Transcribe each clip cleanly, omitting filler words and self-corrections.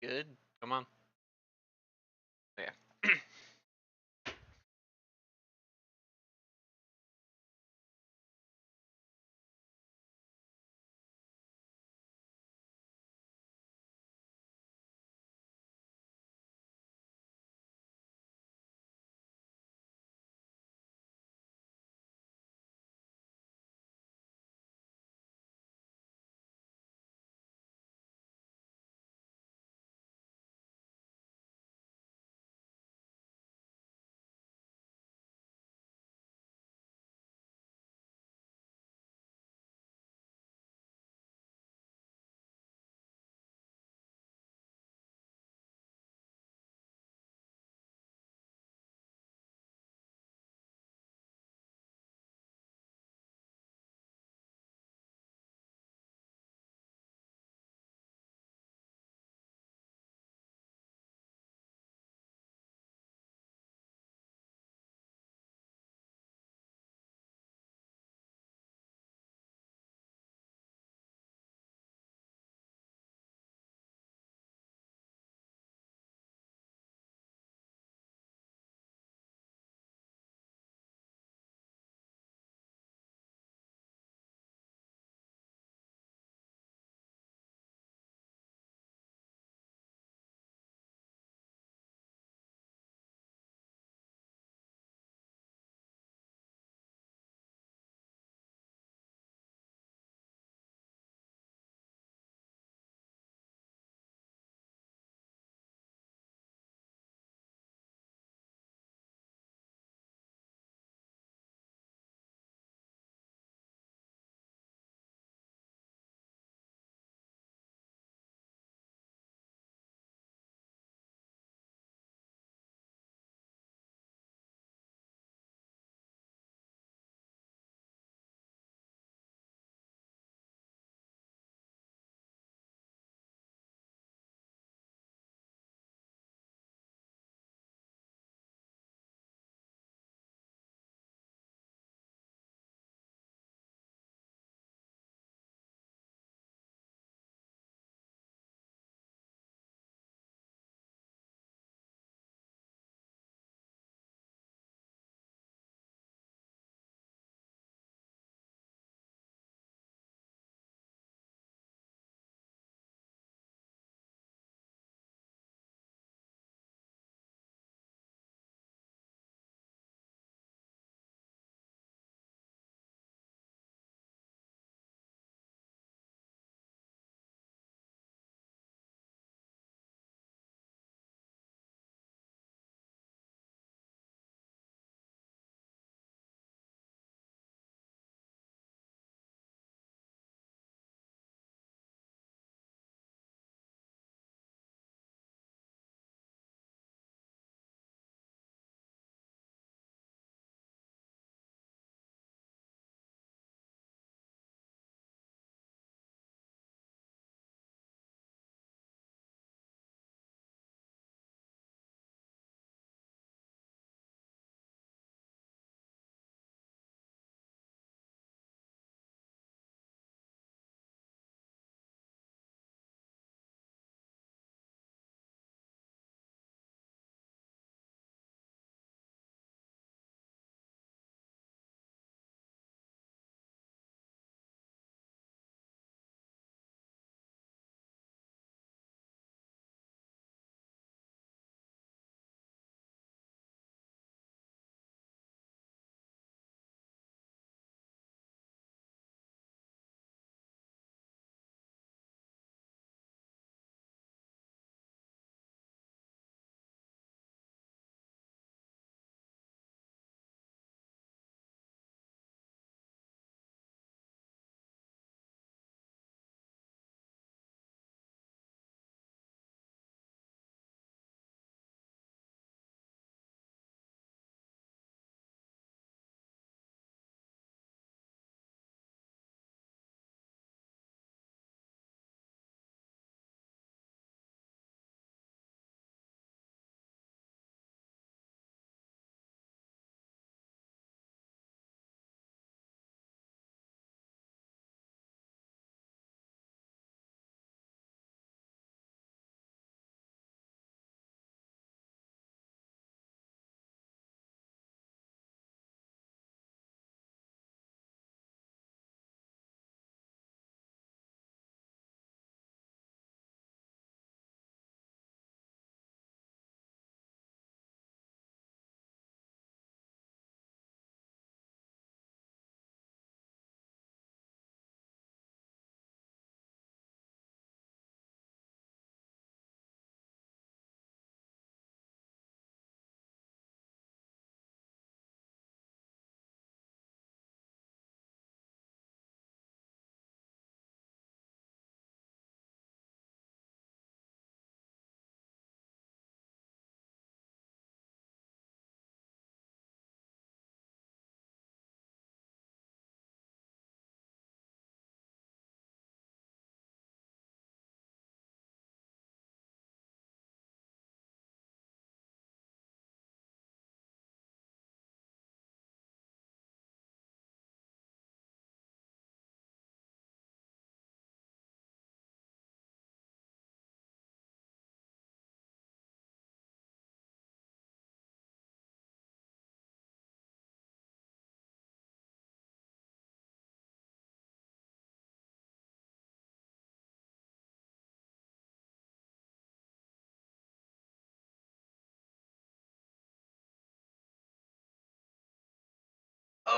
Good. Come on. Yeah.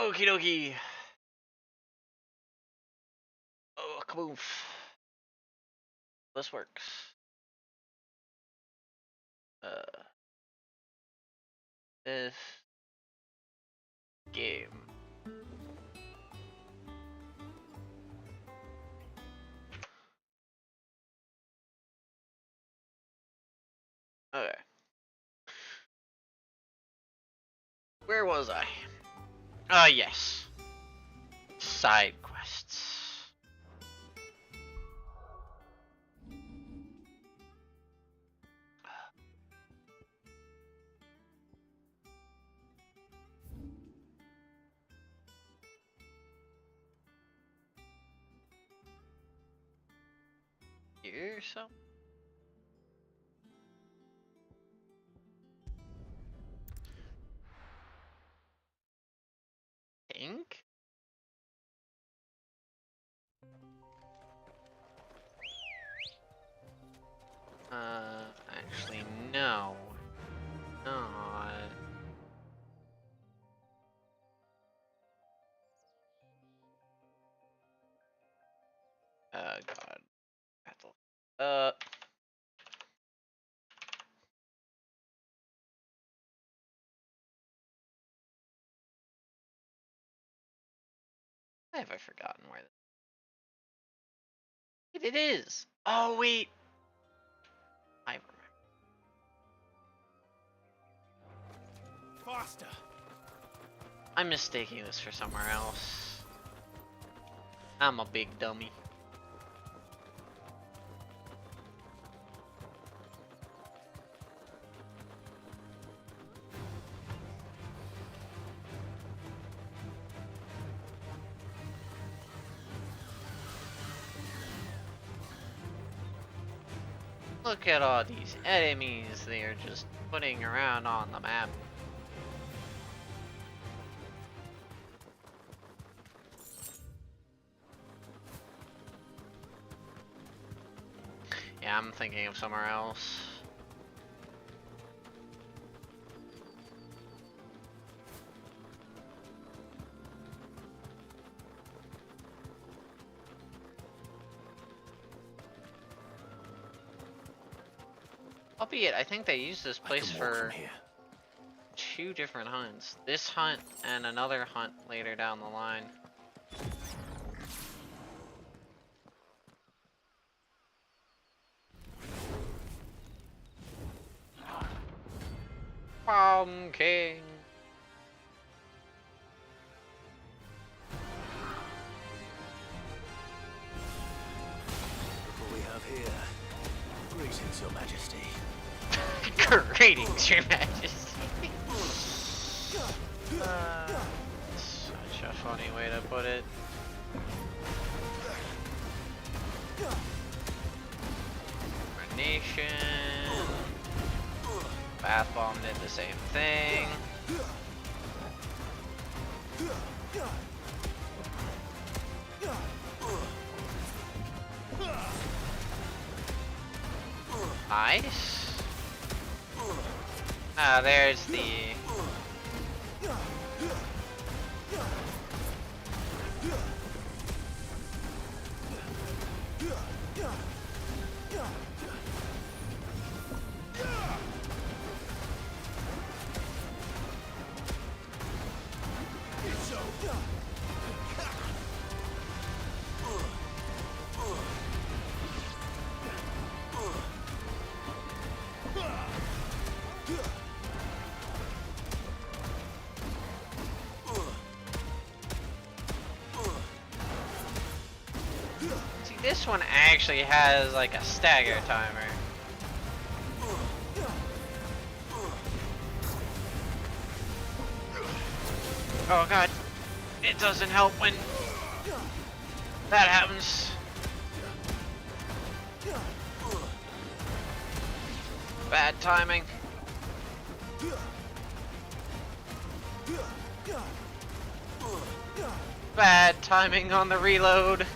Okie dokie. Oh, kaboof. This works. This game. Okay. Where was I? Yes. Side quests. Here, so. Think? Actually, no. Not. God. Battle. Have I forgotten where it is? Oh, wait. I remember. Faster. I'm mistaking this for somewhere else. I'm a big dummy. Look at all these enemies they are just putting around on the map. Yeah, I'm thinking of somewhere else. Albeit, I think they use this place for 2 different hunts. This hunt and another hunt later down the line. King. What we have here. Greetings, Your Majesty. Greetings, Your Majesty. Such a funny way to put it. Nation. Bath Bomb did the same thing. Nice. Ah, there's the... This one actually has like a stagger timer. Oh god, it doesn't help when that happens. Bad timing. Bad timing on the reload.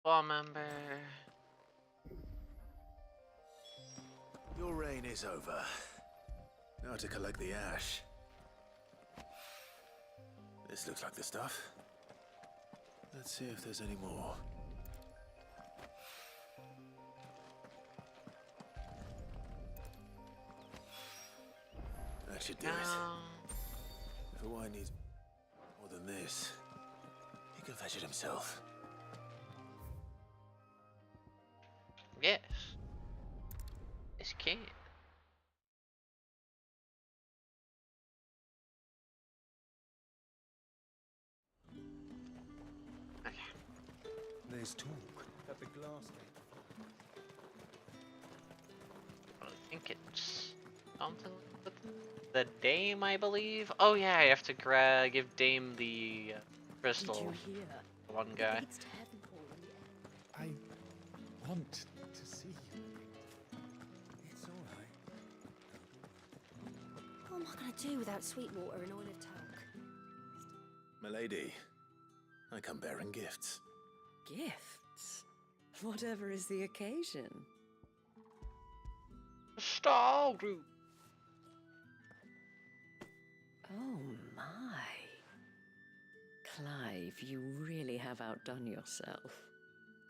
Ball member. Your reign is over. Now to collect the ash. This looks like the stuff. Let's see if there's any more. That should do it. If Hawaii needs more than this, he can fetch it himself. Yes. This can. Okay. There's talk at the glass gate. I think it's something with the Dame, I believe. Oh yeah, I have to give Dame the crystal. Did you hear? The one guy. It's to heaven, Paul, and the I want to see you. It's all right. What am I going to do without Sweetwater and oil of talc? Milady, I come bearing gifts. Gifts? Whatever is the occasion. Star group. Oh my. Clive, you really have outdone yourself.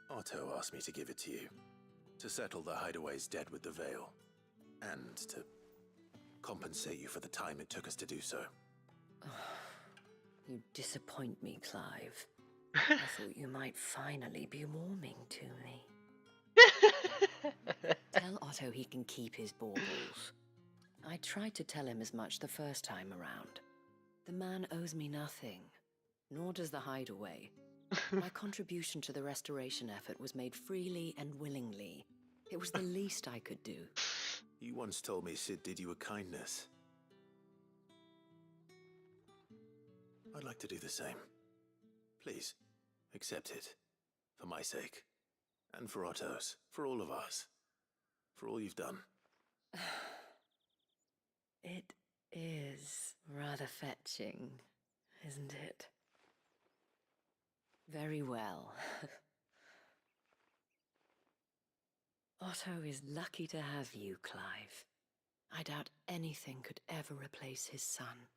Otto asked me to give it to you, to settle the Hideaway's debt with the Veil, and to compensate you for the time it took us to do so. You disappoint me, Clive. I thought you might finally be warming to me. Tell Otto he can keep his baubles. I tried to tell him as much the first time around. The man owes me nothing, nor does the Hideaway. My contribution to the restoration effort was made freely and willingly. It was the least I could do. You once told me Sid did you a kindness. I'd like to do the same. Please, accept it. For my sake. And for Otto's. For all of us. For all you've done. It is rather fetching, isn't it? Very well. Otto is lucky to have you, Clive. I doubt anything could ever replace his son.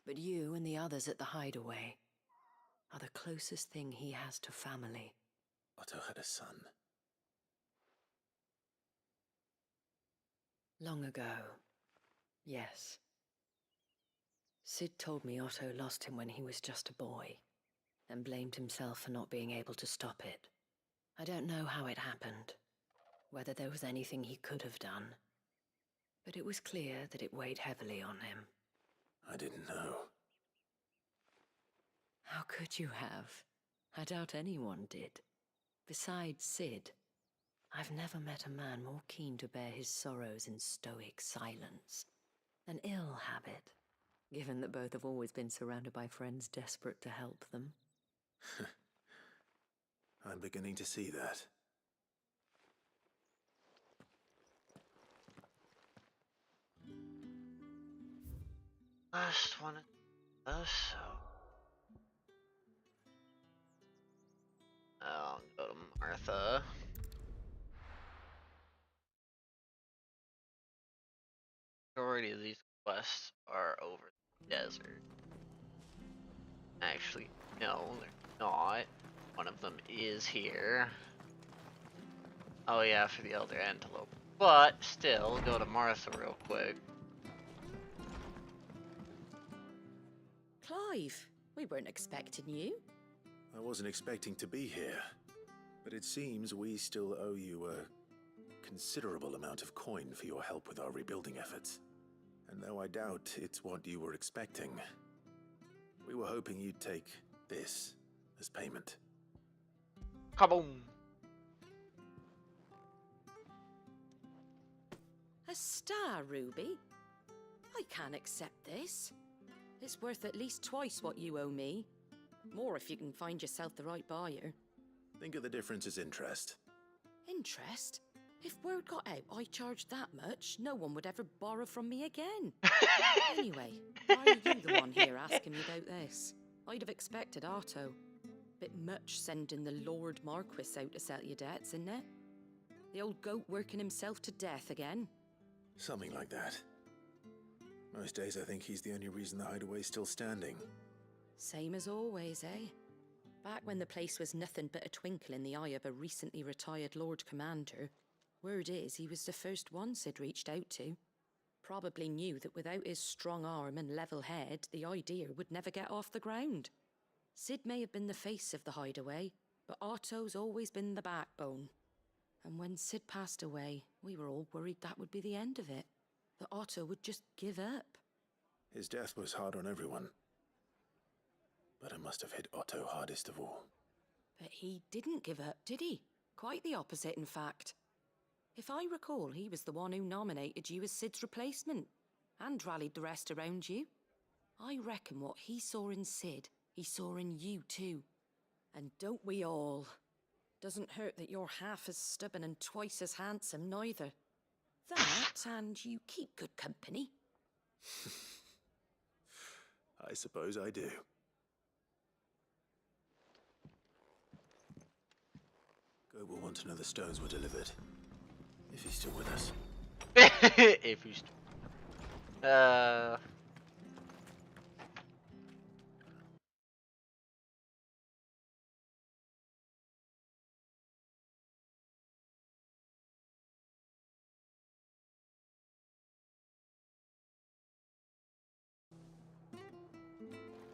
But you and the others at the Hideaway are the closest thing he has to family. Otto had a son. Long ago, yes. Sid told me Otto lost him when he was just a boy, and blamed himself for not being able to stop it. I don't know how it happened, whether there was anything he could have done, but it was clear that it weighed heavily on him. I didn't know. How could you have? I doubt anyone did. Besides Sid, I've never met a man more keen to bear his sorrows in stoic silence. An ill habit, given that both have always been surrounded by friends desperate to help them. I'm beginning to see that. Last one. So. I'll go to Martha. Majority of these quests are over the desert. Actually, no, they're not. One of them is here. Oh yeah, for the Elder Antelope. But still, go to Martha real quick. Clive, we weren't expecting you. I wasn't expecting to be here, but it seems we still owe you a considerable amount of coin for your help with our rebuilding efforts. And though I doubt it's what you were expecting, we were hoping you'd take this as payment. Kaboom! A star, Ruby? I can't accept this. It's worth at least twice what you owe me. More if you can find yourself the right buyer. Think of the difference as interest. Interest? If word got out I charged that much, no one would ever borrow from me again. Anyway, why are you the one here asking me about this? I'd have expected Otto. Bit much sending the Lord Marquis out to settle your debts, isn't it? The old goat working himself to death again. Something like that. Most days I think he's the only reason the hideaway's still standing. Same as always, eh? Back when the place was nothing but a twinkle in the eye of a recently retired Lord Commander, word is he was the first one Sid reached out to. Probably knew that without his strong arm and level head, the idea would never get off the ground. Sid may have been the face of the hideaway, but Otto's always been the backbone. And when Sid passed away, we were all worried that would be the end of it. That Otto would just give up. His death was hard on everyone. But it must have hit Otto hardest of all. But he didn't give up, did he? Quite the opposite, in fact. If I recall, he was the one who nominated you as Sid's replacement, and rallied the rest around you. I reckon what he saw in Sid, he saw in you too. And don't we all? Doesn't hurt that you're half as stubborn and twice as handsome, neither. That, and you keep good company. I suppose I do. Goat will want to know the stones were delivered. If he's still with us. If he's...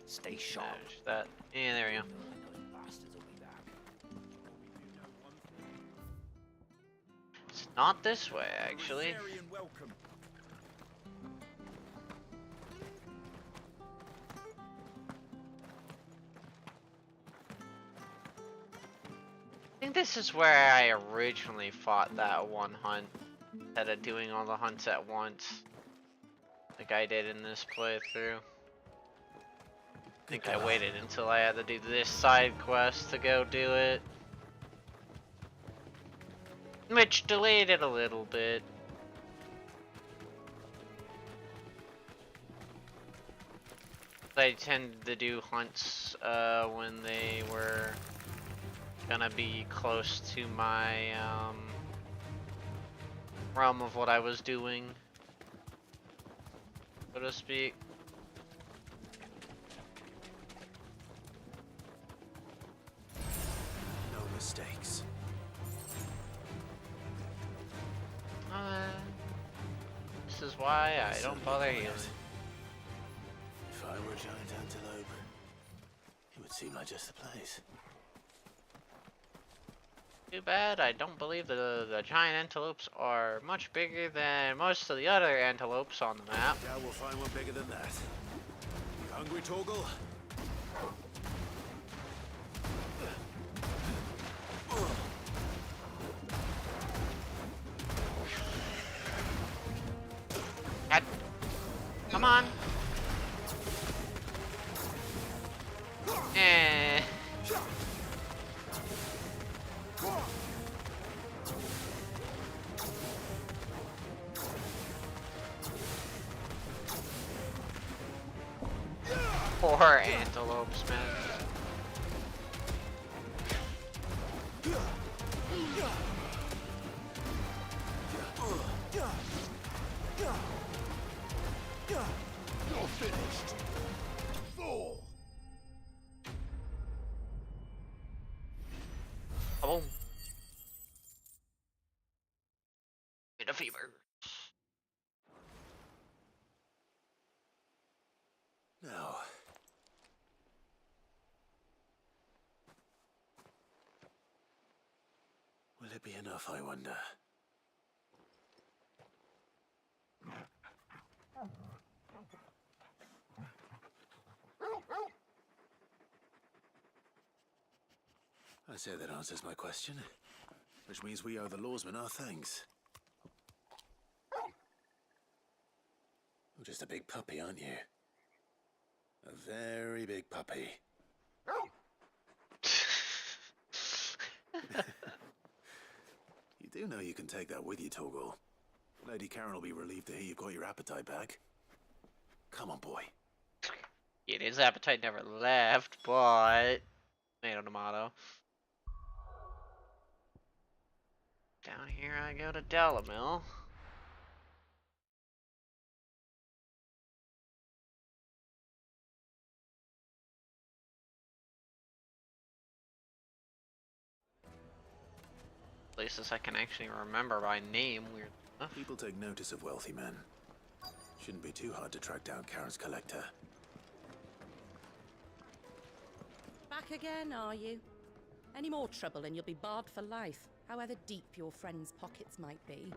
Stay sharp. that. Yeah, there we go. It's not this way, actually. I think this is where I originally fought that one hunt, instead of doing all the hunts at once, like I did in this playthrough. I think I waited until I had to do this side quest to go do it, which delayed it a little bit. I tended to do hunts when they were gonna be close to my realm of what I was doing, so to speak. No mistakes. This is why I don't bother healing. If I were a giant antelope, it would seem like just the place. Too bad I don't believe the giant antelopes are much bigger than most of the other antelopes on the map. Yeah, we'll find one bigger than that. You hungry, Torgal? Come on. Eh. Poor antelopes, man. You're finished. Fool. Boom. Get a fever. Now. Will it be enough, I wonder? I say that answers my question. Which means we owe the lawsman our thanks. You're just a big puppy, aren't you? A very big puppy. You do know you can take that with you, Torgal. Lady Karen will be relieved to hear you've got your appetite back. Come on, boy. Yeah, his appetite never left, but Tomato, tomato. Down here I go to Delamil. Places I can actually remember by name, weird enough. People take notice of wealthy men. Shouldn't be too hard to track down Karen's collector. Back again, are you? Any more trouble and you'll be barred for life, however deep your friend's pockets might be.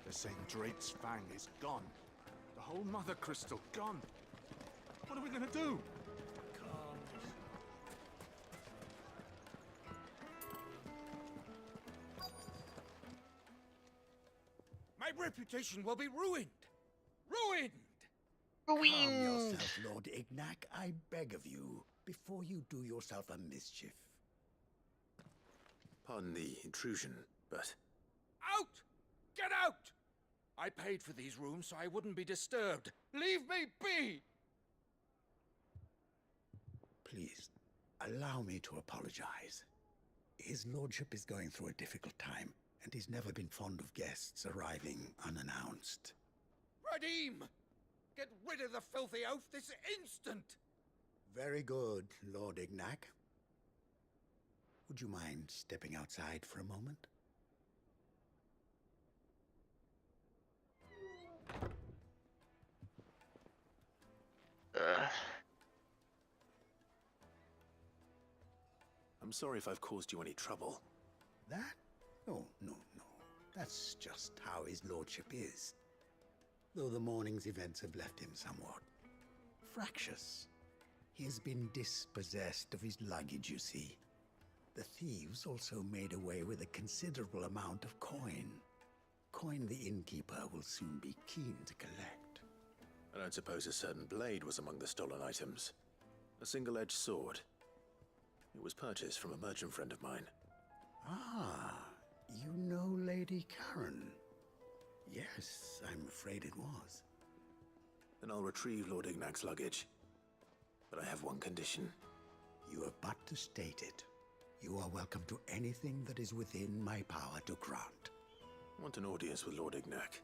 The St. Drake's Fang is gone. The whole Mother Crystal gone. What are we gonna do? My reputation will be ruined. Ruined! Calm yourself, Lord Ignac, I beg of you, before you do yourself a mischief. Pardon the intrusion, but Out! Get out! I paid for these rooms so I wouldn't be disturbed. Leave me be! Please, allow me to apologize. His lordship is going through a difficult time, and he's never been fond of guests arriving unannounced. Radim! Get rid of the filthy oaf this instant! Very good, Lord Ignac. Would you mind stepping outside for a moment? I'm sorry if I've caused you any trouble. That? Oh, no. That's just how his lordship is. Though the morning's events have left him somewhat fractious. He has been dispossessed of his luggage, you see. The thieves also made away with a considerable amount of coin. Coin the innkeeper will soon be keen to collect. I don't suppose a certain blade was among the stolen items. A single-edged sword. It was purchased from a merchant friend of mine. Ah, you know Lady Karen. Yes, I'm afraid it was. Then I'll retrieve Lord Ignac's luggage. But I have one condition. You have but to state it. You are welcome to anything that is within my power to grant. I want an audience with Lord Ignac.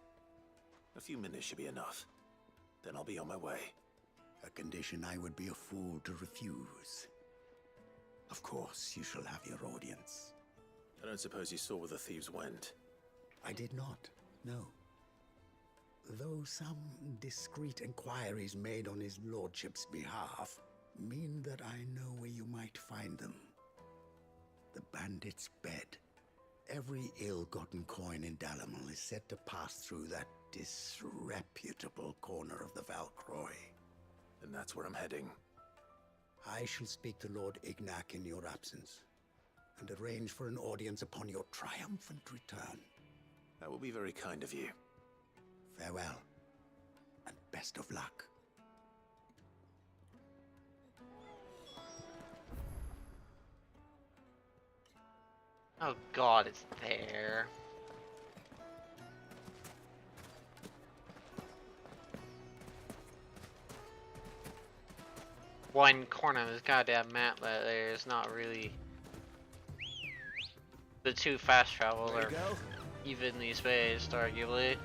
A few minutes should be enough. Then I'll be on my way. A condition I would be a fool to refuse. Of course, you shall have your audience. I don't suppose you saw where the thieves went. I did not, no. Though some discreet inquiries made on his lordship's behalf mean that I know where you might find them. The bandit's bed. Every ill-gotten coin in Dalamil is said to pass through that disreputable corner of the Valcroy. And that's where I'm heading. I shall speak to Lord Ignac in your absence, and arrange for an audience upon your triumphant return. That will be very kind of you. Farewell, and best of luck. Oh god, it's there. One corner of this goddamn map that there's not really the two fast travels are evenly spaced, arguably.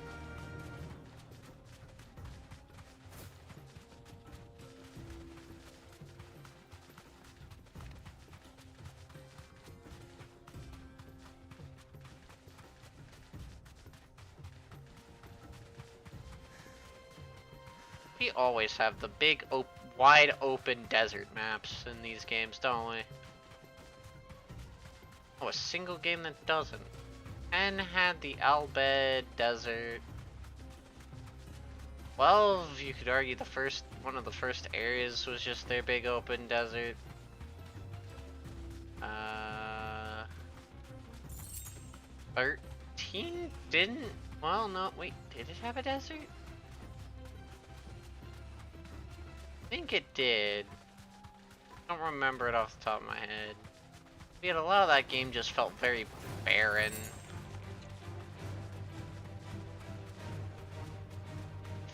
We always have the big, wide open desert maps in these games, don't we? Oh, a single game that doesn't. And had the Albed Desert. 12, you could argue one of the first areas was just their big open desert. 13 didn't, well no, wait, did it have a desert? I think it did. I don't remember it off the top of my head. Yet a lot of that game just felt very barren.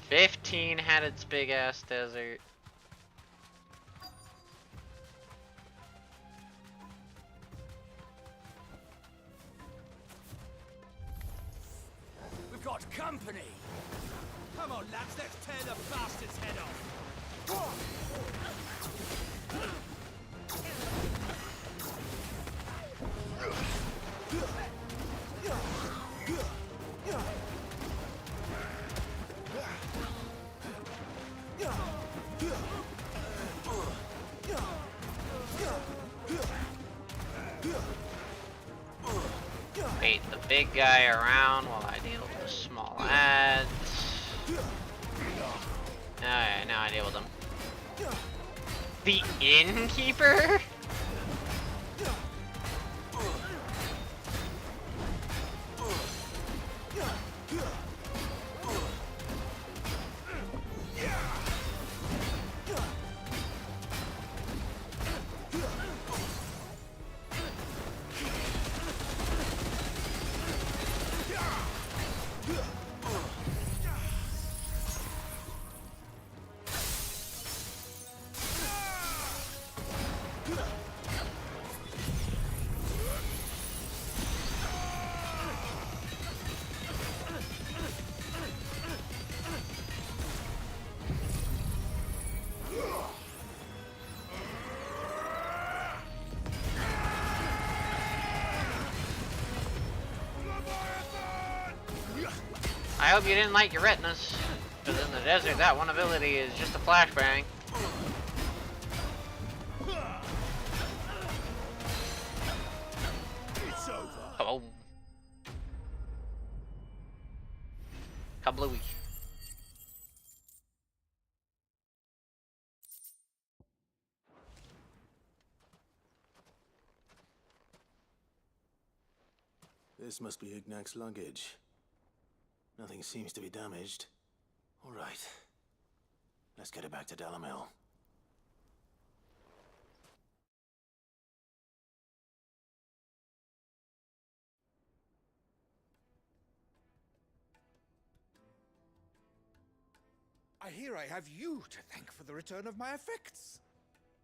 '15 had its big ass desert. company! Come on, lads, let's tear the bastard's head off! Bait the big guy around while I deal with the small ads. Alright, now I deal with them. The innkeeper? I hope you didn't like your retinas, because in the desert that one ability is just a flashbang. It's over. Oh. Kablooey. This must be Ignac's luggage. Nothing seems to be damaged. All right. Let's get it back to Dalamil. I hear I have you to thank for the return of my effects.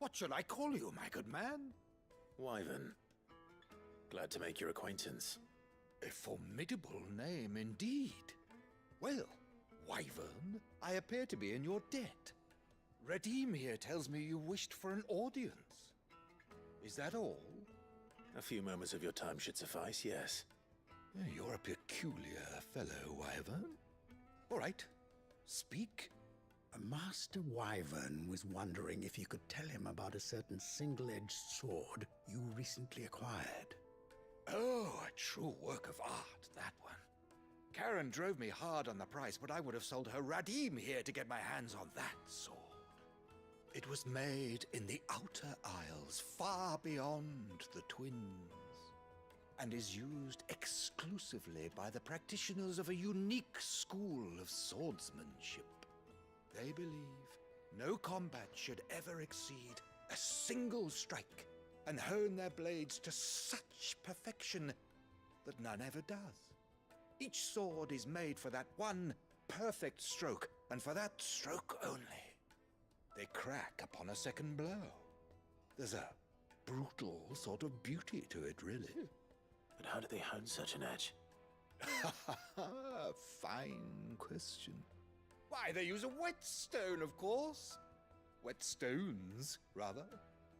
What shall I call you, my good man? Wyvern. Glad to make your acquaintance. A formidable name indeed. Well, Wyvern, I appear to be in your debt. Redeem here tells me you wished for an audience. Is that all? A few moments of your time should suffice, yes. You're a peculiar fellow, Wyvern. All right, speak. Master Wyvern was wondering if you could tell him about a certain single-edged sword you recently acquired. Oh, a true work of art, that one. Karen drove me hard on the price, but I would have sold her Radim here to get my hands on that sword. It was made in the Outer Isles, far beyond the Twins, and is used exclusively by the practitioners of a unique school of swordsmanship. They believe no combat should ever exceed a single strike, and hone their blades to such perfection that none ever does. Each sword is made for that one perfect stroke, and for that stroke only. They crack upon a second blow. There's a brutal sort of beauty to it, really. But how do they hone such an edge? Fine question. Why, they use a whetstone, of course. Whetstones, rather.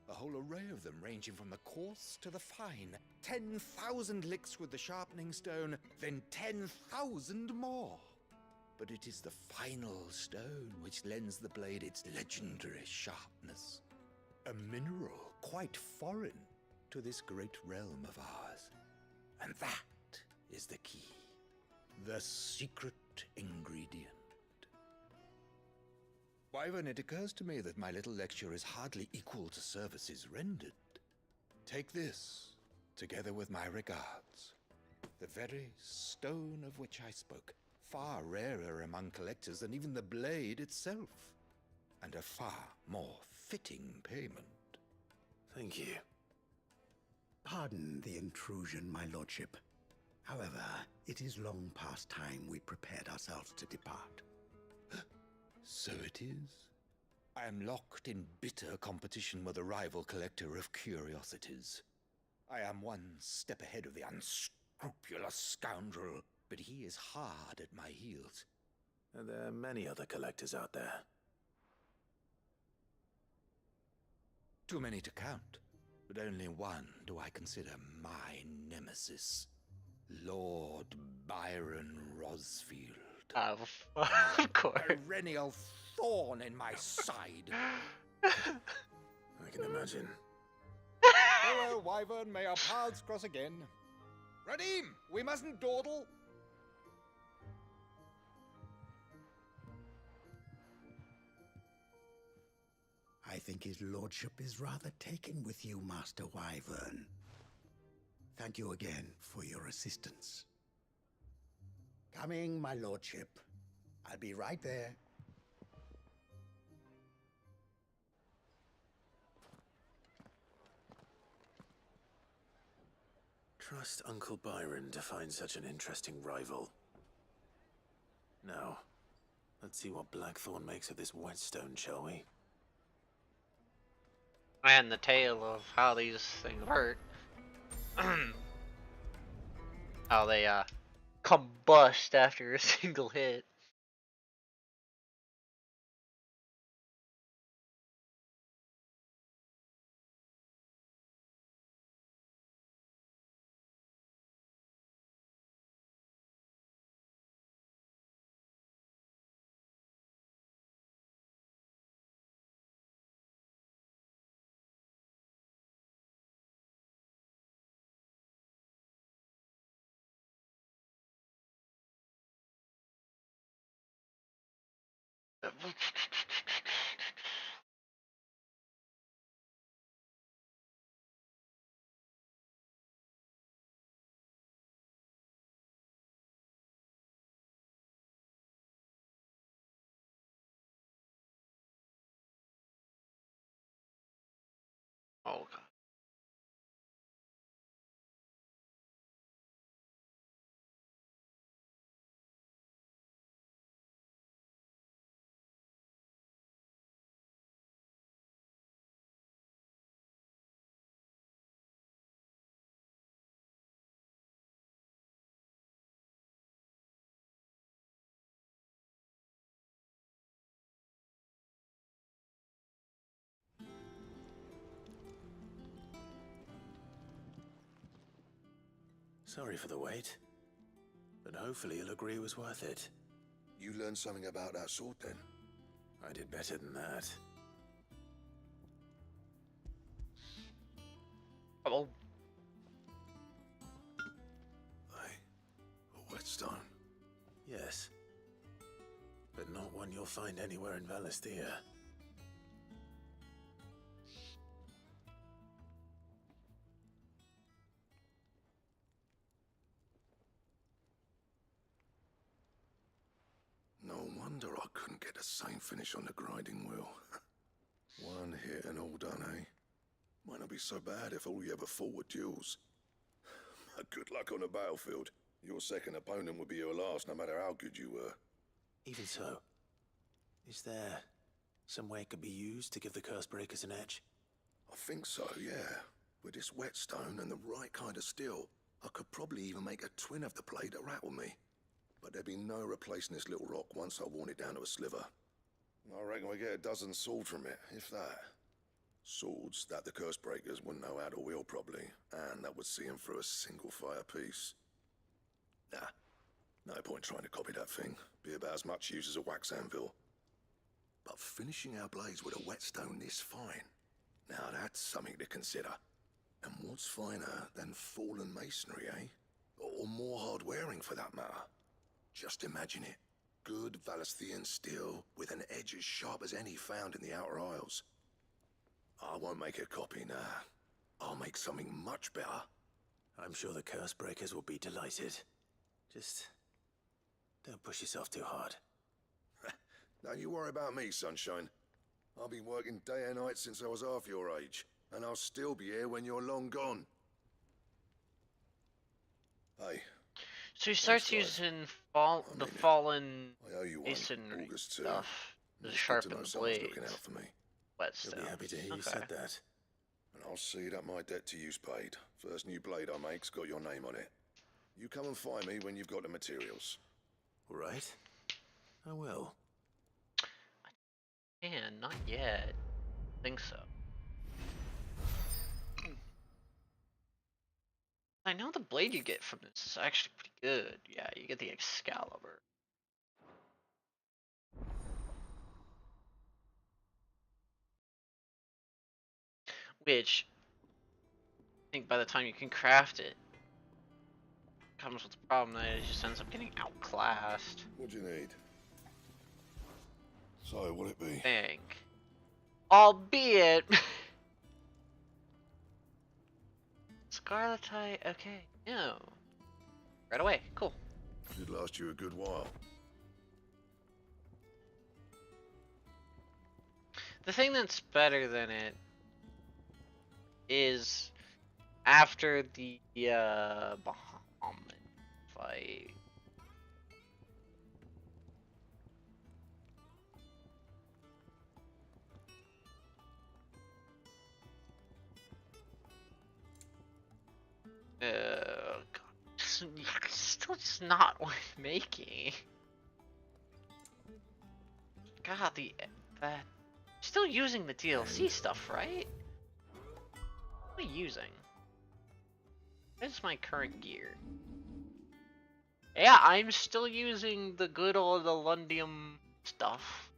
A whole array of them, ranging from the coarse to the fine. 10,000 licks with the sharpening stone, then 10,000 more. But it is the final stone which lends the blade its legendary sharpness. A mineral quite foreign to this great realm of ours. And that is the key. The secret ingredient. Wyvern, it occurs to me that my little lecture is hardly equal to services rendered. Take this, together with my regards. The very stone of which I spoke, far rarer among collectors than even the blade itself, and a far more fitting payment. Thank you. Pardon the intrusion, my lordship. However, it is long past time we prepared ourselves to depart. So it is. I am locked in bitter competition with a rival collector of curiosities. I am one step ahead of the unscrupulous scoundrel but he is hard at my heels. And there are many other collectors out there. Too many to count, but only one do I consider my nemesis. Lord Byron Rosfield. Of course. Perennial thorn in my side. I can imagine. Farewell, Wyvern, may our paths cross again. Radim, we mustn't dawdle. I think his lordship is rather taken with you, Master Wyvern. Thank you again for your assistance. Coming, my lordship. I'll be right there. Trust Uncle Byron to find such an interesting rival. Now, let's see what Blackthorn makes of this whetstone, shall we? And the tale of how these things work. How they combust after a single hit. Oh god. Sorry for the wait, but hopefully you'll agree it was worth it. You learned something about that sword then? I did better than that. Oh. A whetstone? Yes, but not one you'll find anywhere in Valisthea. No wonder I couldn't get the same finish on the grinding wheel. One hit and all done, eh? Might not be so bad if all you ever fought were duels. Good luck on the battlefield. Your second opponent would be your last, no matter how good you were. Even so, is there some way it could be used to give the Curse Breakers an edge? I think so, yeah. With this whetstone and the right kind of steel, I could probably even make a twin of the blade that rattled me. But there'd be no replacing this little rock once I worn it down to a sliver. I reckon we get a dozen swords from it, if that. Swords that the Curse Breakers wouldn't know how to wield properly, and that would see them through a single fire piece. Nah, no point trying to copy that thing. Be about as much use as a wax anvil. But finishing our blades with a whetstone this fine, now that's something to consider. And what's finer than fallen masonry, eh? Or more hard-wearing, for that matter. Just imagine it. Good Valisthean steel with an edge as sharp as any found in the Outer Isles. I won't make a copy, nah. I'll make something much better. I'm sure the Curse Breakers will be delighted. Just don't push yourself too hard. Don't you worry about me, sunshine. I'll be working day and night since I was half your age, and I'll still be here when you're long gone. Hey. So he starts using the fallen I owe you one, masonry August too. stuff to It's good sharpen to know the someone's blades. looking out for me. You'll Whetstone. be happy to hear you Okay. said that. And I'll see that my debt to you's paid. First new blade I make's got your name on it. You come and find me when you've got the materials. All right. I will. Man, not yet. I think so. I know the blade you get from this is actually pretty good. Yeah, you get the Excalibur. Which, I think by the time you can craft it, comes with the problem that it just ends up getting outclassed. What do you need? So, what'll it be? I think. Albeit... Scarletite, okay. No. Right away, cool. Should last you a good while. The thing that's better than it is after the Bahamut fight. God. Still just not worth making. God, that still using the DLC stuff, right? What am I using? What is my current gear? Yeah, I'm still using the good old Alundium stuff.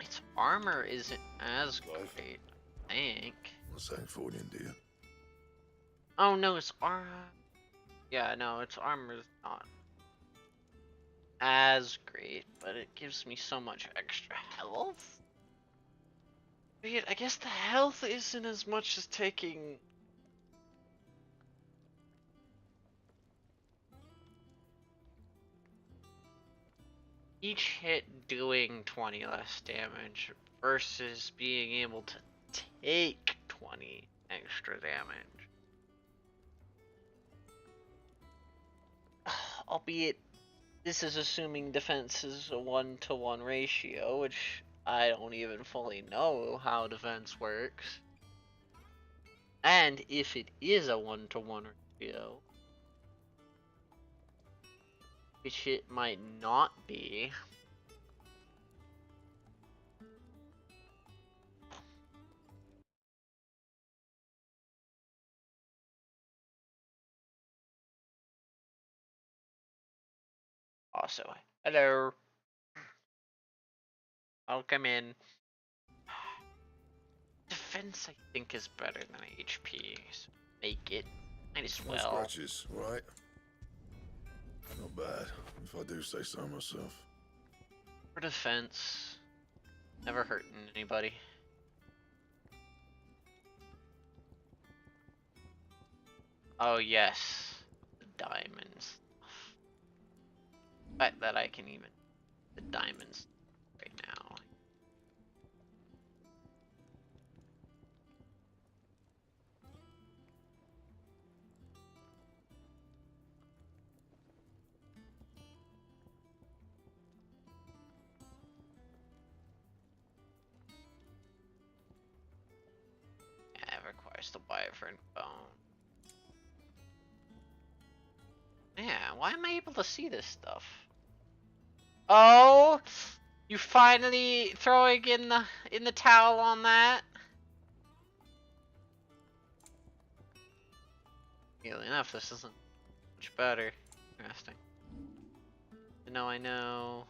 Its armor isn't as great, I think. What's that for you, dear? Oh no, its armor. Yeah, no, its armor is not as great, but it gives me so much extra health. Wait, I guess the health isn't as much as taking. Each hit doing 20 less damage versus being able to take 20 extra damage. Albeit, this is assuming defense is a 1-to-1 ratio, which I don't even fully know how defense works. And if it is a 1-to-1 ratio, which it might not be. Also, hello. I'll come in. Defense, I think, is better than HP. So make it. Might as No well. scratches, right? Not bad, if I do say so myself. For defense, never hurting anybody. Oh yes, the diamonds. The fact that I can even the diamonds right now. Yeah, it requires to buy it for a phone. Yeah, why am I able to see this stuff? Oh, you finally throwing in the towel on that? Really enough, this isn't much better. Interesting. I know.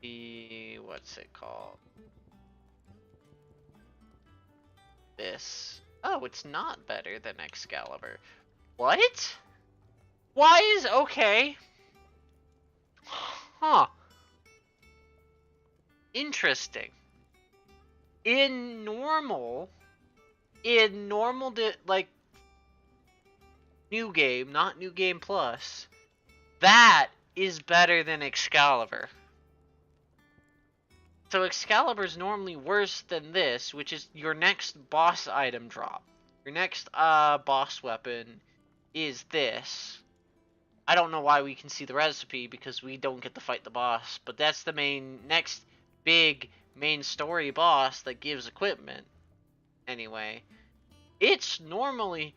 The what's it called? This. Oh, it's not better than Excalibur. What? Why is okay? Huh. Interesting. In normal, like new game, not new game plus, that is better than Excalibur. So Excalibur's normally worse than this, which is your next boss item drop. Your next boss weapon is this. I don't know why we can see the recipe because we don't get to fight the boss, but that's the next big main story boss that gives equipment. Anyway, it's normally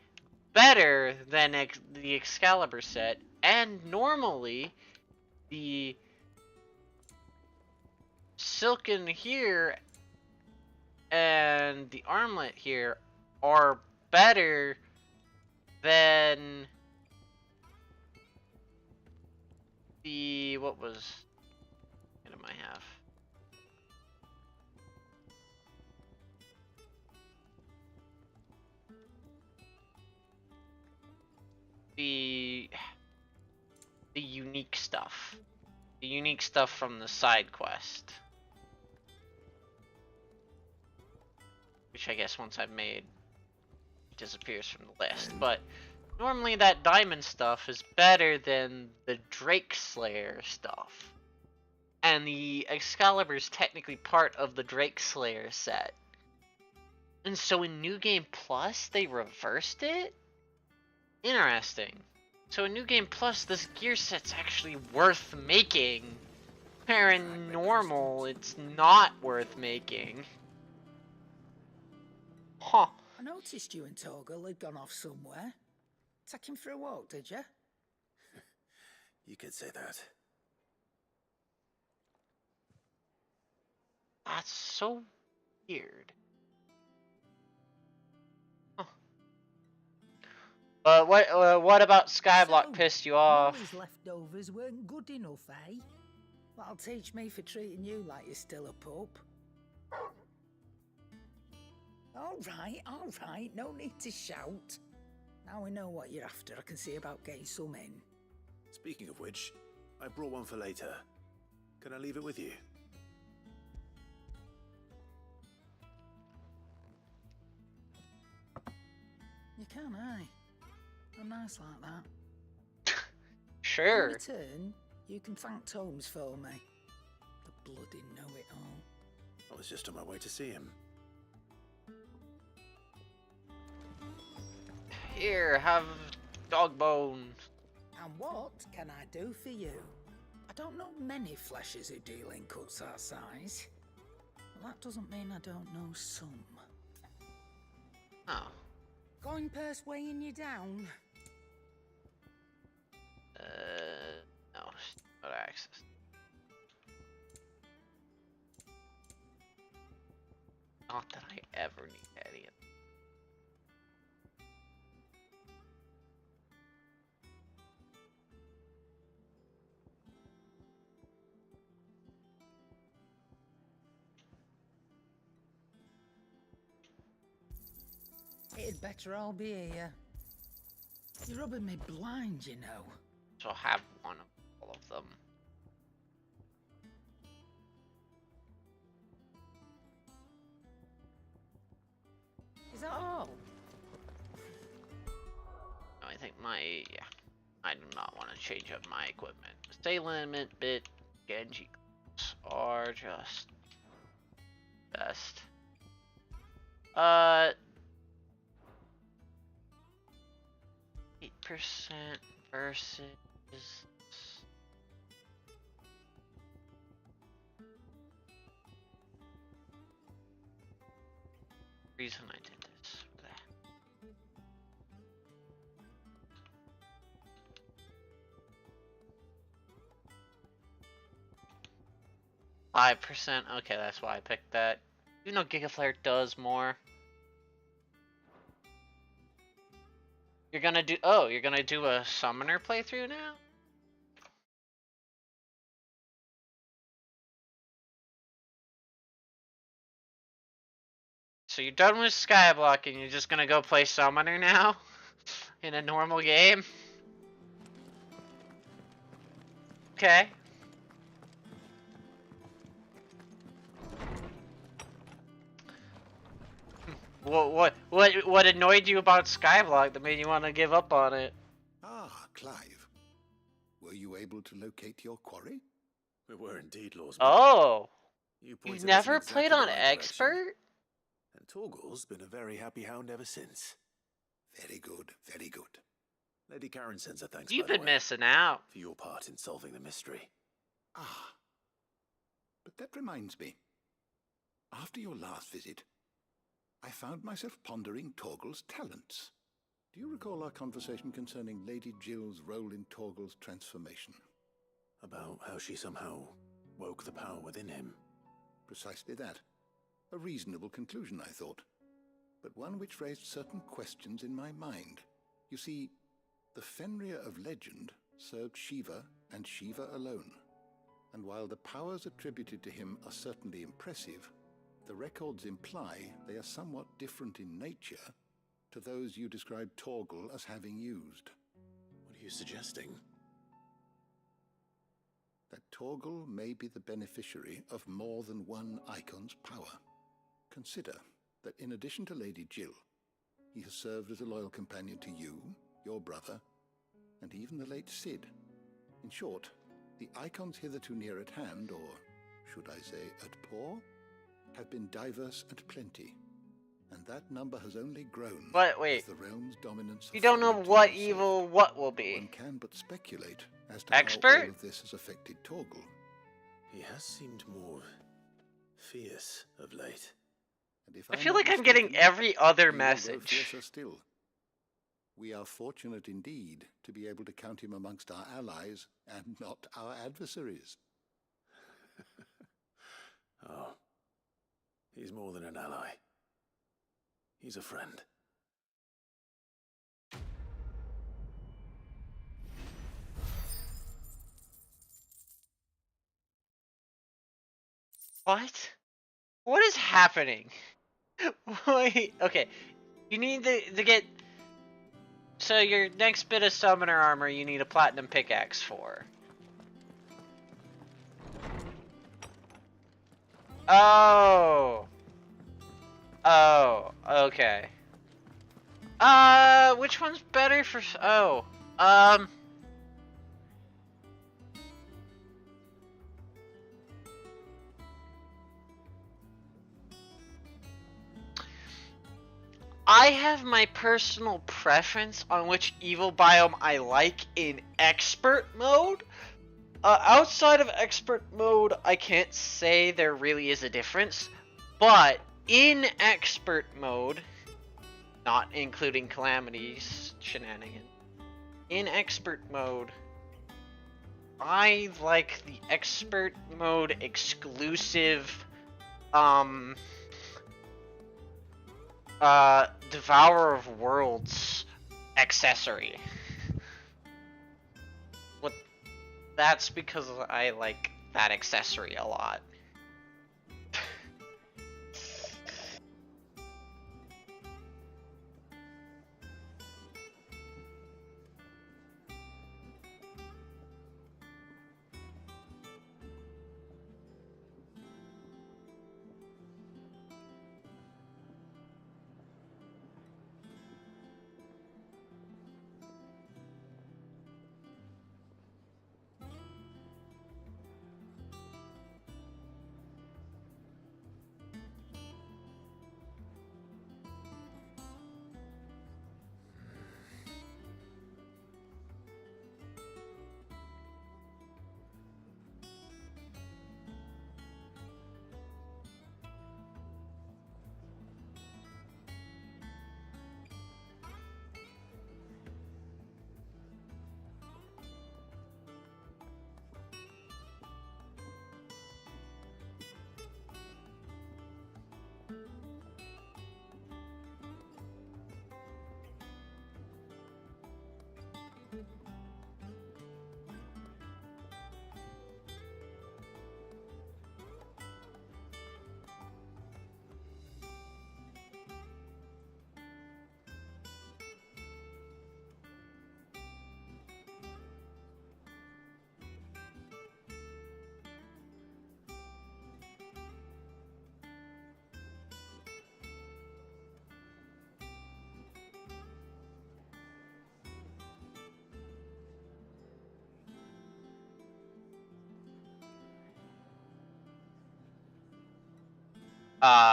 better than the Excalibur set, and normally the Silken here and the armlet here are better than the, what do I have? The unique stuff. The unique stuff from the side quest. Which I guess once I've made, it disappears from the list. But normally that diamond stuff is better than the Drake Slayer stuff. And the Excalibur is technically part of the Drake Slayer set. And so in New Game Plus, they reversed it? Interesting. So in New Game Plus, this gear set's actually worth making. Where in normal, it's not worth making. Huh. I noticed you and Torgal had gone off somewhere. Take him for a walk, did you? You could say that. That's so weird. Huh. What about Skyblock So, pissed you off? Molly's leftovers weren't good enough, eh? That'll teach me for treating you like you're still a pup. All right, no need to shout. Now we know what you're after, I can see about getting some in. Speaking of which, I brought one for later. Can I leave it with you? You can, eh? I'm nice like that. Sure. In return, you can thank Tomes for me. The bloody know-it-all. I was just on my way to see him. Here, have dog bones. And what can I do for you? I don't know many fleshers who deal in cuts our size. But that doesn't mean I don't know some. Oh. Coin purse weighing you down? No, not access. Not that I ever need any of them. It'd better all be here. You're rubbing me blind, you know. So have one of all of them. Is that all? I think I do not want to change up my equipment. Stay limit bit Genji are just best. 8% versus reason I did this for that. 5%. Okay, that's why I picked that. You know, Gigaflare does more. You're gonna do a summoner playthrough now? So you're done with Skyblock and you're just gonna go play summoner now? In a normal game? Okay. What annoyed you about Skyblock that made you want to give up on it? Ah, Clive. Were you able to locate your quarry? We were indeed, Lawsman. Oh! You You've pointed us in never exactly played the on right Expert? direction. And Torgal's been a very happy hound ever since. Very good, very good. Lady Karen sends her thanks, You've by the been way, missing out. for your part in solving the mystery. Ah. But that reminds me. After your last visit, I found myself pondering Torgal's talents. Do you recall our conversation concerning Lady Jill's role in Torgal's transformation? About how she somehow woke the power within him. Precisely that. A reasonable conclusion, I thought, but one which raised certain questions in my mind. You see, the Fenrir of legend served Shiva and Shiva alone, and while the powers attributed to him are certainly impressive, the records imply they are somewhat different in nature to those you described Torgal as having used. What are you suggesting? That Torgal may be the beneficiary of more than one icon's power. Consider that in addition to Lady Jill, he has served as a loyal companion to you, your brother, and even the late Cid. In short, the icons hitherto near at hand, or should I say at paw, have been diverse and plenty, and that number has only grown Wait. as the realm's dominance. You don't know what evil what will be. One can but speculate as to Expert? how all of this has affected Torgal. He has seemed more fierce of late. And if I I'm feel not like I'm getting mistaken, every other he will go message. fiercer still. We are fortunate indeed to be able to count him amongst our allies and not our adversaries. Oh, he's more than an ally. He's a friend. What? What is happening? Wait, okay. You need to get... So your next bit of summoner armor you need a platinum pickaxe for. Oh. Oh, okay. Which one's better for... Oh. I have my personal preference on which evil biome I like in expert mode. Outside of expert mode, I can't say there really is a difference, but in expert mode, not including calamities shenanigans, in expert mode, I like the expert mode exclusive, Devourer of Worlds accessory. That's because I like that accessory a lot.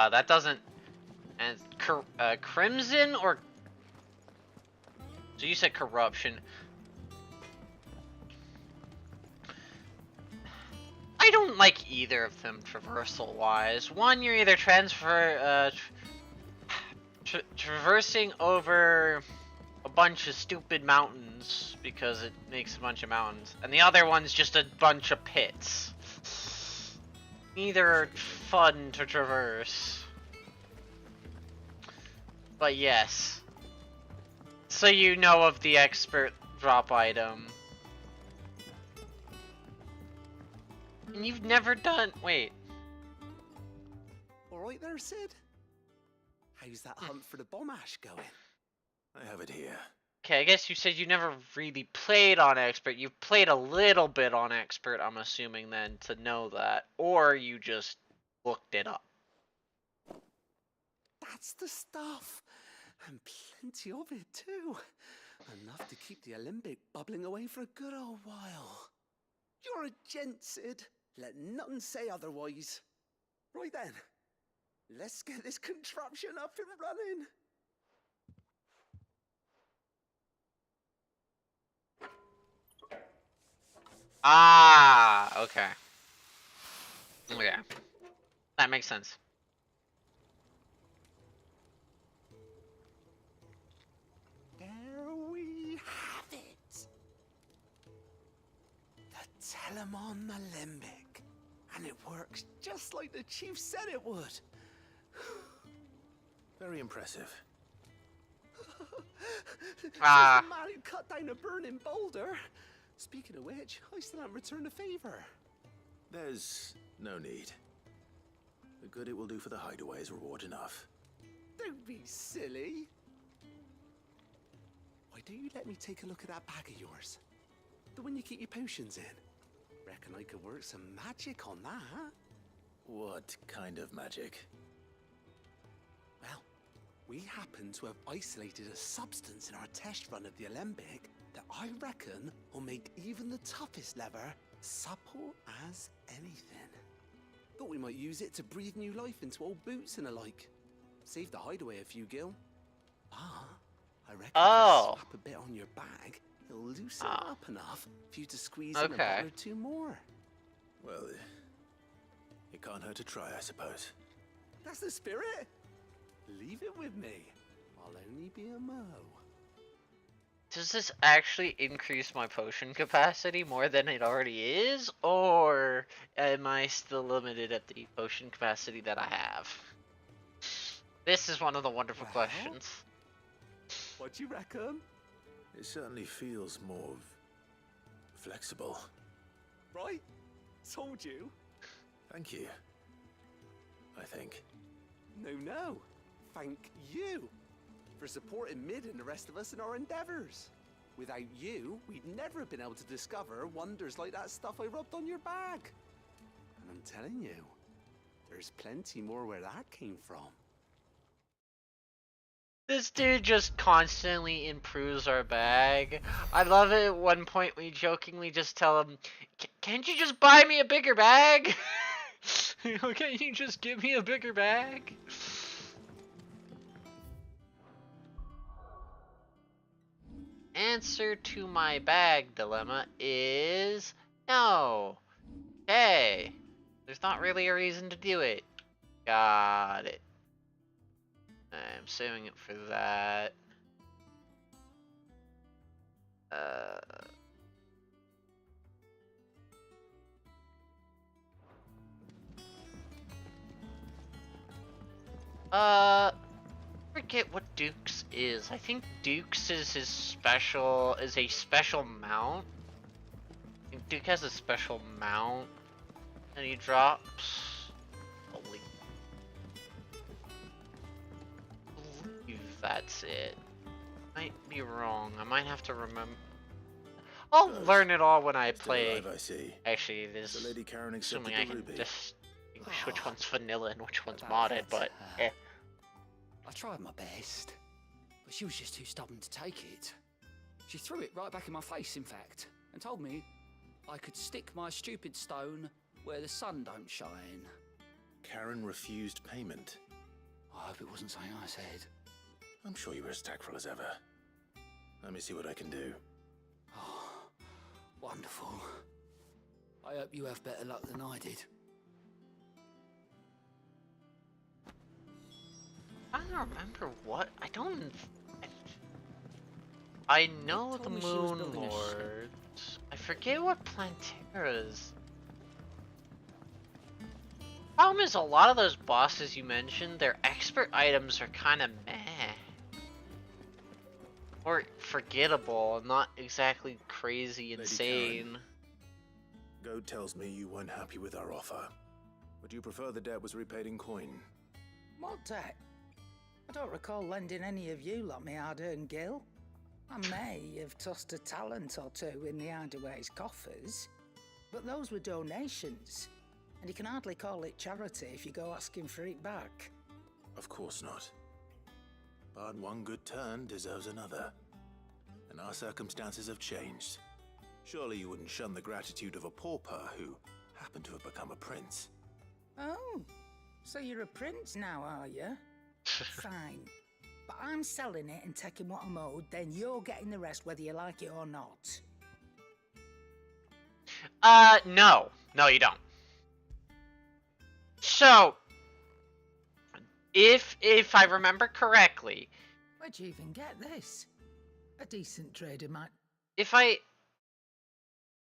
That doesn't... And Crimson or... So you said corruption. I don't like either of them traversal-wise. One, you're either traversing over a bunch of stupid mountains because it makes a bunch of mountains, and the other one's just a bunch of pits. Neither are fun to traverse. But yes. So you know of the expert drop item. And you've never done. Wait. Alright there, Sid? How's that hunt for the bomb ash going? I have it here. Okay, I guess you said you never really played on expert. You've played a little bit on expert, I'm assuming then, to know that. Or you just looked it up. That's the stuff. And plenty of it, too. Enough to keep the Olympic bubbling away for a good old while. You're a gent, Sid. Let none say otherwise. Right then, let's get this contraption up and running. Ah, okay. Okay. That makes sense. There we have it. The Telemon Alembic. And it works just like the chief said it would. Very impressive. Ah. The man who cut down a burning boulder. Speaking of which, I still haven't returned the favor. There's no need. The good it will do for the hideaway is reward enough. Don't be silly. Why don't you let me take a look at that bag of yours? The one you keep your potions in. Reckon I could work some magic on that. What kind of magic? Well, we happen to have isolated a substance in our test run of the Alembic that I reckon will make even the toughest leather supple as anything. Thought we might use it to breathe new life into old boots and the like. Save the hideaway a few gil. Ah, I reckon if you slap a bit on your bag, it'll loosen it up enough for you to squeeze in a bottle or two more. Well, it can't hurt to try, I suppose. That's the spirit. Leave it with me. I'll only be a mo. Does this actually increase my potion capacity more than it already is? Or am I still limited at the potion capacity that I have? This is one of the wonderful questions. What do you reckon? It certainly feels more flexible. Right? Told you. Thank you. I think. No. Thank you for supporting Mid and the rest of us in our endeavors. Without you, we'd never have been able to discover wonders like that stuff I rubbed on your bag. And I'm telling you, there's plenty more where that came from. This dude just constantly improves our bag. I love it. At one point, we jokingly just tell him, "Can't you just buy me a bigger bag? Can't you just give me a bigger bag?" Answer to my bag dilemma is no. Hey, there's not really a reason to do it. Got it. I'm saving it for that. Forget what Duke's is. I think Duke's is a special mount. I think Duke has a special mount that he drops. Holy. I believe that's it. Might be wrong. I might have to remember. I'll learn it all when I play. Alive, I see. Actually, it is. So Lady Karen Assuming accepted I the can ruby. distinguish which one's vanilla and which one's modded, but eh. I tried my best, but she was just too stubborn to take it. She threw it right back in my face, in fact, and told me I could stick my stupid stone where the sun don't shine. Karen refused payment. I hope it wasn't something I said. I'm sure you were as tactful as ever. Let me see what I can do. Oh, wonderful. I hope you have better luck than I did. remember what. I don't. I know the told me she was Moon building a ship. Lords. I forget what Plantera's. Problem is, a lot of those bosses you mentioned, their expert items are kind of meh. Or forgettable, not exactly crazy Lady insane. Karen. Goad tells me you weren't happy with our offer. Would you prefer the debt was repaid in coin? What debt? I don't recall lending any of you lot me hard-earned gil. I may have tossed a talent or two in the Hideaway's coffers, but those were donations, and you can hardly call it charity if you go asking for it back. Of course not. But one good turn deserves another. And our circumstances have changed. Surely you wouldn't shun the gratitude of a pauper who happened to have become a prince. Oh, so you're a prince now, are you? Fine. But I'm selling it and taking what I'm owed, then you're getting the rest whether you like it or not. No. No, you don't. So, if I remember correctly... Where'd you even get this? A decent trader might... If I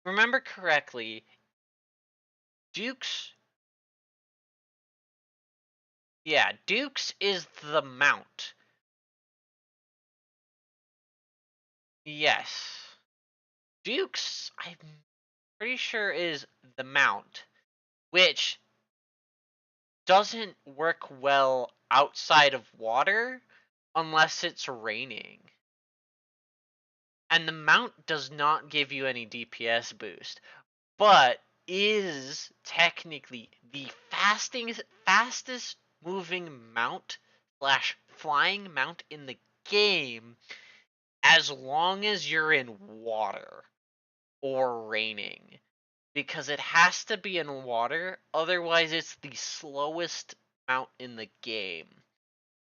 remember correctly, Dukes... Yeah, Dukes is the mount. Yes. Dukes, I'm pretty sure, is the mount, which doesn't work well outside of water unless it's raining. And the mount does not give you any DPS boost, but is technically the fastest moving mount slash flying mount in the game as long as you're in water or raining, because it has to be in water, otherwise it's the slowest mount in the game.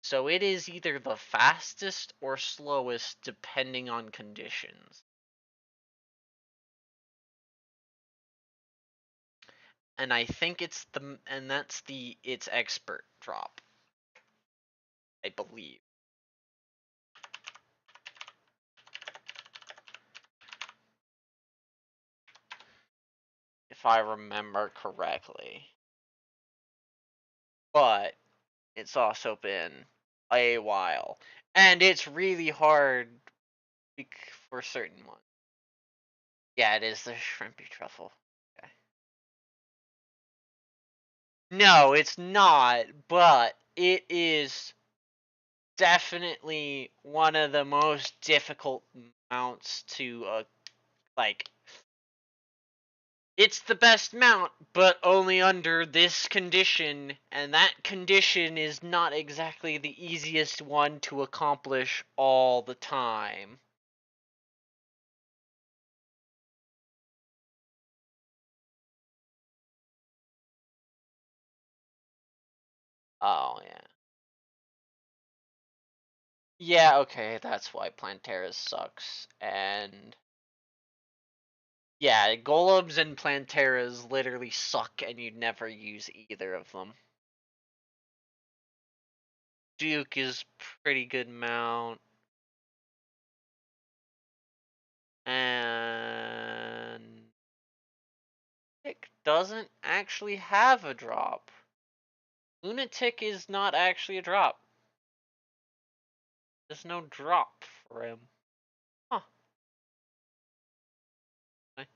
So it is either the fastest or slowest depending on conditions. And I think that's its expert drop, I believe. If I remember correctly. But it's also been a while. And it's really hard for certain ones. Yeah, it is the shrimpy truffle. Okay. No, it's not, but it is definitely one of the most difficult mounts to, like... It's the best mount, but only under this condition, and that condition is not exactly the easiest one to accomplish all the time. Oh, yeah. Yeah, okay, that's why Plantera sucks, and... Yeah, Golems and Planteras literally suck, and you'd never use either of them. Duke is pretty good mount. And... It doesn't actually have a drop. Lunatic is not actually a drop. There's no drop for him. Huh. Okay.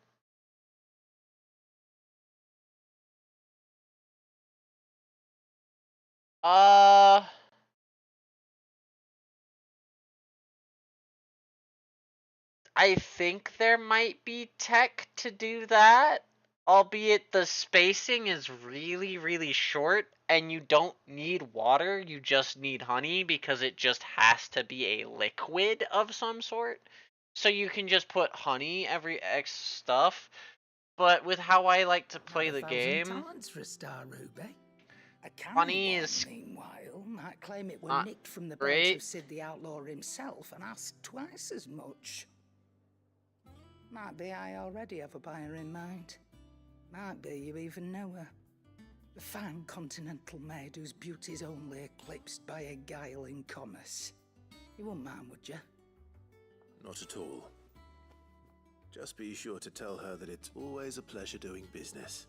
I think there might be tech to do that, albeit the spacing is really, really short, and you don't need water, you just need honey, because it just has to be a liquid of some sort. So you can just put honey every X stuff, but with how I like to play the game... talents for a star ruby. A Honey canny is... one, meanwhile, might claim it were nicked from the bones of Sid the Outlaw himself and ask twice as much. Might be I already have a buyer in mind. Might be you even know her. The fine continental maid whose beauty's only eclipsed by a guile in commerce. You wouldn't mind, would you? Not at all. Just be sure to tell her that it's always a pleasure doing business.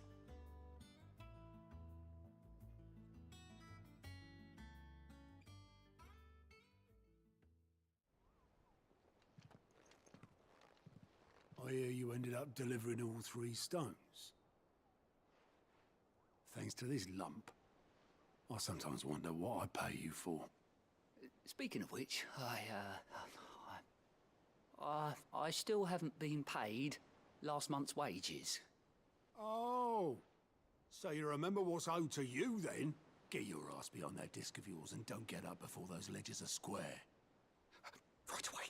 I hear you ended up delivering all 3 stones. Thanks to this lump. I sometimes wonder what I pay you for. Speaking of which, I still haven't been paid last month's wages. Oh, so you remember what's owed to you then? Get your ass behind that disc of yours and don't get up before those ledgers are square. Right away.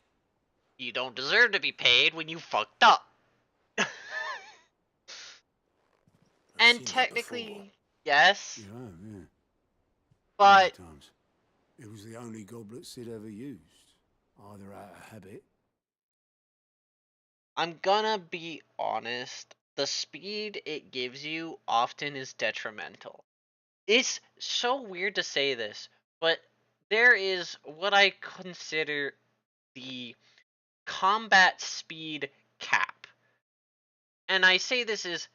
You don't deserve to be paid when you fucked up. I've And seen that technically, before. yes, You have, yeah. but Many times. It was the only goblet Sid ever used. Either out of habit. I'm gonna be honest. The speed it gives you often is detrimental. It's so weird to say this, but there is what I consider the combat speed cap. And I say this is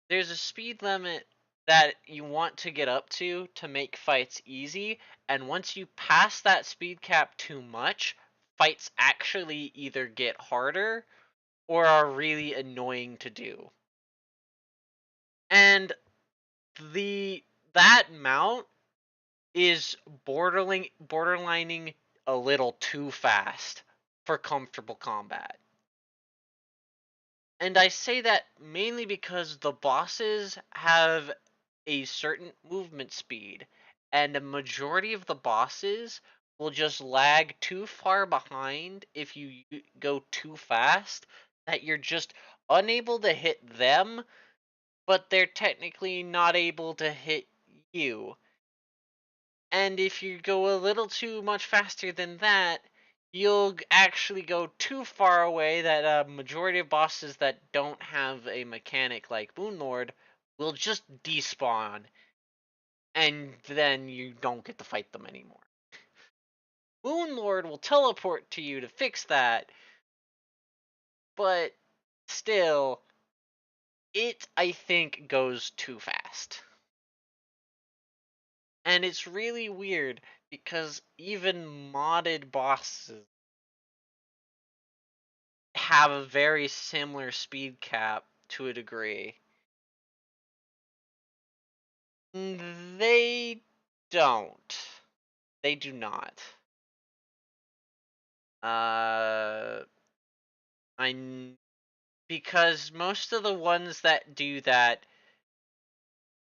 there's a speed limit that you want to get up to make fights easy, and once you pass that speed cap too much, fights actually either get harder or are really annoying to do. And that mount is borderlining a little too fast for comfortable combat. And I say that mainly because the bosses have a certain movement speed, and a majority of the bosses will just lag too far behind if you go too fast that you're just unable to hit them, but they're technically not able to hit you. And if you go a little too much faster than that, you'll actually go too far away that a majority of bosses that don't have a mechanic like Moonlord will just despawn, and then you don't get to fight them anymore. Moonlord will teleport to you to fix that, but still, it, I think, goes too fast. And it's really weird because even modded bosses have a very similar speed cap to a degree. They don't. They do not. Because most of the ones that do that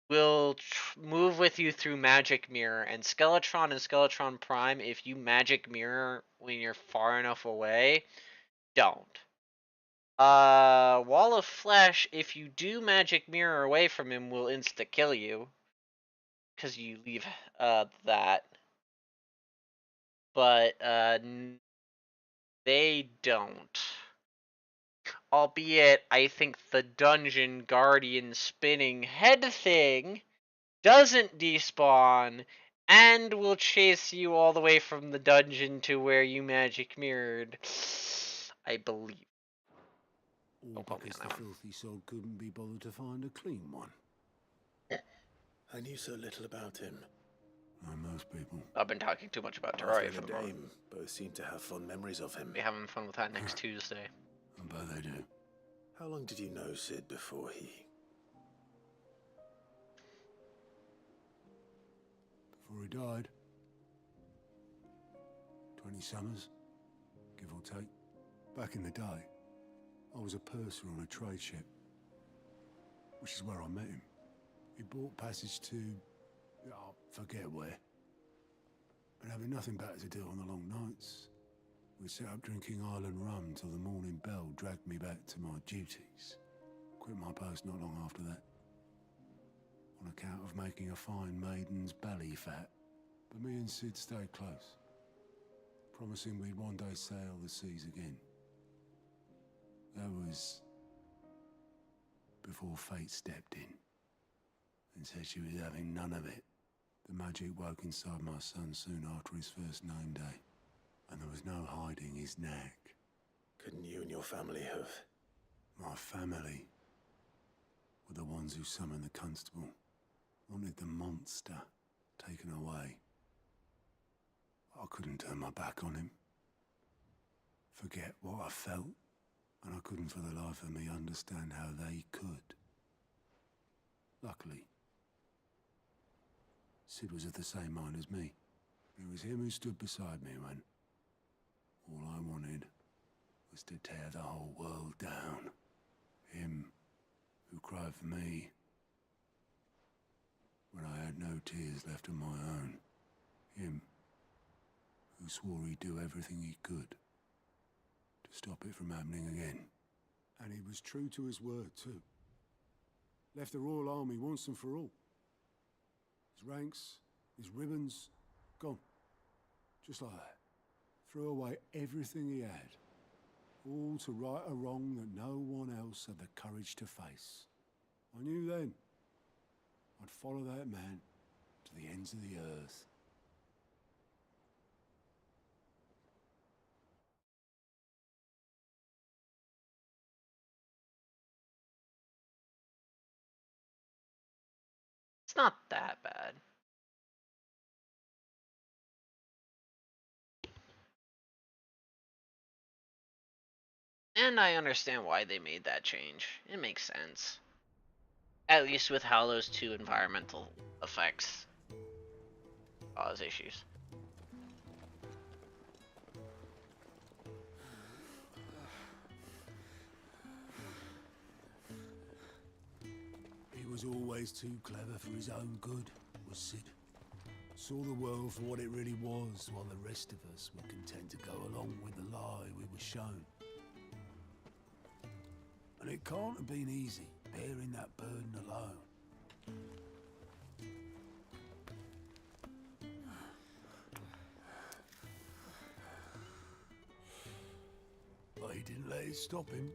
will move with you through Magic Mirror, and Skeletron Prime, if you Magic Mirror when you're far enough away, don't. Wall of Flesh, if you do Magic Mirror away from him, will insta-kill you. Because you leave, that. But, they don't. Albeit, I think the Dungeon Guardian spinning head thing doesn't despawn, and will chase you all the way from the dungeon to where you magic mirrored. I believe. All because the filthy soul couldn't be bothered to find a clean one. I knew so little about him. Like most people. I've been talking too much about Master Terraria and for the the moment. Dame both seem to have fond memories of him. Be having fun with that next Tuesday. I bet they do. How long did you know Sid before he... Before he died. 20 summers, give or take. Back in the day, I was a purser on a trade ship. Which is where I met him. He bought passage to... I forget where. But having nothing better to do on the long nights, we sat up drinking island rum till the morning bell dragged me back to my duties. Quit my post not long after that. On account of making a fine maiden's belly fat. But me and Sid stayed close. Promising we'd one day sail the seas again. That was... before fate stepped in. and said she was having none of it. The magic woke inside my son soon after his first name day, and there was no hiding his knack. Couldn't you and your family have... My family were the ones who summoned the constable, wanted the monster taken away. I couldn't turn my back on him, forget what I felt, and I couldn't for the life of me understand how they could. Luckily, Sid was of the same mind as me. It was him who stood beside me when all I wanted was to tear the whole world down. Him who cried for me when I had no tears left of my own. Him who swore he'd do everything he could to stop it from happening again. And he was true to his word, too. Left the Royal Army once and for all. His ranks, his ribbons, gone. Just like that. Threw away everything he had. All to right a wrong that no one else had the courage to face. I knew then I'd follow that man to the ends of the earth. It's not that bad. And I understand why they made that change. It makes sense. At least with how those two environmental effects cause issues. He was always too clever for his own good, was Sid. Saw the world for what it really was, while the rest of us were content to go along with the lie we were shown. And it can't have been easy, bearing that burden alone. But he didn't let it stop him.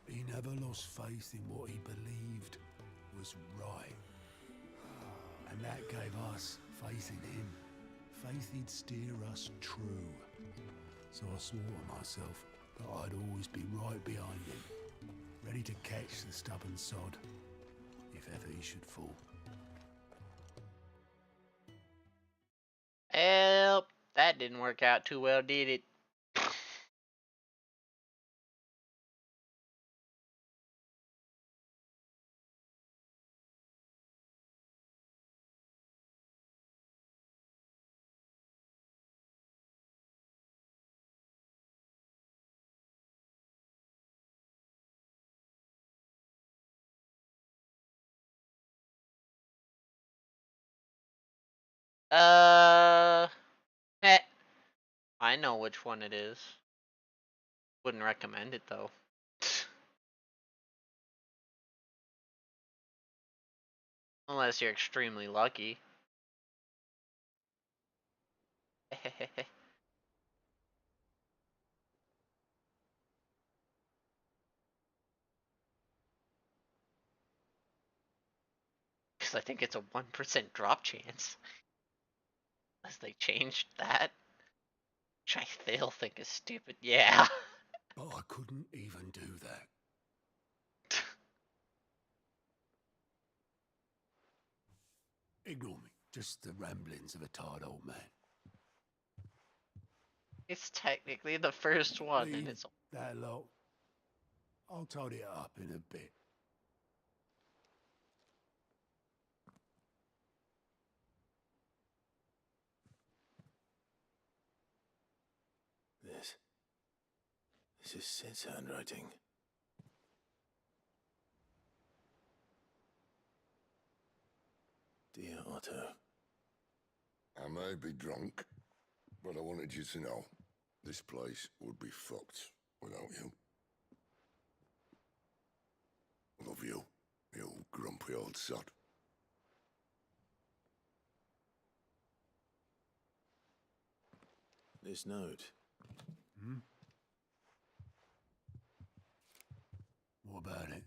He never lost faith in what he believed was right. And that gave us faith in him. Faith he'd steer us true. So I swore to myself that I'd always be right behind him, ready to catch the stubborn sod, if ever he should fall. Well, that didn't work out too well, did it? Eh, I know which one it is. Wouldn't recommend it though. Unless you're extremely lucky. Because I think it's a 1% drop chance. Unless they changed that. Which I still think is stupid. Yeah. But I couldn't even do that. Ignore me. Just the ramblings of a tired old man. It's technically the first one, and Leave it's that lot. I'll tidy it up in a bit. This is Sid's handwriting. Dear Otto. I may be drunk, but I wanted you to know this place would be fucked without you. Love you, you grumpy old sod. This note. Hmm? What about it?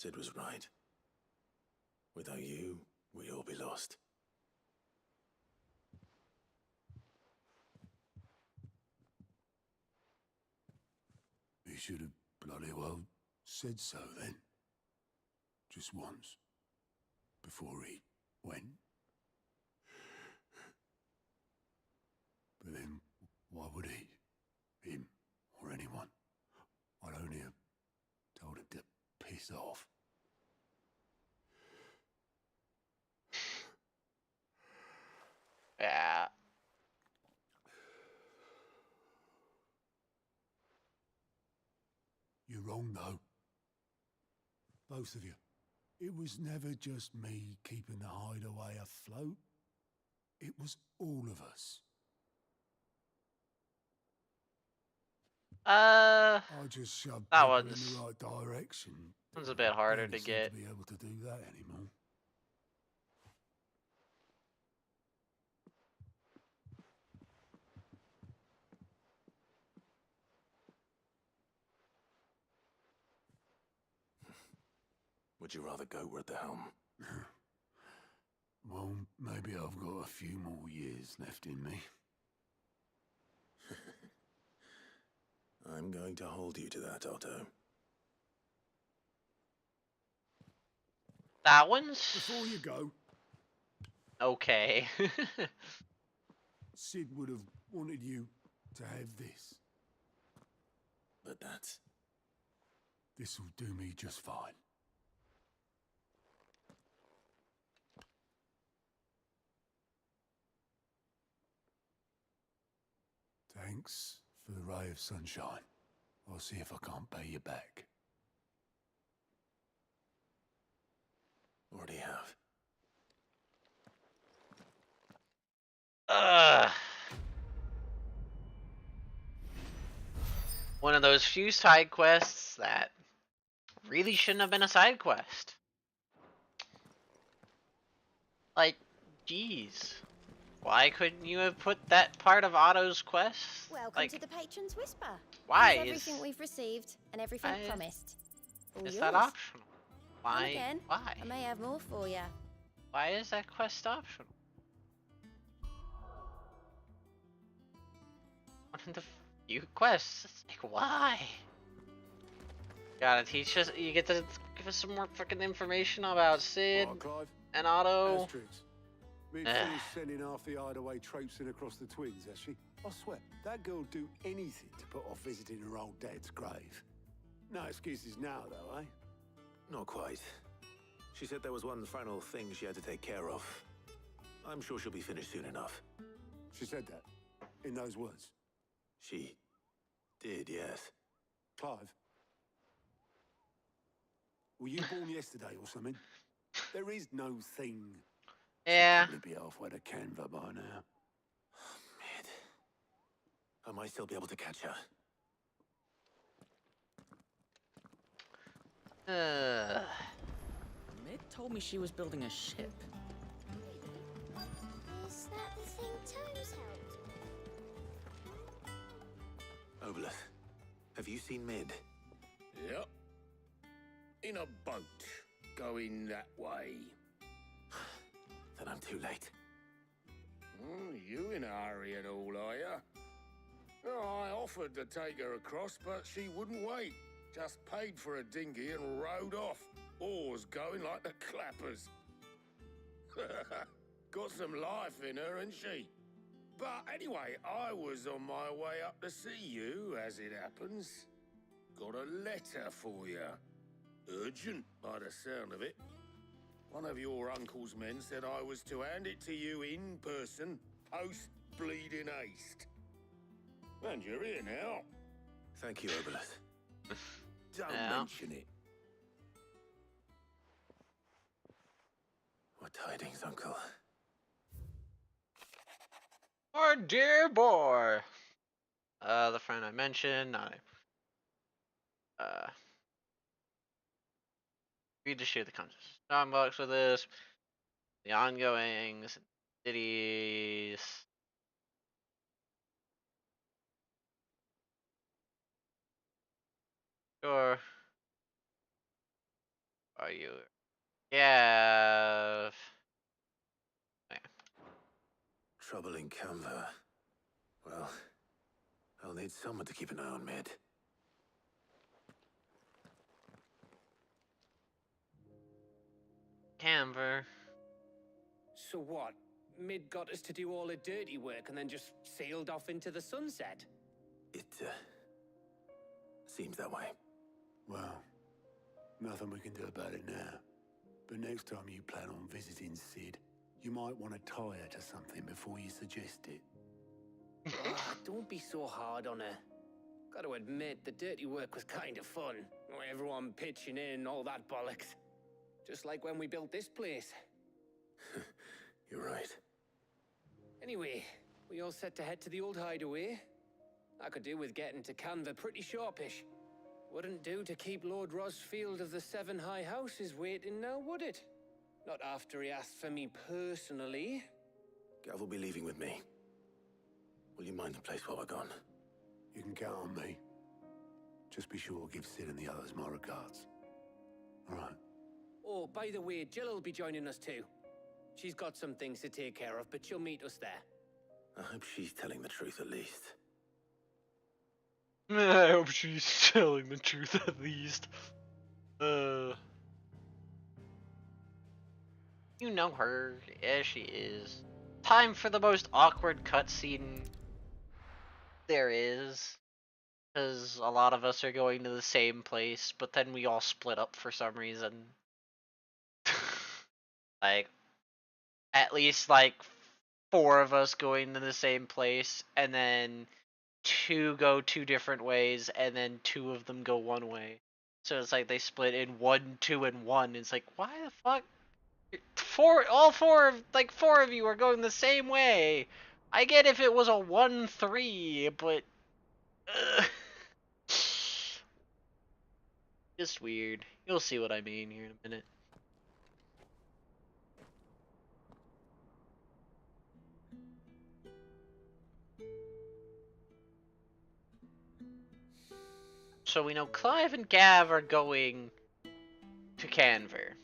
Sid was right. Without you, we'd all be lost. He should have bloody well said so then. Just once. Before he went. But then, why would he? Him, or anyone? I'd only have told him to piss off. Yeah. You're wrong, though. Both of you. It was never just me keeping the hideaway afloat. It was all of us. I just shoved that people in one's the right direction. one's a bit harder to Barely seem get. to be able to do that anymore. Would you rather go at the helm? Well, maybe I've got a few more years left in me. I'm going to hold you to that, Otto. That one's Before you go, okay. Sid would have wanted you to have this. But that's... This'll do me just fine. Thanks for the ray of sunshine. I'll see if I can't pay you back. Already have. One of those few side quests that really shouldn't have been a side quest. Like, jeez. Why couldn't you have put that part of Otto's quest? Welcome like, to the Patron's Whisper. why Here's is everything we've received and everything promised. All is yours. that optional? Come Why? again. Why? I may have more for you. Why is that quest optional? One of the few quests. It's like, why? Gotta teach us. You get to give us some more fucking information about Sid Right, Clive. and Otto. Asterix. Been finished sending half the hideaway traipsing across the Twins, has she? I swear, that girl'd do anything to put off visiting her old dad's grave. No excuses now, though, eh? Not quite. She said there was one final thing she had to take care of. I'm sure she'll be finished soon enough. She said that, in those words. She did, yes. Clive, were you born yesterday or something? There is no thing. Yeah. She'll probably be halfway to Canva by now. Mid. I might still be able to catch her. Mid told me she was building a ship. Is that the thing Toes held? Obolus, have you seen Mid? Yep. In a boat, going that way. Then I'm too late. You in a hurry and all, are ya? Oh, I offered to take her across, but she wouldn't wait. Just paid for a dinghy and rowed off. Oars going like the clappers. Got some life in her, ain't she? But anyway, I was on my way up to see you, as it happens. Got a letter for you. Urgent, by the sound of it. One of your uncle's men said I was to hand it to you in person, post-bleeding haste. And you're here now. Thank you, Obolus. Don't Yeah. mention it. What tidings, Uncle? Our dear boy. The friend I mentioned. Read to share the content. Starbucks with us. The ongoings. Cities. Sure. are you? Yeah. Trouble in Canva. Well, I'll need someone to keep an eye on Mid. Canver. So what? Mid got us to do all the dirty work and then just sailed off into the sunset? It, seems that way. Well, nothing we can do about it now. But next time you plan on visiting Sid, you might want to tie her to something before you suggest it. Don't be so hard on her. Gotta admit, the dirty work was kind of fun. Everyone pitching in, all that bollocks. Just like when we built this place. You're right. Anyway, we all set to head to the old hideaway. I could do with getting to Canva pretty sharpish. Wouldn't do to keep Lord Rosfield of the Seven High Houses waiting now, would it? Not after he asked for me personally. Gav will be leaving with me. Will you mind the place while we're gone? You can count on me. Just be sure to give Sid and the others my regards. All right. Oh, by the way, Jill will be joining us too. She's got some things to take care of, but she'll meet us there. I hope she's telling the truth at least. I hope she's telling the truth at least. You know her, as she is. Time for the most awkward cutscene there is. Because a lot of us are going to the same place, but then we all split up for some reason. Like, at least like 4 of us going to the same place, and then 2 go 2 different ways, and then 2 of them go one way. So it's like they split in 1, 2, and 1. It's like, why the fuck? 4 of you are going the same way. I get if it was a 1-3, but just weird. You'll see what I mean here in a minute. So we know Clive and Gav are going to Canver.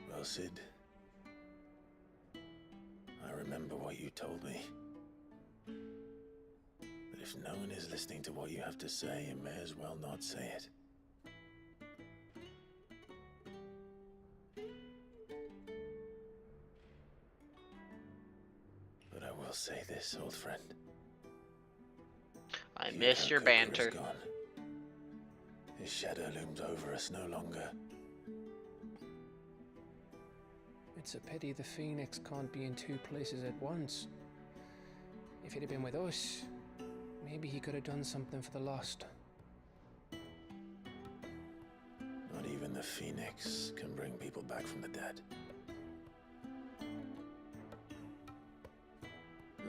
Well, Sid, I remember what you told me. That if no one is listening to what you have to say, you may as well not say it. But I will say this, old friend. I miss your banter. Gone. His shadow looms over us no longer. It's a pity the Phoenix can't be in 2 places at once. If he'd have been with us, maybe he could have done something for the lost. Not even the Phoenix can bring people back from the dead.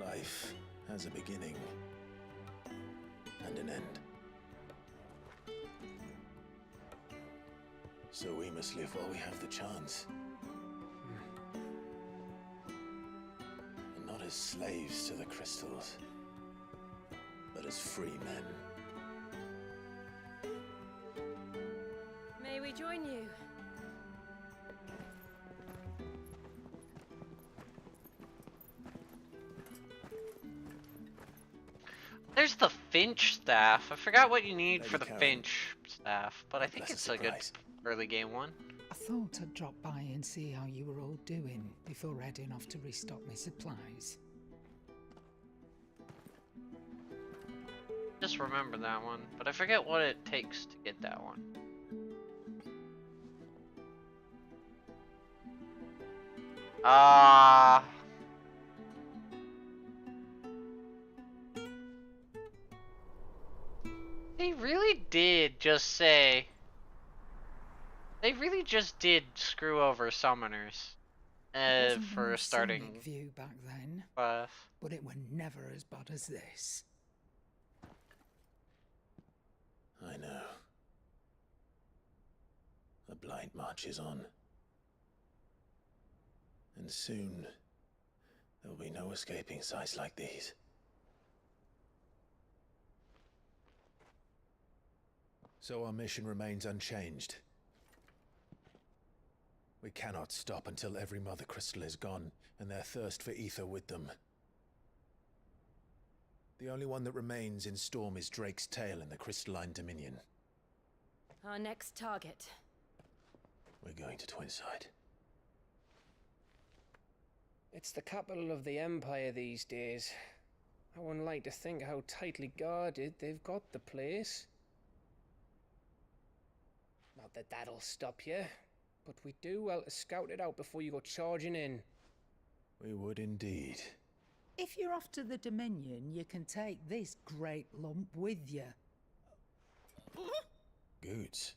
Life has a beginning and an end. So we must live while we have the chance. And not as slaves to the crystals, but as free men. May we join you? There's the Finch staff. I forgot what you need for the Finch staff, but I think it's a good early game one. I thought I'd drop by and see how you were all doing before heading off to restock my supplies. Just remember that one, but I forget what it takes to get that one. They really did just say... They really just did screw over summoners for starting view back then, class. but it were never as bad as this. I know. The blight marches on. And soon, there'll be no escaping sights like these. So our mission remains unchanged. We cannot stop until every Mother Crystal is gone, and their thirst for ether with them. The only one that remains in Storm is Drake's tail in the Crystalline Dominion. Our next target. We're going to Twinside. It's the capital of the Empire these days. I wouldn't like to think how tightly guarded they've got the place. Not that that'll stop you, but we do well to scout it out before you go charging in. We would indeed. If you're off to the Dominion, you can take this great lump with you. Goods.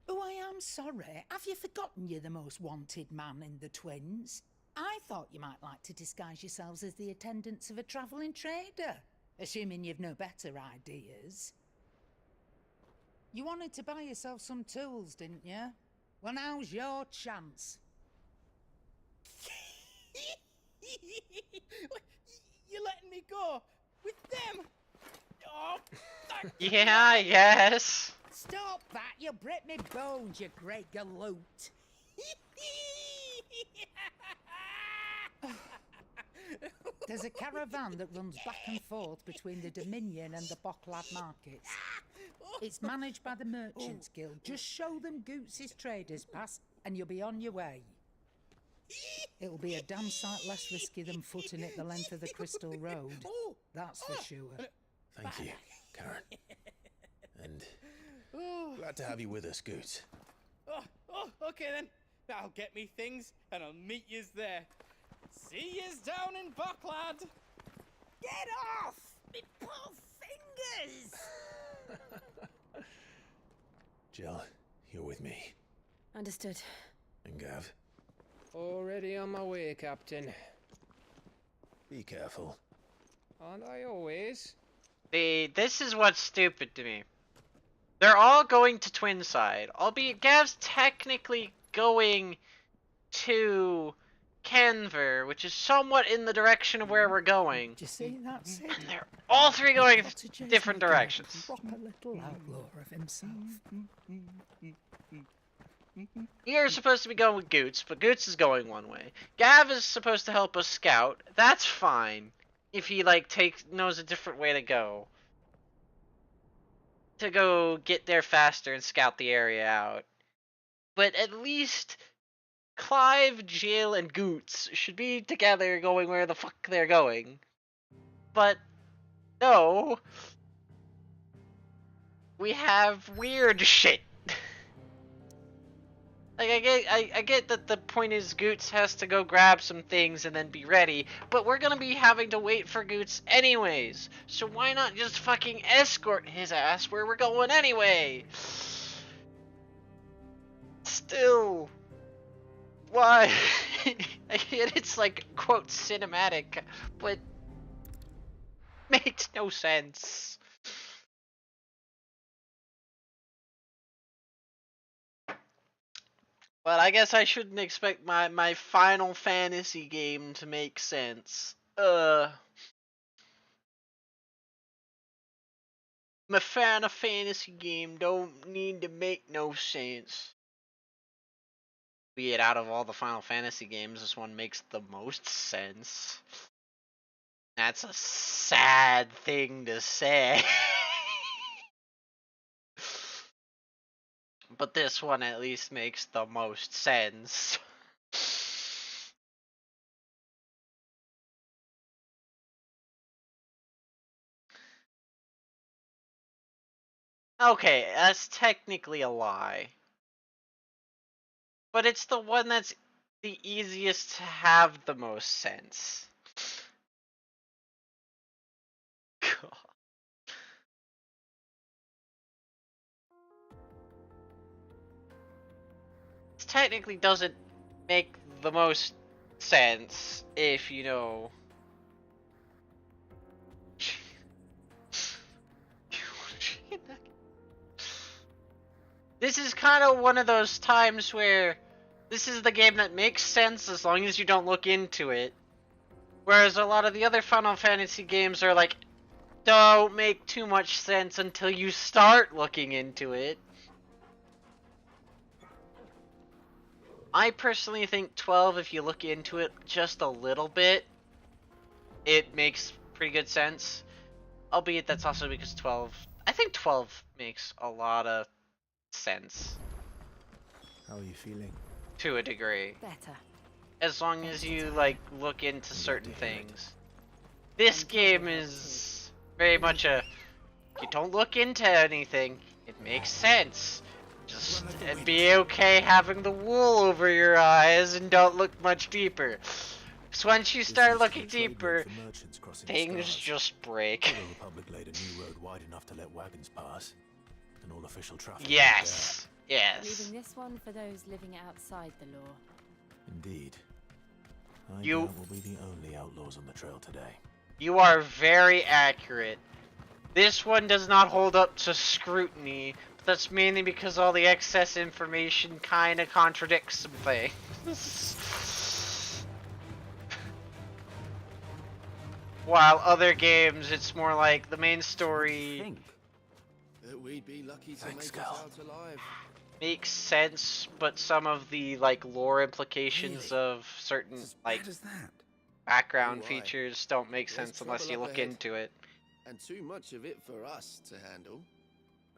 Oh, I am sorry. Have you forgotten you're the most wanted man in the Twins? I thought you might like to disguise yourselves as the attendants of a travelling trader, assuming you've no better ideas. You wanted to buy yourself some tools, didn't you? Well, now's your chance. You're letting me go with them? Oh, Yeah, yes. Stop that! You'll break me bones, you great galoot. There's a caravan that runs back and forth between the Dominion and the Bocklad markets. It's managed by the Merchants Guild. Just show them Goots' traders pass and you'll be on your way. It'll be a damn sight less risky than footing it the length of the Crystal Road. That's for sure. Thank you, Karen. And glad to have you with us, Goots. Okay then. I'll get me things and I'll meet yous there. See yous down in Bocklad. Get off! Me poor fingers! Jill, you're with me. Understood. And Gav, Already on my way, Captain. be careful. Aren't I always? See, this is what's stupid to me. They're all going to Twinside, albeit Gav's technically going to Canver, which is somewhat in the direction of where we're going. Do you see that? And they're all three going different directions. Proper little outlaw of himself. You're supposed to be going with Goots, but Goots is going one way. Gav is supposed to help us scout. That's fine. If he, like, knows a different way to go. To go get there faster and scout the area out. But at least Clive, Jill, and Goots should be together going where the fuck they're going. But no. We have weird shit. Like, I get that the point is Goots has to go grab some things and then be ready, but we're gonna be having to wait for Goots anyways, so why not just fucking escort his ass where we're going anyway? Still, why? I get it's like, quote, cinematic, but makes no sense. But I guess I shouldn't expect my Final Fantasy game to make sense. My Final Fantasy game don't need to make no sense. Be it out of all the Final Fantasy games, this one makes the most sense. That's a sad thing to say. But this one at least makes the most sense. Okay, that's technically a lie. But it's the one that's the easiest to have the most sense. God. Technically doesn't make the most sense if you know. This is kind of one of those times where This is the game that makes sense as long as you don't look into it. Whereas a lot of the other Final Fantasy games are like, don't make too much sense until you start looking into it. I personally think 12, if you look into it just a little bit, it makes pretty good sense. Albeit that's also because 12, I think 12 makes a lot of sense. How are you feeling? To a degree. Better. As long as you, like, look into certain things. This game is very much a, you don't look into anything, it makes sense. Just be okay having the wool over your eyes and don't look much deeper. So once you start looking deeper, things just break. The Republic laid a new road wide enough to let wagons pass, and all official traffic. Yes, yes. Leaving this one for those living outside the law. Indeed. I doubt we'll be the only outlaws on the trail today. You are very accurate. This one does not hold up to scrutiny, but that's mainly because all the excess information kind of contradicts some things. While other games, it's more like the main story That we'd be lucky to make us out alive. makes sense, but some of the like lore implications of certain like background features don't make sense unless you look into it. And too much of it for us to handle.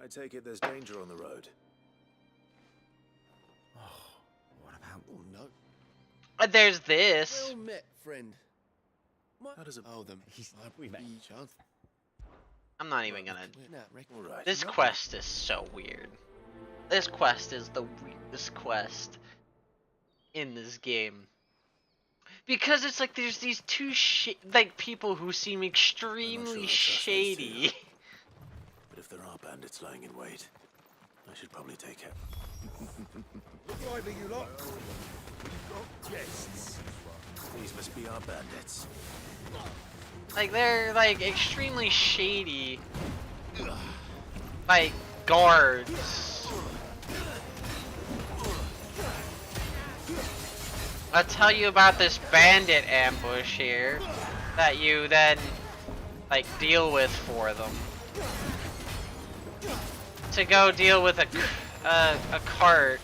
I take it there's danger on the road. What about? Oh no. There's this. Well met, friend. How does it? Oh, we met. I'm not even gonna. Alright. This quest is so weird. This quest is the weirdest quest in this game. Because it's like there's these two like people who seem extremely shady. But if there are bandits lying in wait, I should probably take it. Look lively, you lot. Yes. These must be our bandits. Like they're like extremely shady. Like guards. I'll tell you about this bandit ambush here that you then like deal with for them. To go deal with a cart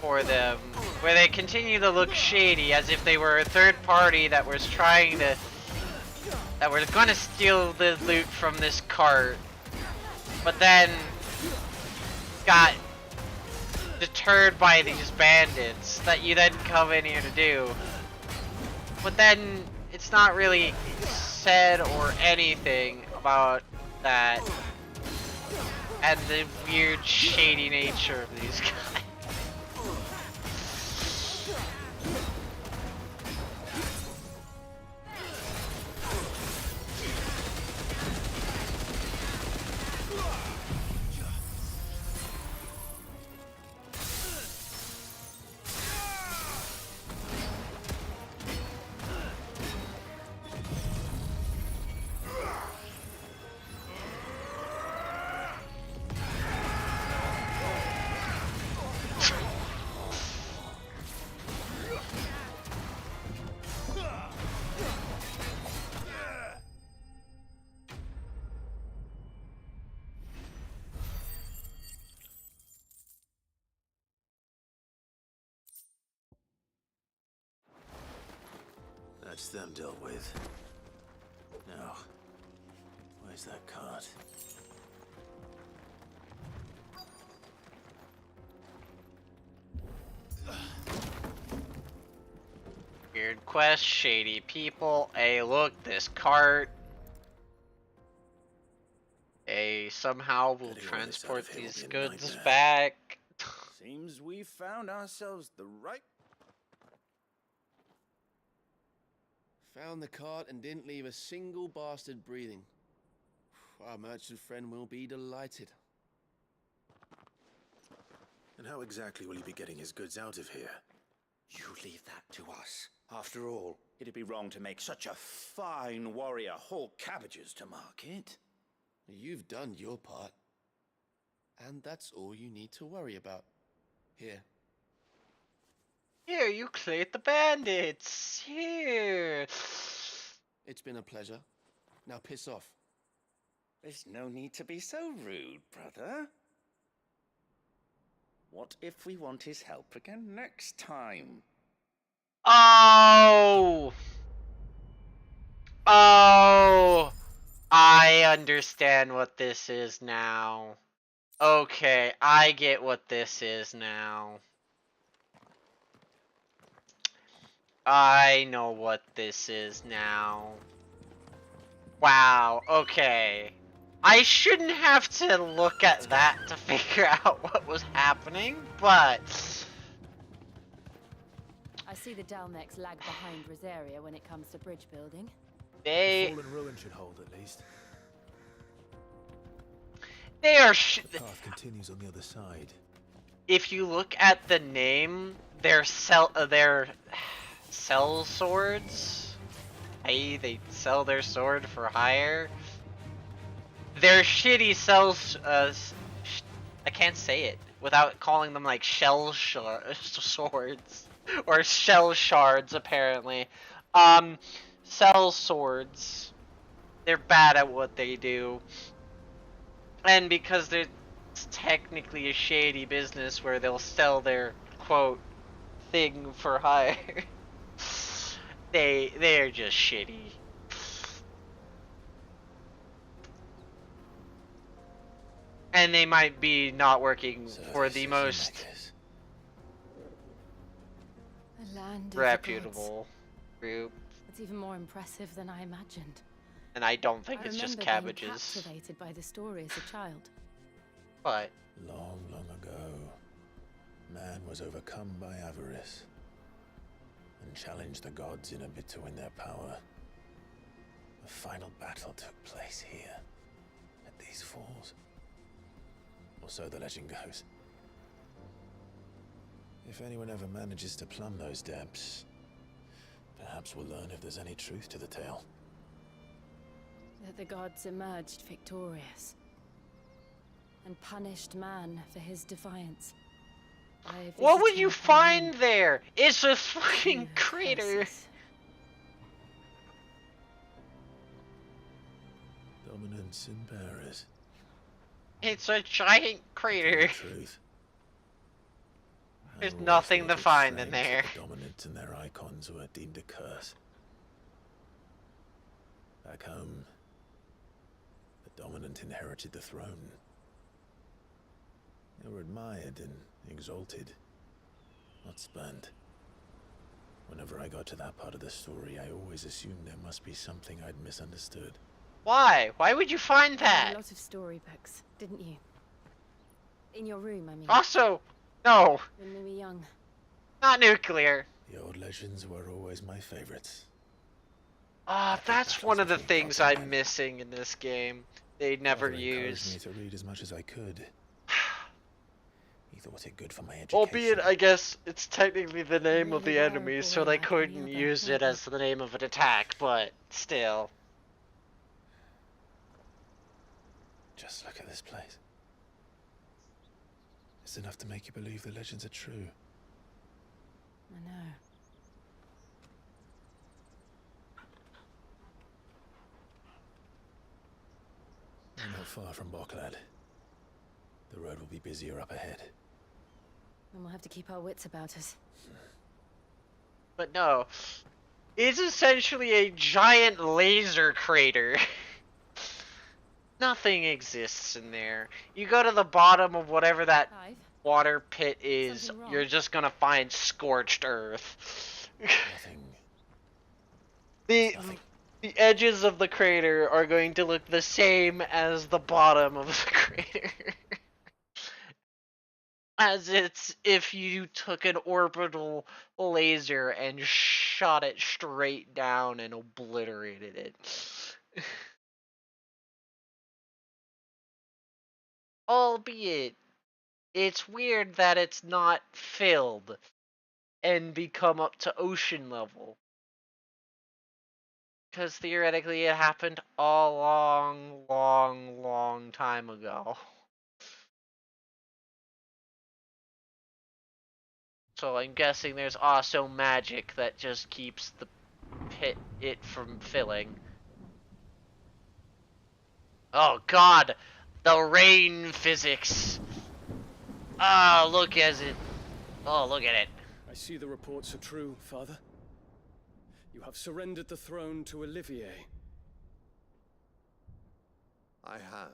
for them, where they continue to look shady as if they were a third party that was trying to, that was gonna steal the loot from this cart, but then got deterred by these bandits that you then come in here to do. But then it's not really said or anything about that and the weird shady nature of these guys. That's them dealt with. Now, where's that cart? Weird quest, shady people. Hey, look, this cart. Hey, somehow we'll transport these goods back. Seems we found ourselves the right. Found the cart and didn't leave a single bastard breathing. Our merchant friend will be delighted. And how exactly will he be getting his goods out of here? You leave that to us. After all, it'd be wrong to make such a fine warrior haul cabbages to market. You've done your part. And that's all you need to worry about. Here. Here, you cleared the bandits. Here. It's been a pleasure. Now piss off. There's no need to be so rude, brother. What if we want his help again next time? Oh! Oh! I understand what this is now. Okay, I get what this is now. I know what this is now. Wow, okay. I shouldn't have to look at that to figure out what was happening, but... I see the Dalmex lag behind Rosaria when it comes to bridge building. They... The fallen ruin should hold, at least. They are The path continues on the other side. If you look at the name, they're sell swords, i.e. they sell their sword for hire. They're shitty I can't say it without calling them like swords or shell shards apparently. Sell swords. They're bad at what they do. And because they're technically a shady business where they'll sell their quote thing for hire. They're just shitty. And they might be not working for the most The land of reputable the gods. group. It's even more impressive than I imagined. And I don't think I it's just remember being cabbages. captivated by the story as a child. But long, long ago, man was overcome by avarice and challenged the gods in a bid to win their power. The final battle took place here, at these falls. Or so the legend goes. If anyone ever manages to plumb those depths, perhaps we'll learn if there's any truth to the tale. That the gods emerged victorious and punished man for his defiance. what would you find there? It's a fucking crater. Dominance in Paris. It's a giant crater. Truth. There's nothing to find in there. The dominant and their icons were deemed a curse. Back home, the dominant inherited the throne. They were admired and exalted, not spurned. Whenever I got to that part of the story, I always assumed there must be something I'd misunderstood. Why? Why would you find You had that? a lot of storybooks, didn't you? In your room, I mean. Also, no. When we were young. Not nuclear. The old legends were always my favorites. That's one of the things I'm missing in this game. They never Father encouraged use. me to read as much as I could. He thought it good for my education. Albeit, I guess it's technically the name of the Really enemy, terrible so way they back in the couldn't other use it as the name of an attack, but still. Just look at this place. It's enough to make you believe the legends are true. I know. We're not far from Boklad. The road will be busier up ahead. And we'll have to keep our wits about us. But no. It's essentially a giant laser crater. Nothing exists in there. You go to the bottom of whatever that water pit is, you're just gonna find scorched earth. The edges of the crater are going to look the same as the bottom of the crater. As it's if you took an orbital laser and shot it straight down and obliterated it. Albeit, it's weird that it's not filled and become up to ocean level. Because theoretically it happened a long, long, long time ago. So I'm guessing there's also magic that just keeps the it from filling. Oh god! The rain physics! Ah, look at it. Oh, look at it. I see the reports are true, Father. You have surrendered the throne to Olivier. I have.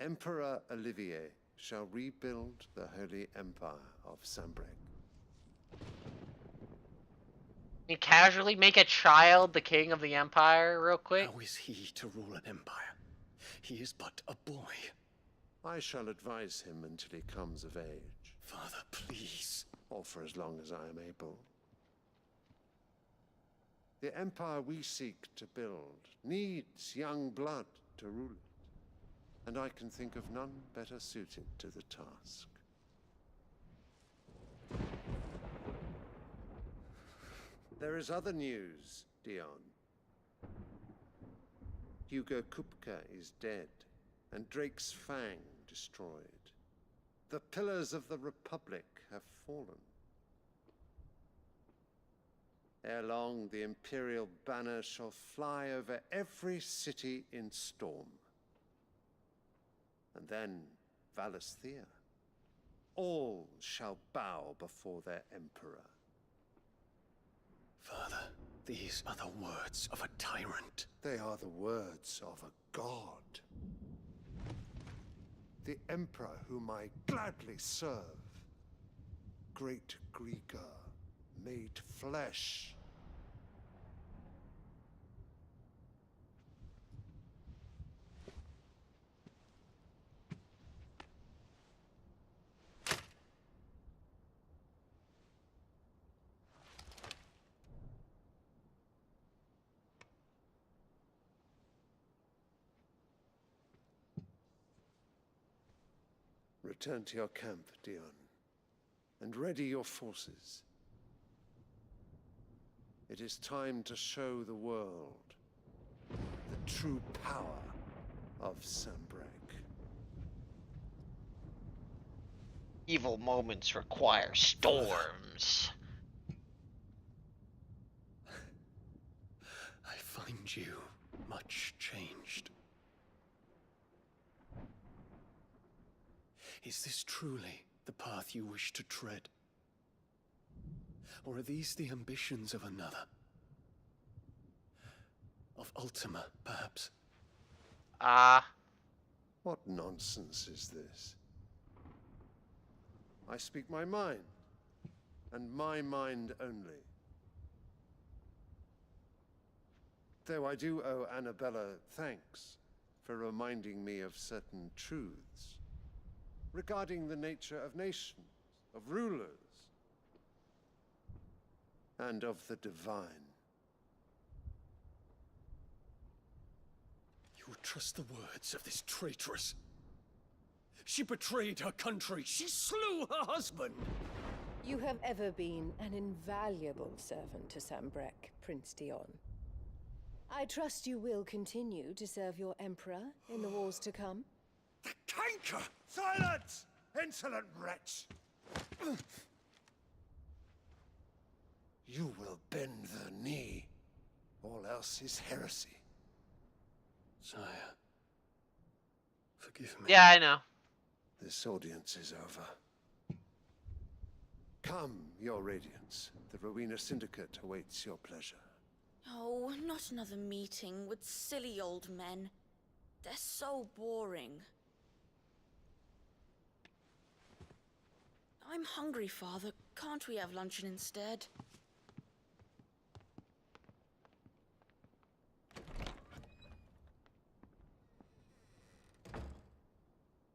Emperor Olivier shall rebuild the Holy Empire of Sambrec. You casually make a child the king of the empire real quick? How is he to rule an empire? He is but a boy. I shall advise him until he comes of age. Father, please. Or for as long as I am able. The empire we seek to build needs young blood to rule it, and I can think of none better suited to the task. There is other news, Dion. Hugo Kupka is dead, and Drake's Fang destroyed. The pillars of the Republic have fallen. Ere long, the Imperial banner shall fly over every city in Storm. And then Valisthea. All shall bow before their Emperor. Father, these are the words of a tyrant. They are the words of a god. The Emperor whom I gladly serve. Great Grieger, made flesh. Return to your camp, Dion, and ready your forces. It is time to show the world the true power of Sambrec. Evil moments require storms. I find you much changed. Is this truly the path you wish to tread? Or are these the ambitions of another? Of Ultima, perhaps? What nonsense is this? I speak my mind, and my mind only. Though I do owe Annabella thanks for reminding me of certain truths regarding the nature of nations, of rulers, and of the divine. You would trust the words of this traitress? She betrayed her country. She slew her husband. You have ever been an invaluable servant to Sambrec, Prince Dion. I trust you will continue to serve your Emperor in the wars to come. The canker! Silence! Insolent wretch! You will bend the knee. All else is heresy. Sire, forgive me. Yeah, I know. This audience is over. Come, your Radiance. The Rowena Syndicate awaits your pleasure. Oh, not another meeting with silly old men. They're so boring. I'm hungry, Father. Can't we have luncheon instead?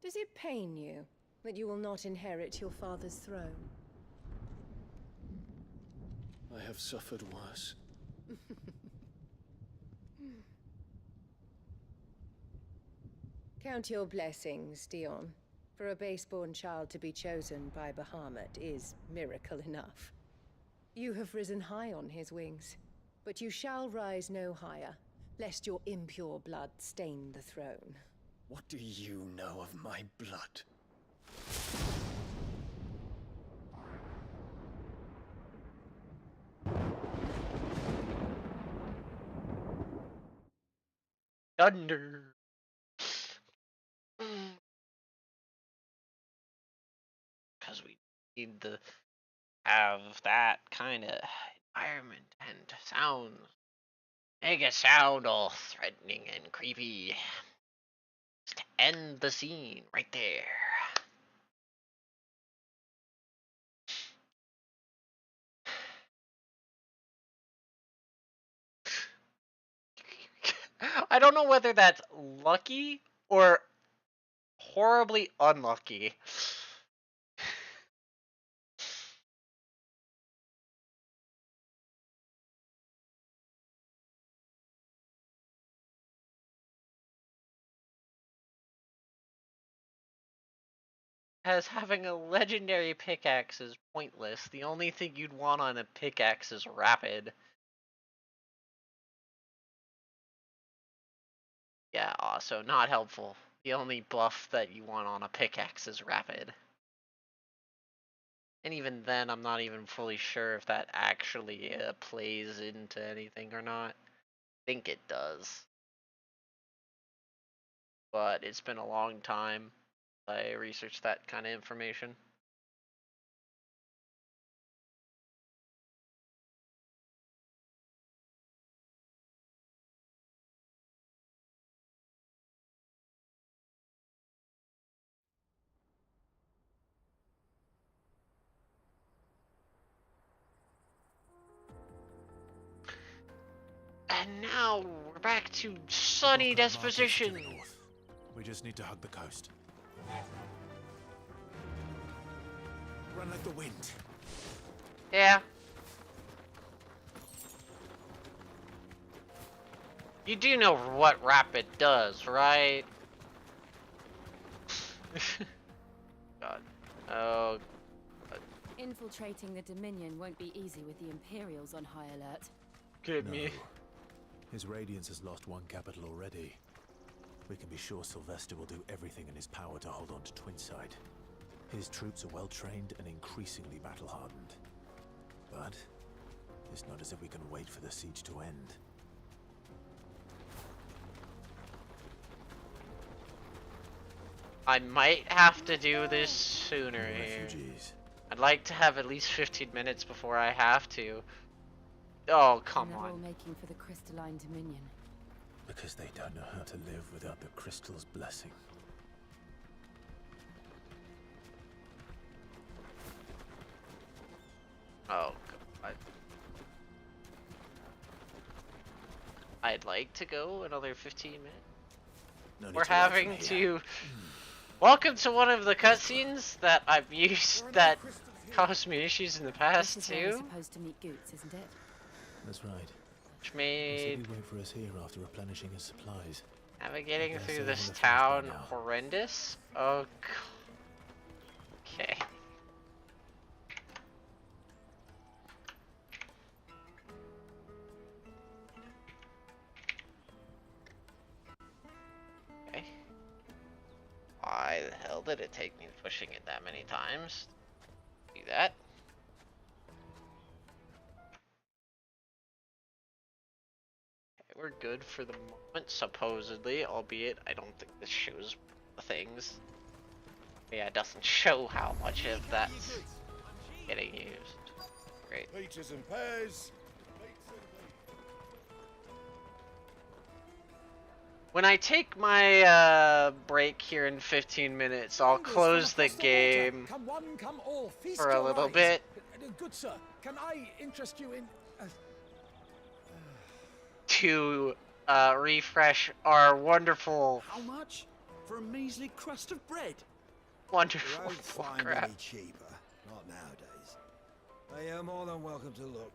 Does it pain you that you will not inherit your father's throne? I have suffered worse. Count your blessings, Dion. For a base-born child to be chosen by Bahamut is miracle enough. You have risen high on his wings, but you shall rise no higher, lest your impure blood stain the throne. What do you know of my blood? thunder. Because we need to have that kind of environment and sound. Make it sound all threatening and creepy. Just to end the scene right there. I don't know whether that's lucky or horribly unlucky. As having a legendary pickaxe is pointless. The only thing you'd want on a pickaxe is rapid. Yeah, also not helpful. The only buff that you want on a pickaxe is rapid. And even then, I'm not even fully sure if that actually plays into anything or not. I think it does. But it's been a long time I researched that kind of information. And now we're back to sunny disposition. We just need to hug the coast. Run like the wind. Yeah. You do know what rapid does, right? God. Oh. God. Infiltrating the Dominion won't be easy with the Imperials on high alert. Get me. His Radiance has lost one capital already. We can be sure Sylvester will do everything in his power to hold on to Twinside. His troops are well trained and increasingly battle-hardened. But it's not as if we can wait for the siege to end. I might have to do this sooner here. Refugees. I'd like to have at least 15 minutes before I have to. Oh, come And they're all on. making for the Crystalline Dominion. Because they don't know how to live without the crystal's blessing. Oh, God. I'd like to go another 15 minutes. No need We're to run from having here. to... Welcome to one of the cutscenes that I've used that caused me issues in the past, This is where we're too. supposed to meet Goots, isn't it? That's right. Which He said made he'd wait for us here after replenishing his supplies. navigating I guess through I this would've finished by town now. horrendous. Oh, okay. Okay. Why the hell did it take me pushing it that many times? Do that. Okay, we're good for the moment, supposedly, albeit I don't think this shows the things. Yeah, it doesn't show how much of that's getting used. Great. Peaches and pears. When I take my break here in 15 minutes, I'll close the game Come one, come all. Feast for a your little eyes. bit. Good sir, can I interest you in... To refresh our wonderful, How much? For a measly crust of bread? wonderful You won't find crap. any cheaper. Not nowadays. They are more than welcome to look.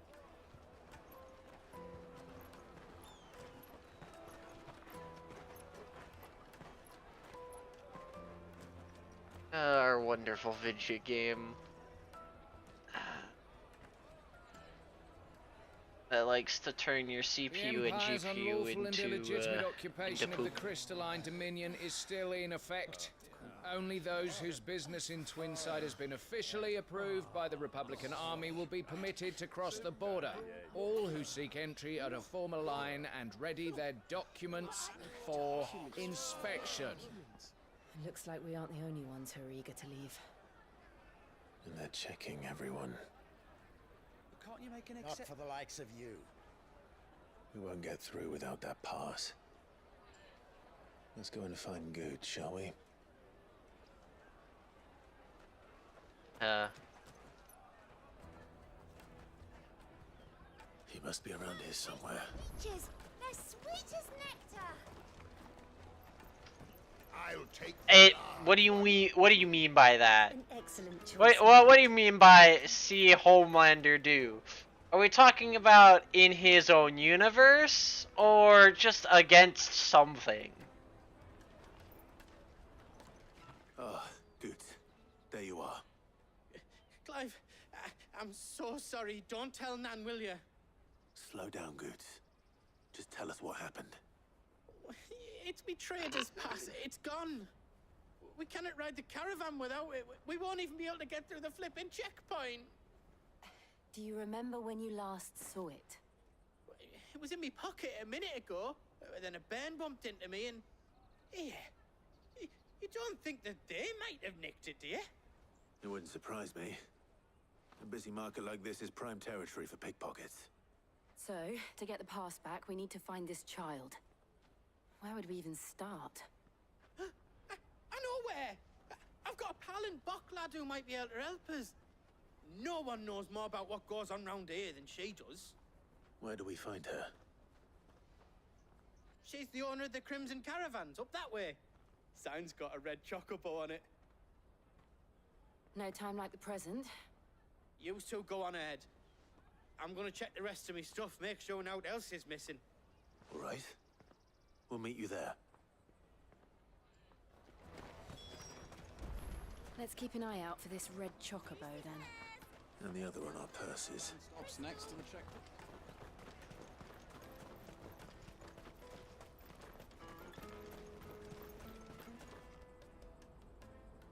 Our wonderful video game. That likes to turn your CPU and GPU into occupation poop. of the Crystalline Dominion is still in effect. Only those whose business in Twinside has been officially approved by the Republican Army will be permitted to cross the border. All who seek entry are to form a line and ready their documents for inspection. Looks like we aren't the only ones who are eager to leave. And they're checking everyone. Can't you make an Not for the likes of you. We won't get through without that pass. Let's go and find Good, shall we? He must be around here somewhere. Peaches, they're sweet as nectar. I'll take What do you mean? What do you mean by that? An excellent choice. What do you mean by see Homelander do? Are we talking about in his own universe or just against something? Oh, Good. There you are. Clive, I'm so sorry. Don't tell Nan, will you? Slow down, Good. Just tell us what happened. It's me trader's pass. It's gone. We cannot ride the caravan without it. We won't even be able to get through the flipping checkpoint. Do you remember when you last saw it? It was in my pocket a minute ago. Then a bairn bumped into me and... Yeah. You don't think that they might have nicked it, do you? It wouldn't surprise me. A busy market like this is prime territory for pickpockets. So, to get the pass back, we need to find this child. Where would we even start? I know where! I've got a pal in Bocklad who might be able to help us. No one knows more about what goes on round here than she does. Where do we find her? She's the owner of the Crimson Caravans, up that way. Sign's got a red chocobo on it. No time like the present. You two go on ahead. I'm gonna check the rest of my stuff, make sure no one else is missing. All right. We'll meet you there. Let's keep an eye out for this red chocobo then. And the other on our purses. Stops next to the checkpoint.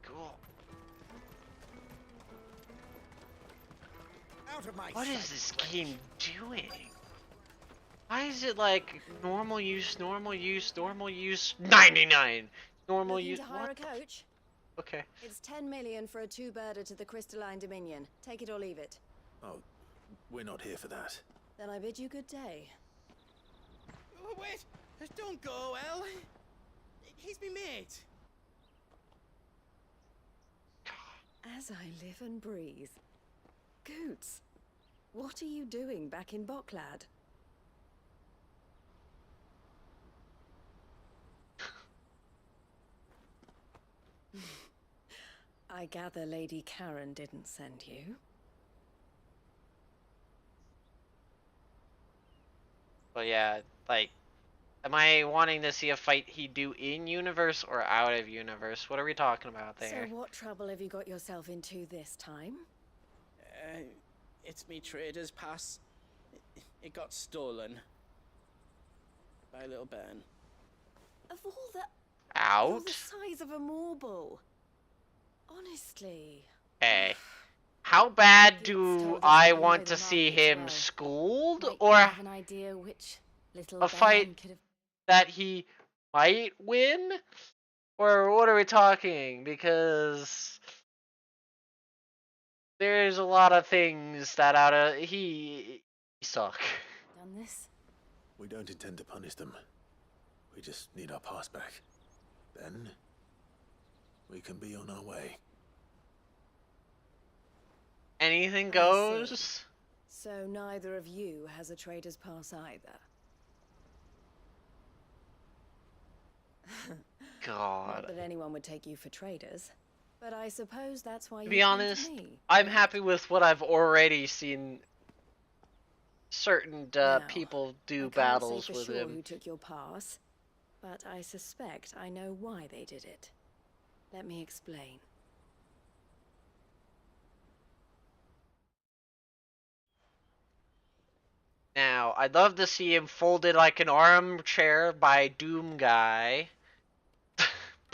Cool. Out of my What sight, is this game doing? Why is it like normal use, 99, normal Looking use? to hire What? a coach? Okay. It's 10 million for a two-birder to the Crystalline Dominion. Take it or leave it. Oh, we're not here for that. Then I bid you good day. Oh, wait! Don't go, El! He's me mate. As I live and breathe. Goots, what are you doing back in Bocklad? I gather Lady Karen didn't send you. Well, yeah, like, am I wanting to see a fight he do in universe or out of universe? What are we talking about there? So what trouble have you got yourself into this time? It's me trader's pass. It got stolen. By a little bairn. Of all the... Out? You're the size of a marble. Honestly. Hey, how bad do I want to see him schooled, or Have an idea which little a fight could have... that he might win? Or what are we talking? Because there's a lot of things that he suck. Done this? We don't intend to punish them. We just need our pass back. Then we can be on our way. Anything goes? So neither of you has a trader's pass either. God. Not that anyone would take you for traders, but I suppose that's why To you be came honest, to me. I'm happy with what I've already seen certain people do battles I can't say with for sure him. who took your pass, but I suspect I know why they did it. Let me explain. Now, I'd love to see him folded like an armchair by Doom Guy,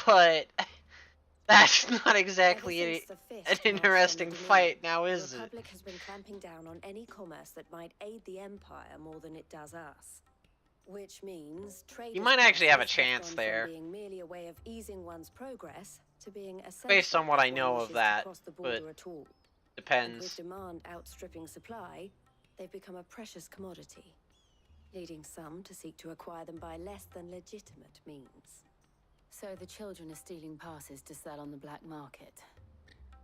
but That's not exactly Ever since the an Fist marched on the interesting Dominion, fight, now the is it? Republic has been clamping down on any commerce that might aid the Empire more than it does us. Which means trade. You might actually have a chance there. From being merely a way of easing one's progress to being essential Based on what I if one know of wishes to that, cross the but border at all. And with depends. demand outstripping supply, they've become a precious commodity, leading some to seek to acquire them by less than legitimate means. So the children are stealing passes to sell on the black market.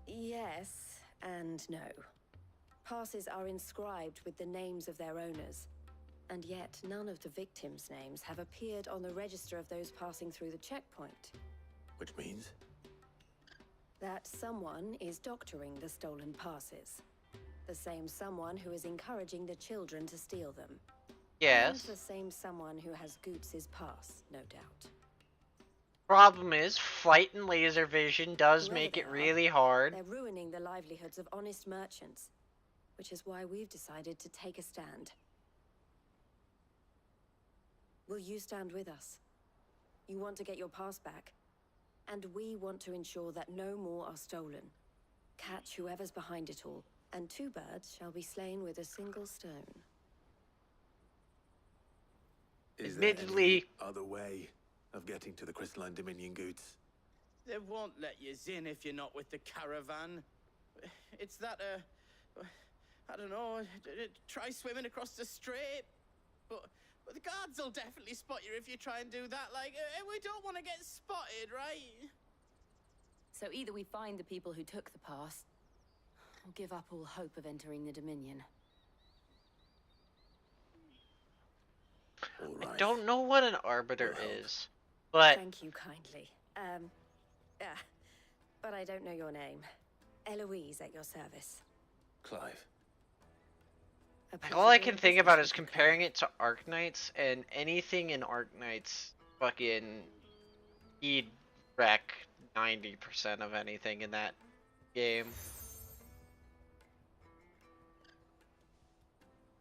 Yes and no. Passes are inscribed with the names of their owners, and yet none of the victims' names have appeared on the register of those passing through the checkpoint. Which means? That someone is doctoring the stolen passes. The same someone who is encouraging the children to steal them. Yes. And the same someone who has Goots's pass, no doubt. Problem is, flight and laser vision does Whoever make they it are, really hard. They're ruining the livelihoods of honest merchants, which is why we've decided to take a stand. Will you stand with us? You want to get your pass back, and we want to ensure that no more are stolen. Catch whoever's behind it all, and 2 birds shall be slain with a single stone. Is there Admittedly, any other way of getting to the Crystalline Dominion, Goots? They won't let you in if you're not with the caravan. It's that, I don't know, try swimming across the strait. But the guards will definitely spot you if you try and do that. Like, we don't want to get spotted, right? So either we find the people who took the pass, or give up all hope of entering the Dominion. I don't know what an arbiter is, but Thank you kindly. But I don't know your name. Eloise at your service. Clive. all I can think about is comparing it to Arknights, and anything in Arknights, fucking, he'd wreck 90% of anything in that game.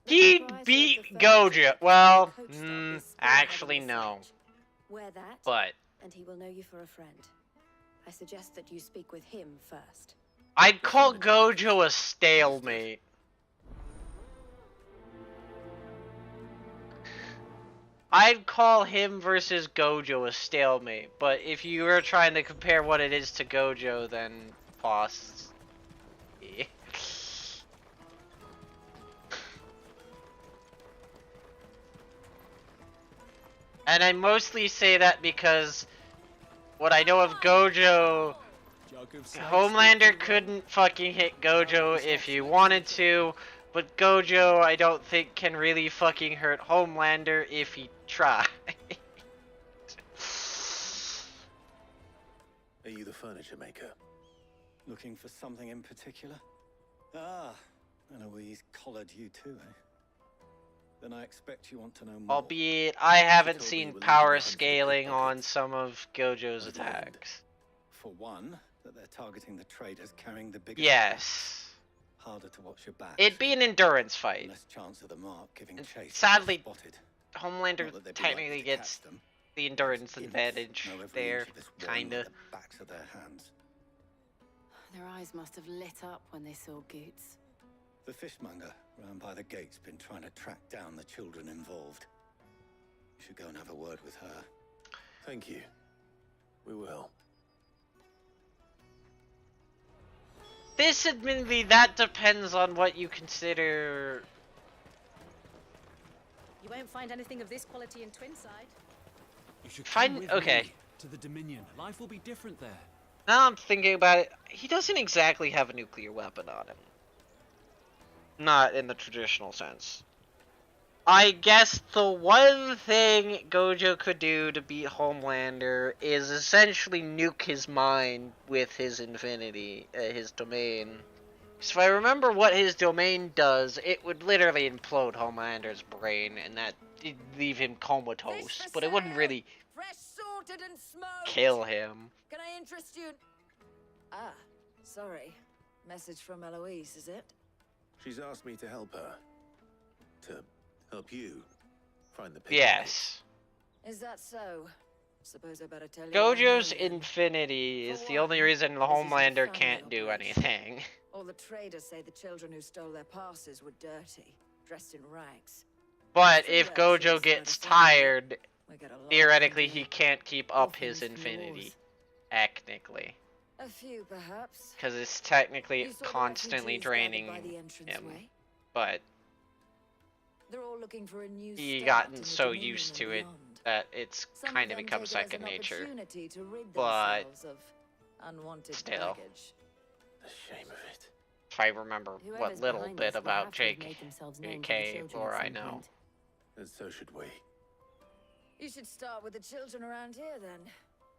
He'd beat Gojo. Well, actually no. Wear that, But and he will know you for a friend. I suggest that you speak with him first. I'd call Gojo a stalemate. I'd call him versus Gojo a stalemate, but if you were trying to compare what it is to Gojo, then boss. And I mostly say that because what I know of Gojo, Homelander couldn't fucking hit Gojo if he wanted to, but Gojo I don't think can really fucking hurt Homelander if he tried. Are you the furniture maker? Looking for something in particular? Ah, Eloise collared you too, eh? Then I expect you want to know more. Albeit, I haven't seen power scaling on some of Gojo's attacks. For one, that they're targeting the traders carrying the biggest. Yes. Harder to watch your back. It'd be an endurance fight. Less chance of the mark giving chase. Sadly, spotted. Homelander technically gets the endurance advantage there, kinda. The backs of their hands. Their eyes must have lit up when they saw Goots. The fishmonger round by the gate's been trying to track down the children involved. You should go and have a word with her. Thank you. We will. This, admittedly, that depends on what you consider. You won't find anything of this quality in Twinside. You should Find- come with okay. me to the Dominion. Life will be different there. Now I'm thinking about it, he doesn't exactly have a nuclear weapon on him. Not in the traditional sense. I guess the one thing Gojo could do to beat Homelander is essentially nuke his mind with his infinity, his domain. So if I remember what his domain does, it would literally implode Homelander's brain, and that'd leave him comatose, but it wouldn't really Fresh sorted and smoked. kill him. Can I interest you? Ah, sorry. Message from Eloise, is it? She's asked me to help her. To help you find the pig. Yes. Is that so? Suppose I better tell you. Gojo's Infinity is the only reason the Homelander can't do anything. All the traders say the children who stole their passes were dirty, dressed in rags. But if Gojo gets tired, theoretically he can't keep up his Infinity. Technically. A few, perhaps. Because it's technically constantly draining him. But they're all looking for a new he start gotten in the so Dominion used and to it beyond. that it's Some kind of of them become take it as second an nature. opportunity to rid But themselves of unwanted still, baggage. The shame of it. if I remember Whoever's what little behind bit this will about have to have Jake, made themselves known to the JK, children or at I some know. point. And so should we. You should start with the children around here, then.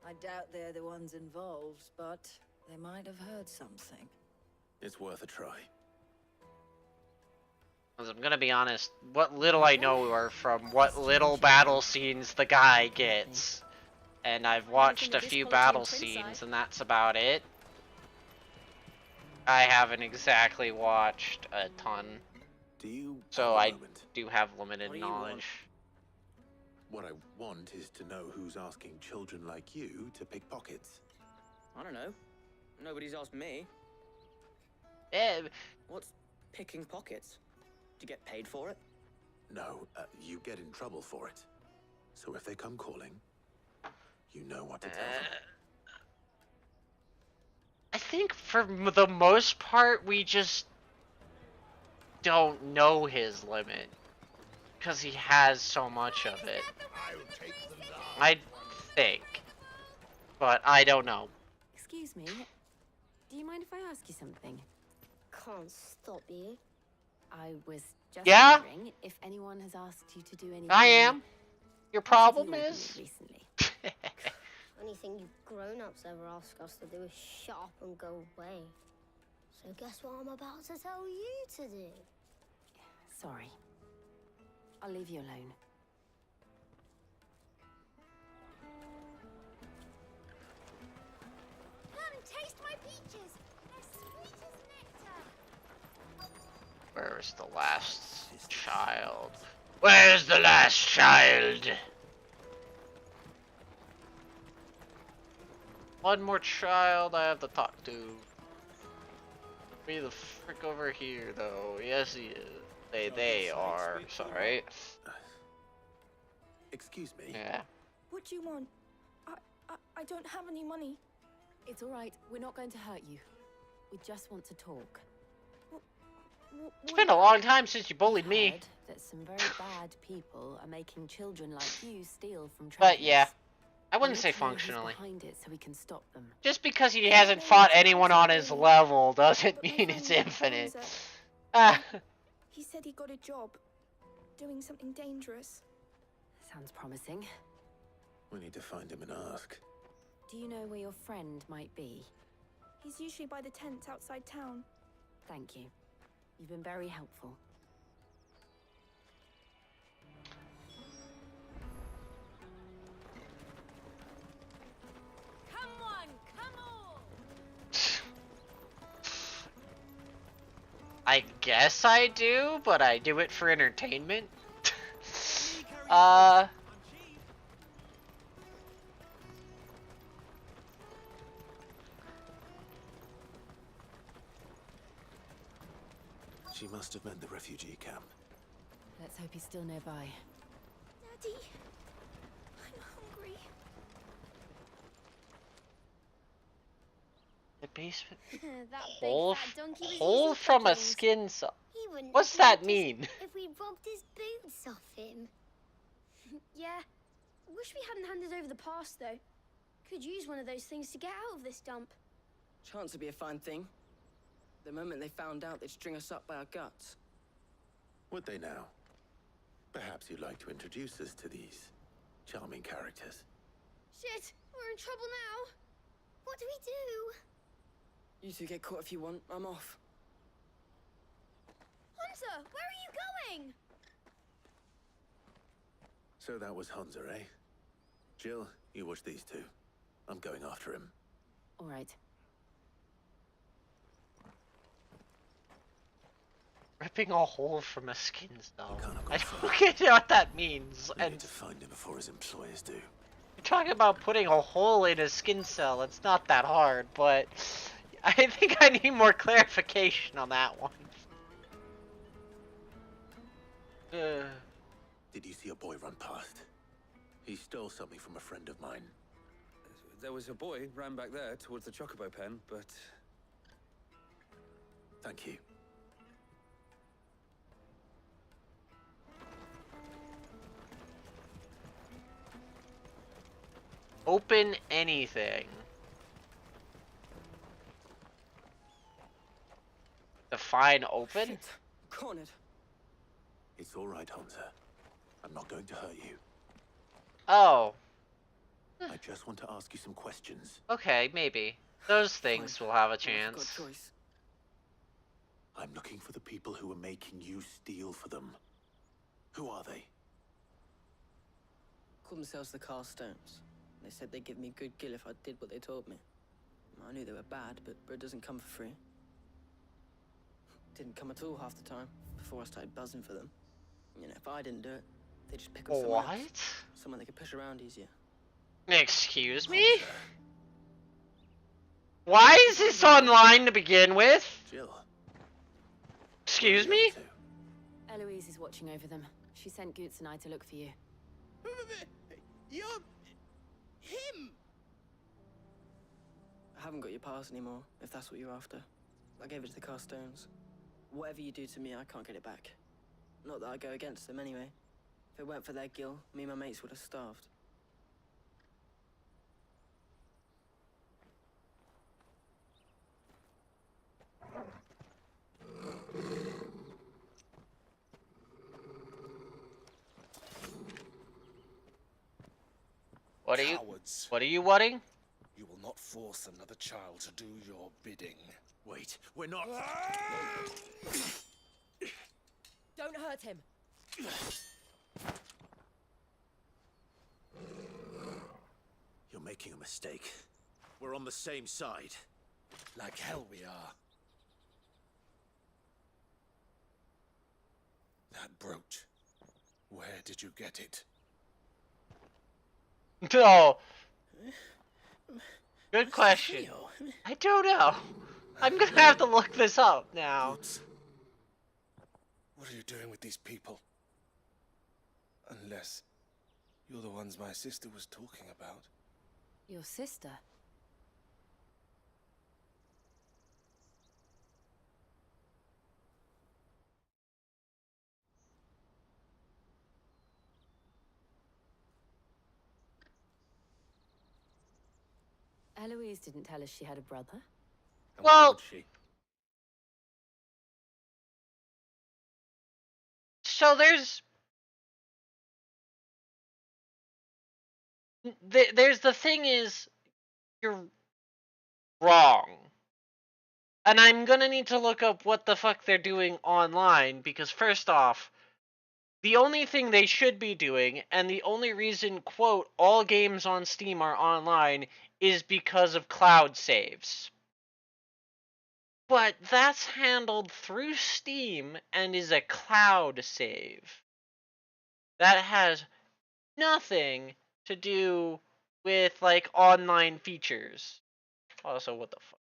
I doubt they're the ones involved, but they might have heard something. It's worth a try. 'Cause I'm gonna be honest, what little I know are from what little battle scenes the guy gets. And I've watched a few battle scenes, and that's about it. I haven't exactly watched a ton. So I do have limited knowledge. What I want is to know who's asking children like you to pick pockets. I don't know. Nobody's asked me. What's picking pockets? Do you get paid for it? No, you get in trouble for it. So if they come calling, you know what to tell them. I think for the most part, we just don't know his limit. Because he has so much of it. I think. But I don't know. Excuse me. Do you mind if I ask you something? Can't stop you. I was just wondering if anyone has asked you to do anything. I am. Your problem is? Recently. Anything you grown-ups ever ask us to do is shut up and go away. So guess what I'm about to tell you to do? Sorry. I'll leave you alone. Come, taste my peaches. They're sweet as nectar. Where's the last child? Where's the last child? One more child I have to talk to. Be the frick over here, though. Yes, he is. They are. Sorry. Excuse me. Yeah. What do you want? I don't have any money. It's all right. We're not going to hurt you. We just want to talk. It's been a long time since you bullied me. Heard that some very bad people are making children like you steal from travelers. But yeah, I wouldn't We say need to know who's functionally. behind it so we can stop them. Just because he hasn't fought anyone on his level doesn't mean it's infinite. Ah. He said he got a job, doing something dangerous. Sounds promising. We need to find him and ask. Do you know where your friend might be? He's usually by the tents outside town. Thank you. You've been very helpful. Come on, come on. I guess I do, but I do it for entertainment. She must have meant the refugee camp. Let's hope he's still nearby. Daddy, I'm hungry. The basement That hole, big fat donkey was hole eating from a pickings. skin saw. He wouldn't What's have that noticed mean? If we robbed his boots off him. Yeah. Wish we hadn't handed over the pass, though. Could use one of those things to get out of this dump. Chance would be a fine thing. The moment they found out, they'd string us up by our guts. Would they now? Perhaps you'd like to introduce us to these charming characters. Shit, we're in trouble now. What do we do? You two get caught if you want. I'm off. Hunter, where are you going? So that was Hunzer, eh? Jill, you watch these two. I'm going after him. All right. Ripping a hole from a skin saw. I don't get what that means. We need to find him before his employers do. talking about putting a hole in a skin cell. It's not that hard, but I think I need more clarification on that one. Did you see a boy run past? He stole something from a friend of mine. There was a boy ran back there towards the chocobo pen, but... Thank you. Open anything. Define open? Shit. Cornered. It's all right, Hansa. I'm not going to hurt you. Oh. I just want to ask you some questions. Okay, maybe. Those things will have a chance. I'm looking for the people who are making you steal for them. Who are they? Call themselves the Carstones. They said they'd give me good gil if I did what they told me. I knew they were bad, but bread doesn't come for free. Didn't come at all half the time, before I started buzzing for them. You know, if I didn't do it, they'd just pick up someone else. Someone they could push around easier. Excuse me? Why is this online to begin with? Jill. Excuse me? Eloise is watching over them. She sent Goots and I to look for you. You're... him! I haven't got your pass anymore, if that's what you're after. I gave it to the Carstones. Whatever you do to me, I can't get it back. Not that I go against them anyway. If it weren't for their gil, me and my mates would have starved. What are Cowards. What are you wanting? You will not force another child to do your bidding. Wait, we're not... Don't hurt him. You're making a mistake. We're on the same side. Like hell we are. That brooch. Where did you get it? No. Good question. I don't know. I'm gonna have to look this up now. What are you doing with these people? Unless you're the ones my sister was talking about. Your sister? Eloise didn't tell us she had a brother. Well, so there's the thing is, you're wrong. And I'm gonna need to look up what the fuck they're doing online, because first off, the only thing they should be doing, and the only reason, quote, all games on Steam are online, is because of cloud saves. But that's handled through Steam and is a cloud save. That has nothing to do with, like, online features. Also, what the fuck?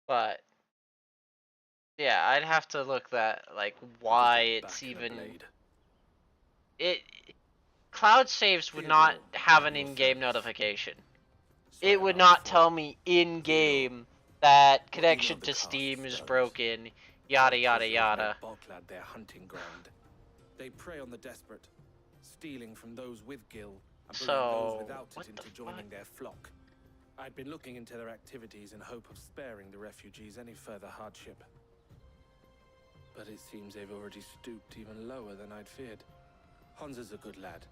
But yeah, I'd have to look that, like, why it's even cloud saves would not have an in-game notification. It would not tell me in-game that connection to Steam is broken, yada yada yada. Balklad their hunting ground. They prey on the desperate, stealing from those with gil and bringing those without it into joining their flock. I'd been looking into their activities in hope of sparing the refugees any further hardship. But it seems they've already stooped even lower than I'd feared. Hans is a good lad.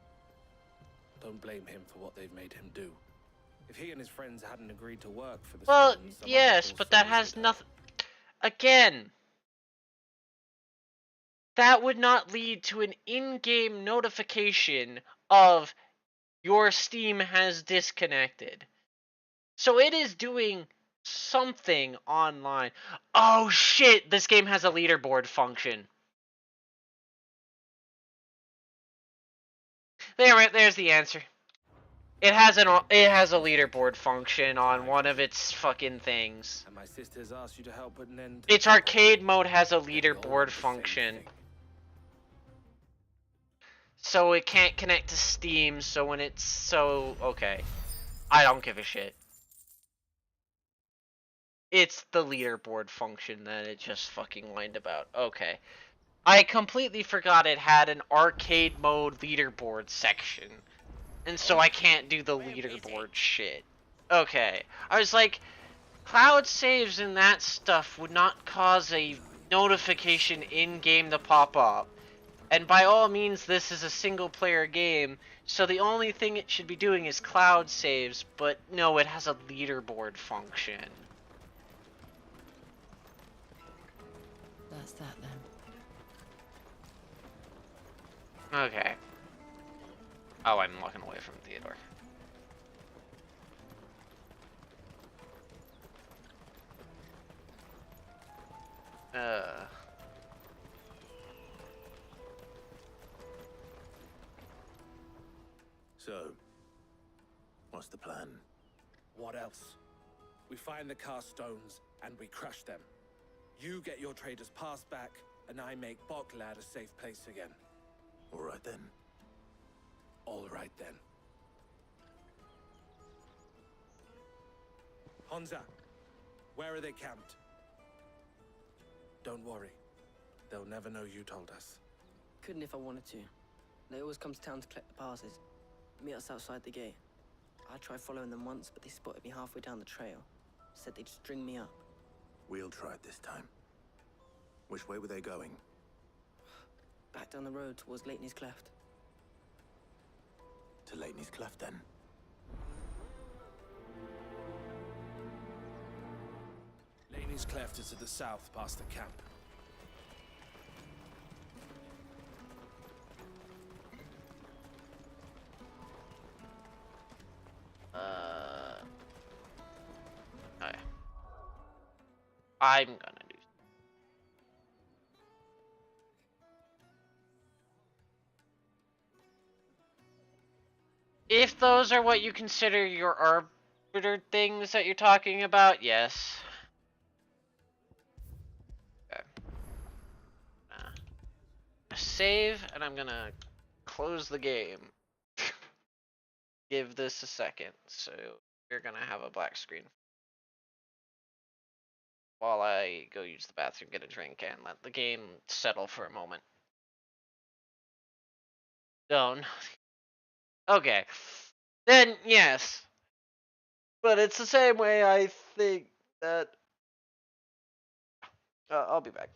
don't blame him for what they've made him do. If he and his friends hadn't agreed to work for the Well, Stones, some other yes, poor but that souls has would nothing. Again, that would not lead to an in-game notification of your Steam has disconnected. So it is doing something online. Oh shit, this game has a leaderboard function. There's the answer. It has a leaderboard function on one of its fucking things. And my sisters asked you to help put an end. Its arcade mode has a leaderboard function. So it can't connect to Steam, so when it's okay. I don't give a shit. It's the leaderboard function that it just fucking whined about. Okay. I completely forgot it had an arcade mode leaderboard section. And so I can't do the leaderboard shit. Okay. I was like, cloud saves and that stuff would not cause a notification in-game to pop up. And by all means, this is a single-player game, so the only thing it should be doing is cloud saves, but no, it has a leaderboard function. That's that then. Okay. Oh, I'm walking away from Theodore. So, what's the plan? What else? We find the cast stones and we crush them. You get your trader's pass back, and I make Boklad a safe place again. All right then. All right then. Honza, where are they camped? Don't worry. They'll never know you told us. Couldn't if I wanted to. They always come to town to collect the passes. Meet us outside the gate. I tried following them once, but they spotted me halfway down the trail. Said they'd string me up. We'll try it this time. Which way were they going? Back down the road towards Leighton's Cleft. To Leighton's Cleft, then? Laney's Cleft is to the south, past the camp. Okay. I'm gonna do. If those are what you consider your arbiter things that you're talking about, yes. Okay. Save, and I'm gonna close the game. Give this a second, so you're gonna have a black screen. While I go use the bathroom, get a drink, and let the game settle for a moment. Done. Okay. Then, yes. But it's the same way I think that... I'll be back.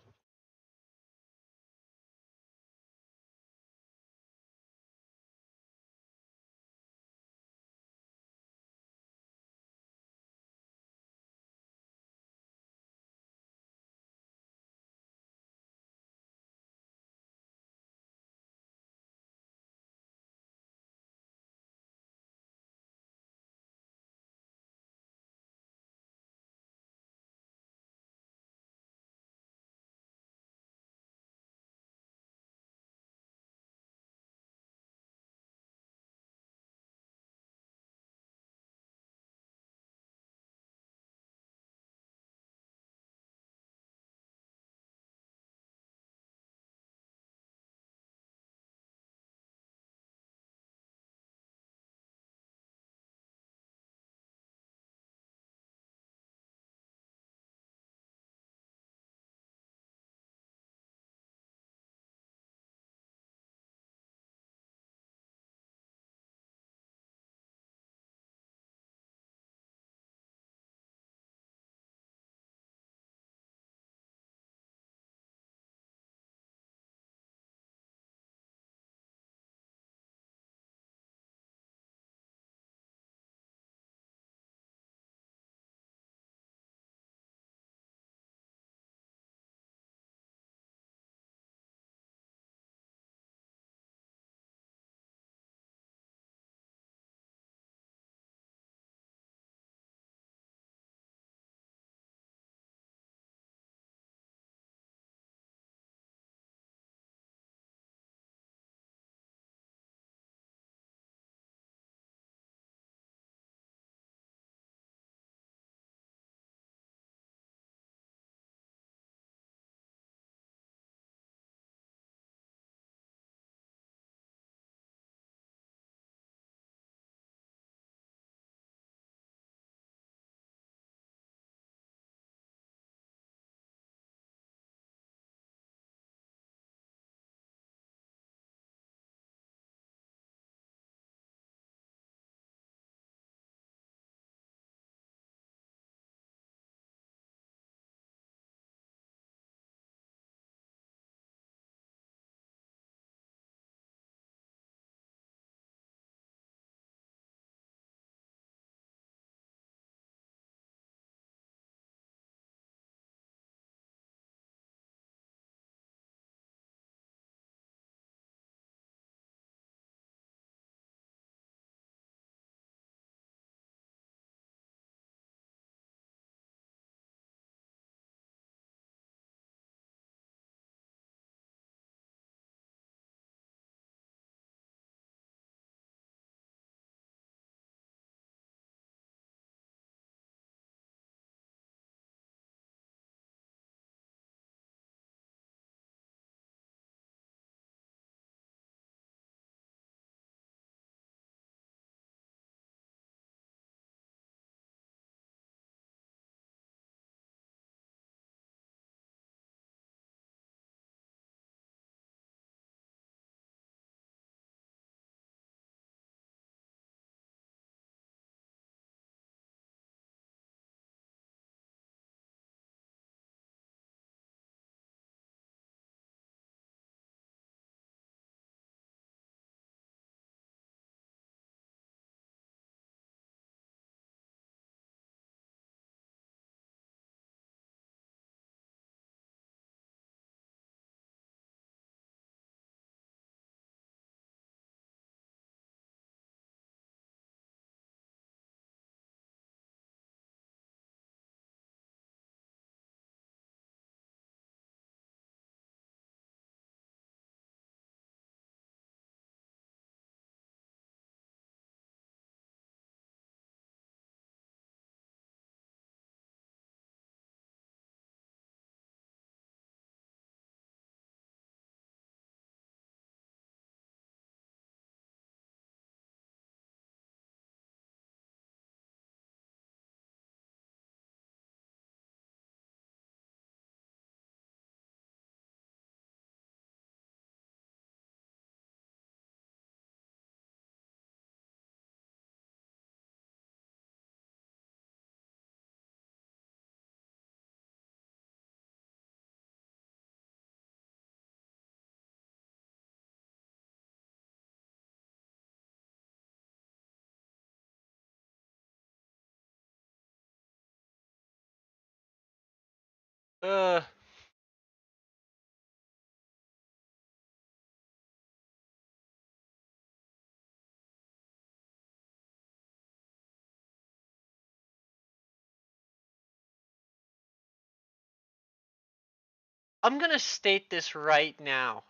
I'm gonna state this right now.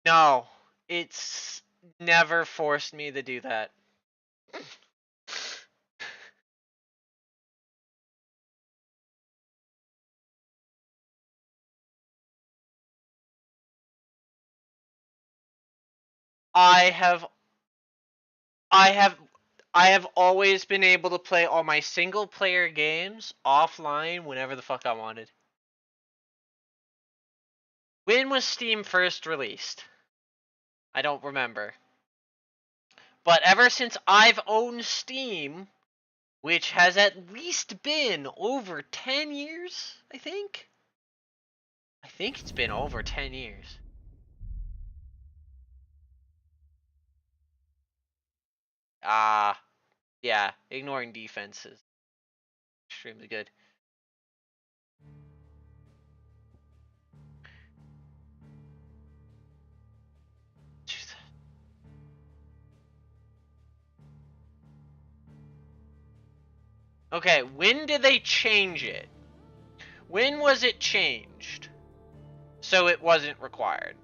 No, it's never forced me to do that. I have always been able to play all my single player games offline whenever the fuck I wanted. When was Steam first released? I don't remember. But ever since I've owned Steam, which has at least been over 10 years, I think? I think it's been over 10 years. Yeah, ignoring defense is extremely good. Okay, when did they change it? When was it changed? So it wasn't required.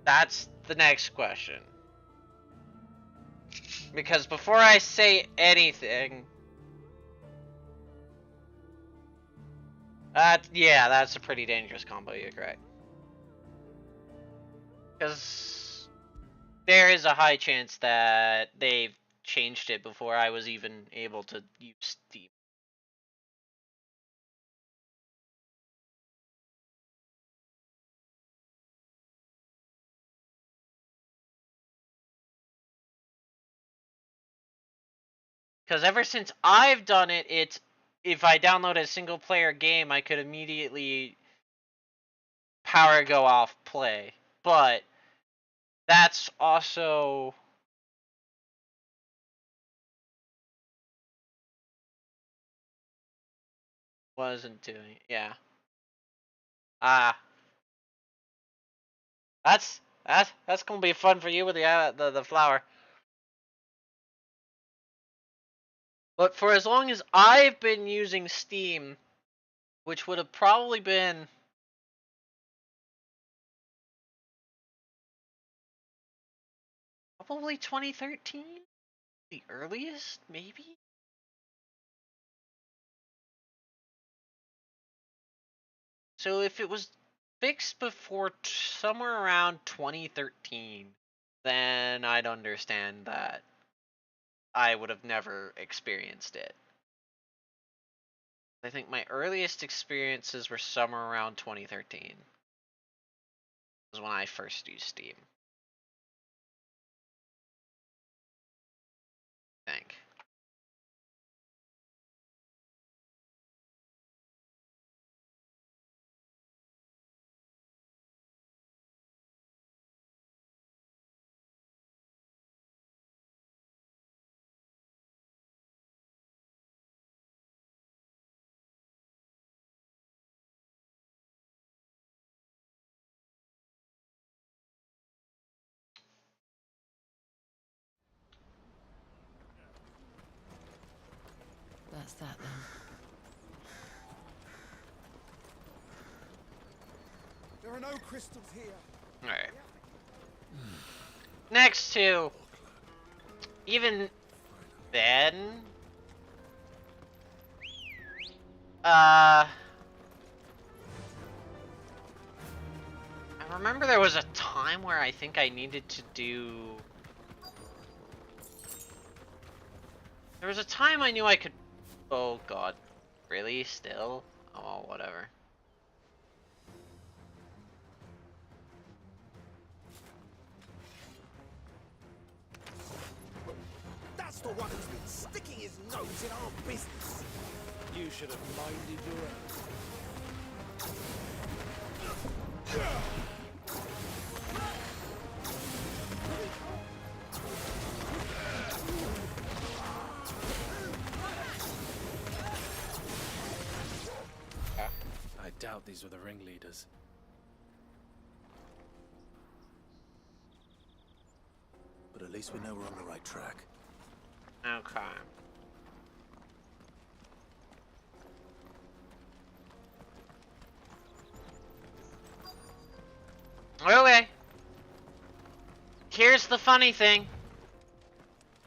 That's the next question. Because before I say anything... yeah, that's a pretty dangerous combo, you're correct. Because there is a high chance that they've changed it before I was even able to use Steam. Because ever since I've done it, it's if I download a single player game, I could immediately power go off play. But that's also wasn't doing. Yeah. That's gonna be fun for you with the flower. But for as long as I've been using Steam, which would have probably been probably 2013, the earliest, maybe. So if it was fixed before somewhere around 2013, then I'd understand that I would have never experienced it. I think my earliest experiences were somewhere around 2013. Was when I first used Steam. I think. That's that then. There are no crystals here. Alright. Next to... Even then... I remember there was a time where I think I needed to do... There was a time I knew I could... Oh god. Really? Still? Oh, whatever. That's the one who's been sticking his nose in our business. You should have minded your own. doubt these were the ringleaders. But at least we know we're on the right track. Okay. Okay. Here's the funny thing.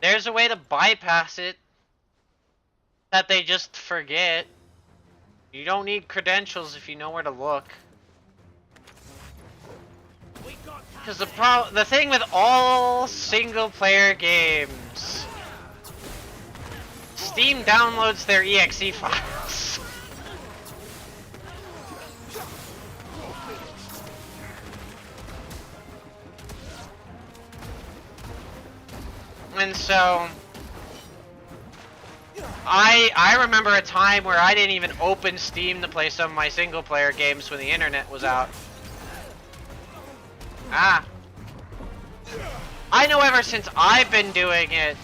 There's a way to bypass it that they just forget. You don't need credentials if you know where to look. Because the thing with all single-player games, Steam downloads their exe files. And so I remember a time where I didn't even open Steam to play some of my single player games when the internet was out. I know ever since I've been doing it,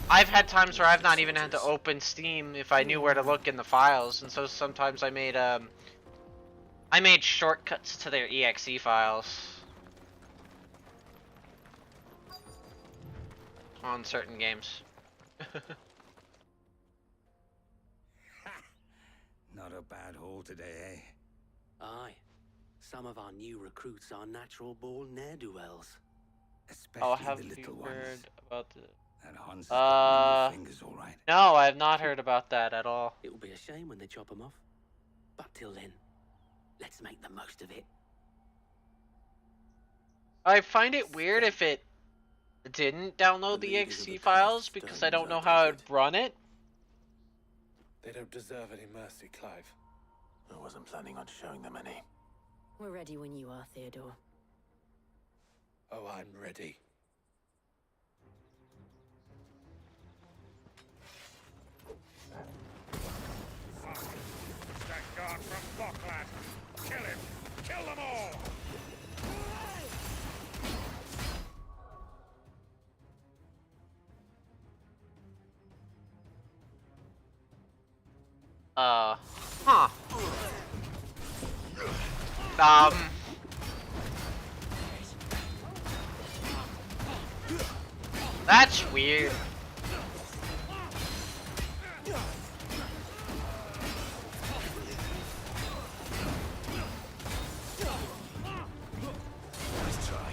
I've had times where I've not even had to open Steam if I knew where to look in the files, and so sometimes I made shortcuts to their exe files on certain games. Not a bad haul today, eh? Aye. Some of our new recruits are natural-born ne'er-do-wells. Especially have the you little heard ones. about the... That Hans has got nimble fingers, all right. No, I have not heard about that at all. It will be a shame when they chop them off. But till then, let's make the most of it. I find it weird if it didn't download the exe files because I don't know how I'd run it. They don't deserve any mercy, Clive. I wasn't planning on showing them any. We're ready when you are, Theodore. Oh, I'm ready. That guard from Boklat! Kill him! Kill them all! Huh. That's weird. Let's try.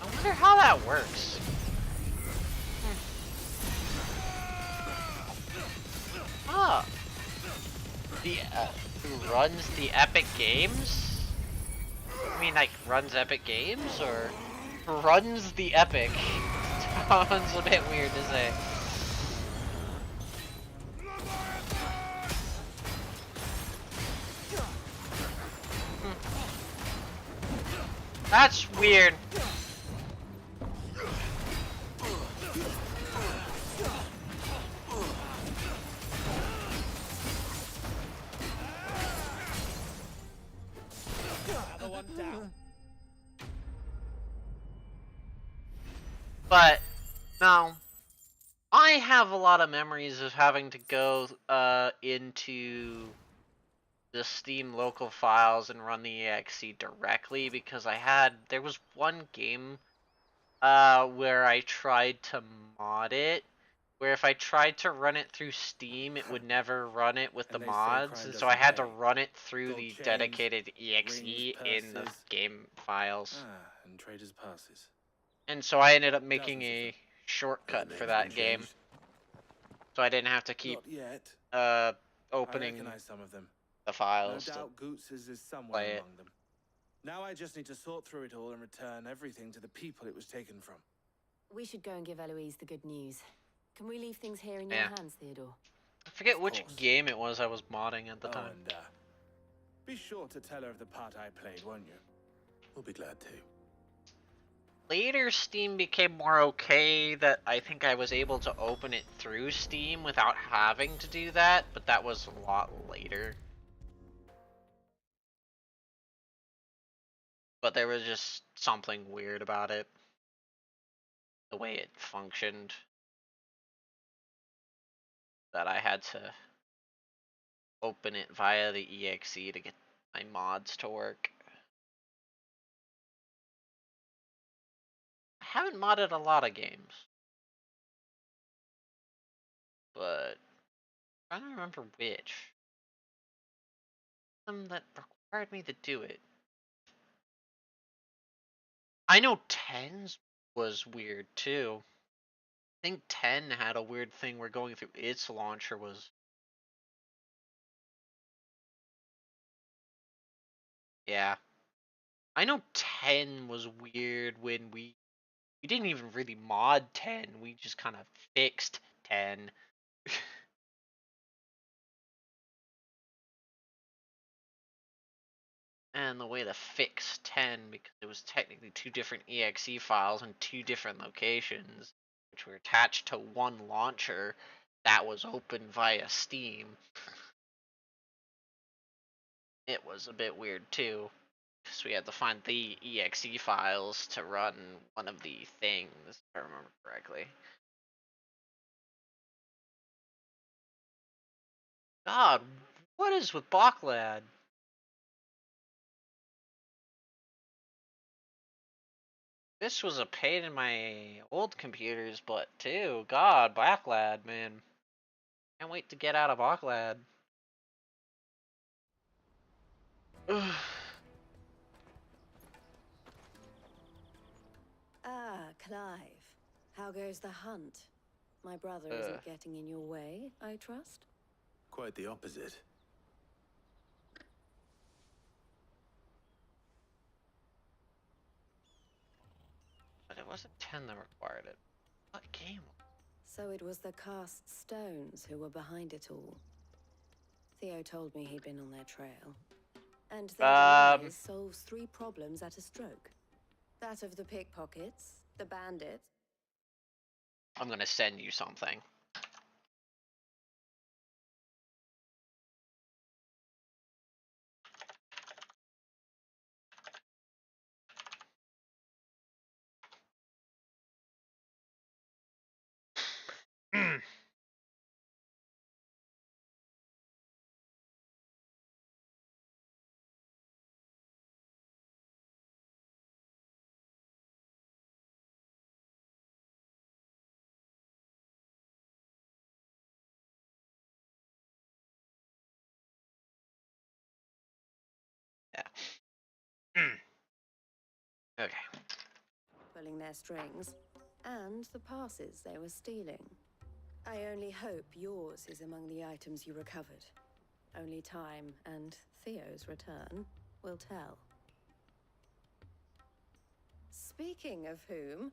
I wonder how that works. Ah. The who runs the Epic Games? I mean, like runs Epic Games or runs the Epic? Sounds a bit weird to say. That's weird. Another one down. But now, I have a lot of memories of having to go into the Steam local files and run the exe directly because there was one game where I tried to mod it, where if I tried to run it through Steam, it would never run it with the mods, and so I had to run it through the dedicated exe in the game files. And traders' passes. And so I ended up making a shortcut for that game, so I didn't have to keep Not yet. opening I recognize some of them. the files. No to doubt Goots's is somewhere play it. among them. Now I just need to sort through it all and return everything to the people it was taken from. We should go and give Eloise the good news. Can we leave things here in your Yeah. hands, Theodore? I forget which game it was I was modding at the time. And be sure to tell her of the part I played, won't you? We'll be glad to. later Steam became more okay that I think I was able to open it through Steam without having to do that, but that was a lot later. But there was just something weird about it. The way it functioned. That I had to open it via the exe to get my mods to work. I haven't modded a lot of games. But I don't remember which. Some that required me to do it. I know 10's was weird too. I think 10 had a weird thing where going through its launcher was... Yeah. I know 10 was weird when we didn't even really mod 10, we just kind of fixed 10. And the way to fix 10, because it was technically two different exe files in two different locations, which were attached to one launcher that was open via Steam. It was a bit weird too, because we had to find the exe files to run one of the things, if I remember correctly. God, what is with Backlad? This was a pain in my old computer's butt too. God, Backlad, man. Can't wait to get out of Backlad. Ah, Clive. How goes the hunt? My brother isn't getting in your way, I trust? Quite the opposite. But it wasn't 10 that required it. What game? So it was the cast stones who were behind it all. Theo told me he'd been on their trail. And their demise solves 3 problems at a stroke. That of the pickpockets, the bandits... I'm gonna send you something. Yeah. Okay. Pulling their strings, and the passes they were stealing. I only hope yours is among the items you recovered. Only time and Theo's return will tell. Speaking of whom,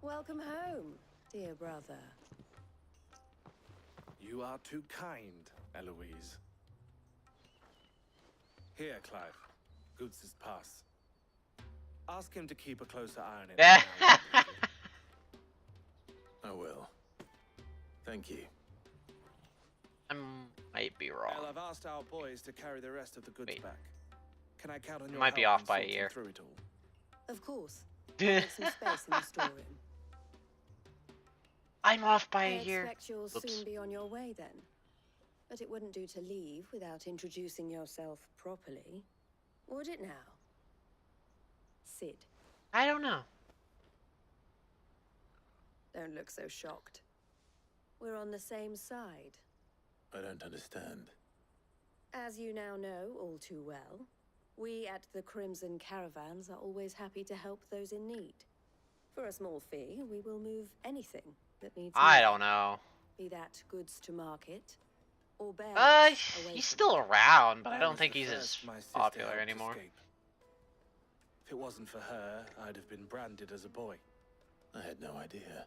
welcome home, dear brother. You are too kind, Eloise. Here, Clive. Goods' pass. Ask him to keep a closer eye on it. I will. Thank you. I might be wrong. Well, I've asked our boys to carry the rest of the goods back. Can I count on your might be help off by a in year. sorting through it all? Of course. I'll make some space in the storeroom. I'm off by I a year. expect you'll soon be on your way then. But it wouldn't do to leave without introducing yourself properly. Would it now? Sid. I don't know. Don't look so shocked. We're on the same side. I don't understand. As you now know all too well, we at the Crimson Caravans are always happy to help those in need. For a small fee, we will move anything that needs I moving. don't know. Be that goods to market, or bears He's still around, but I don't think he's as popular helped anymore. escape. If it wasn't for her, I'd have been branded as a boy. I had no idea.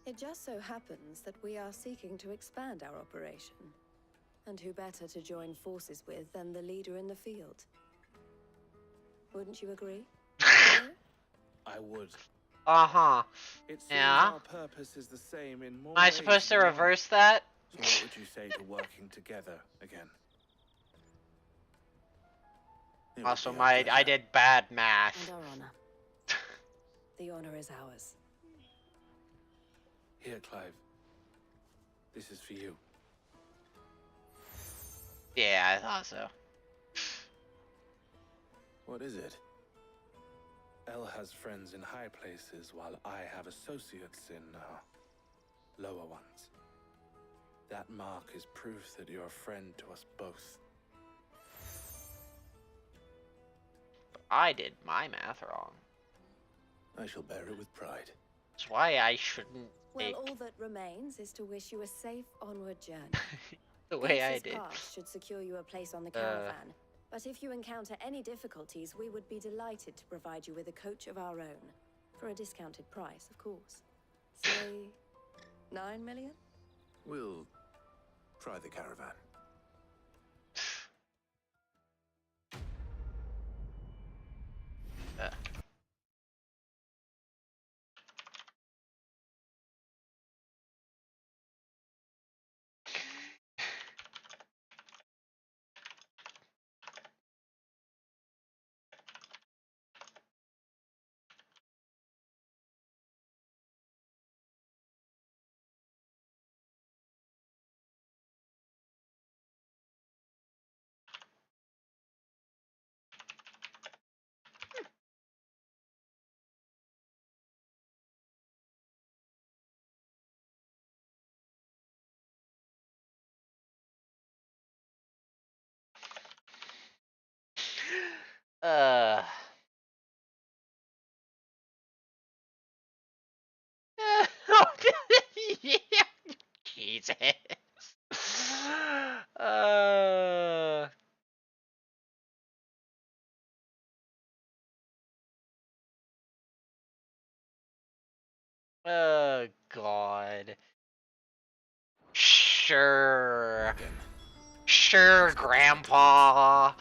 It just so happens that we are seeking to expand our operation. And who better to join forces with than the leader in the field? Wouldn't you agree? I I would. Uh-huh. It seems Yeah. our purpose is the same in more Am I ways supposed to than one. reverse that? So what would you say to working together again? Also, I did bad math. And our honor. The honor is ours. Here, Clive. This is for you. Yeah, I thought so. What is it? Elle has friends in high places, while I have associates in lower ones. That mark is proof that you're a friend to us both. I did my math wrong. I shall bear it with pride. That's why I shouldn't Well, take all that remains is to wish you a safe onward journey. the way I Peace's did. path should secure you a place on the caravan. But if you encounter any difficulties, we would be delighted to provide you with a coach of our own. For a discounted price, of course. Say, 9 million? We'll try the caravan. Uh. Yeah. Jesus. Uh. Oh God. Sure. Sure, Grandpa.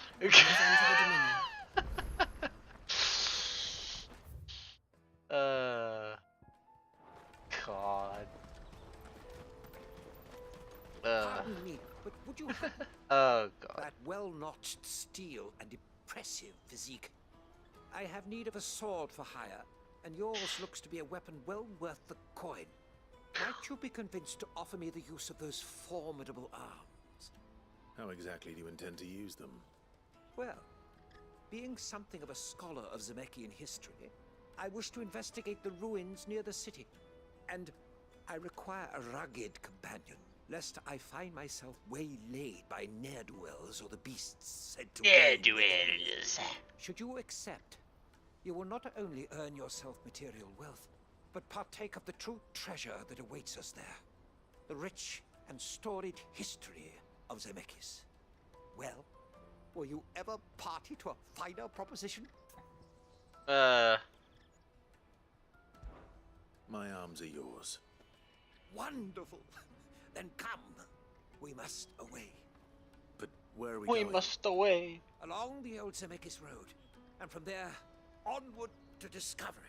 God. Pardon me, but would you have Oh God. that well-notched steel and impressive physique? I have need of a sword for hire, and yours looks to be a weapon well worth the coin. Might you be convinced to offer me the use of those formidable arms? How exactly do you intend to use them? Well, being something of a scholar of Zemeckis history, I wish to investigate the ruins near the city, and I require a rugged companion, lest I find myself waylaid by ne'er-do-wells or the beasts said to ne'er-do-wells. Should you accept, you will not only earn yourself material wealth, but partake of the true treasure that awaits us there. The rich and storied history of Zemeckis. Well, were you ever party to a finer proposition? My arms are yours. Wonderful. Then come. We must away. But where are we We going? must away. Along the old Zemeckis road. And from there, onward to discovery.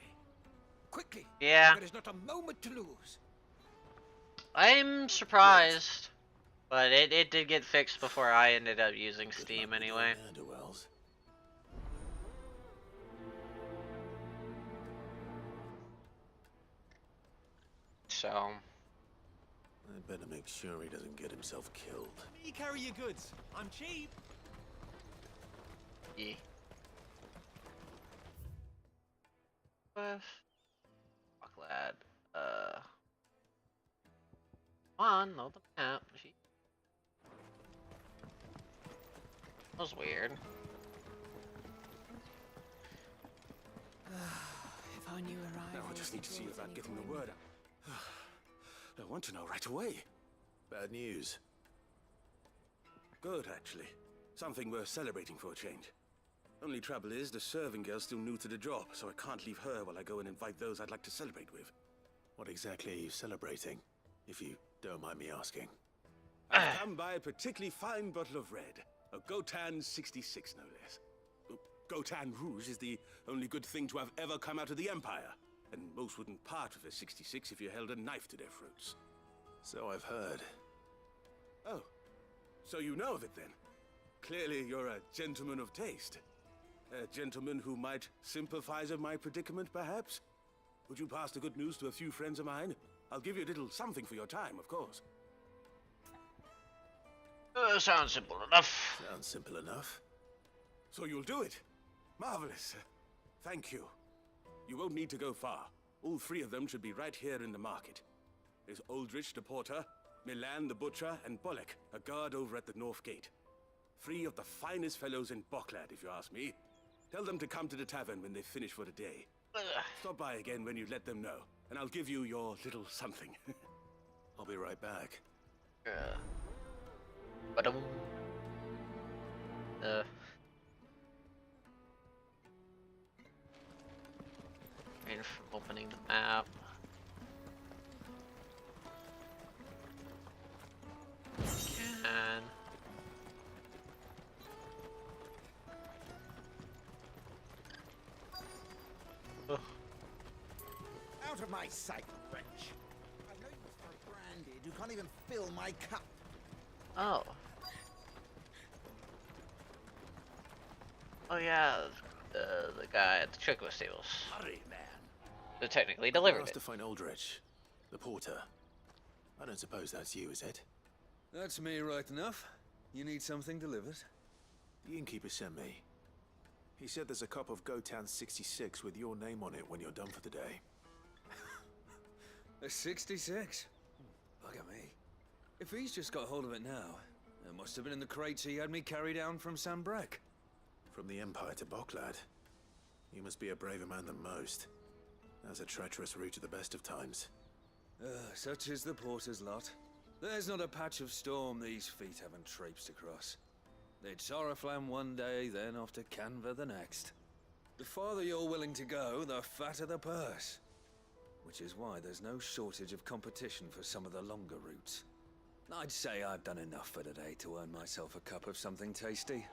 Quickly. Yeah. There is not a moment to lose. I'm surprised. But it did get fixed before I ended up using Steam anyway. So I'd better make sure he doesn't get himself killed. Let me carry your goods. I'm cheap. yeah. Fuck lad. Come on, load the map. Gee. That was weird. If I knew Now I just need to see about getting the word out. I want to know right away. Bad news. Good, actually. Something worth celebrating for a change. Only trouble is, the serving girl's still new to the job, so I can't leave her while I go and invite those I'd like to celebrate with. What exactly are you celebrating, if you don't mind me asking? I've come by a particularly fine bottle of red. A Gotan 66, no less. Gotan Rouge is the only good thing to have ever come out of the Empire. And most wouldn't part with a 66 if you held a knife to their throats. So I've heard. Oh, so you know of it then? Clearly you're a gentleman of taste. A gentleman who might sympathize with my predicament, perhaps? Would you pass the good news to a few friends of mine? I'll give you a little something for your time, of course. Sounds simple enough. Sounds simple enough. So you'll do it? Marvelous. Thank you. You won't need to go far. All three of them should be right here in the market. There's Aldrich the porter, Milan the butcher, and Bullock, a guard over at the north gate. Three of the finest fellows in Boklad, if you ask me. Tell them to come to the tavern when they finish for the day. Stop by again when you let them know, and I'll give you your little something. I'll be right back. Refrain from opening the map. Can. Out of my sight, wretch! I know you are branded. You can't even fill my cup. Oh. Oh yeah, the guy at the Chocobo stables. Hurry, man. So technically I delivered asked it. to find Aldrich, the porter. I don't suppose that's you, is it? That's me right enough. You need something delivered? The innkeeper sent me. He said there's a cup of Gotan 66 with your name on it when you're done for the day. A 66? Bugger me. If he's just got hold of it now, it must have been in the crates he had me carry down from Sambrek. From the Empire to Boklad. You must be a braver man than most. That's a treacherous route at the best of times. Such is the porter's lot. There's not a patch of storm these feet haven't traipsed across. It's Oriflamme one day, then off to Canva the next. The farther you're willing to go, the fatter the purse. Which is why there's no shortage of competition for some of the longer routes. I'd say I've done enough for today to earn myself a cup of something tasty.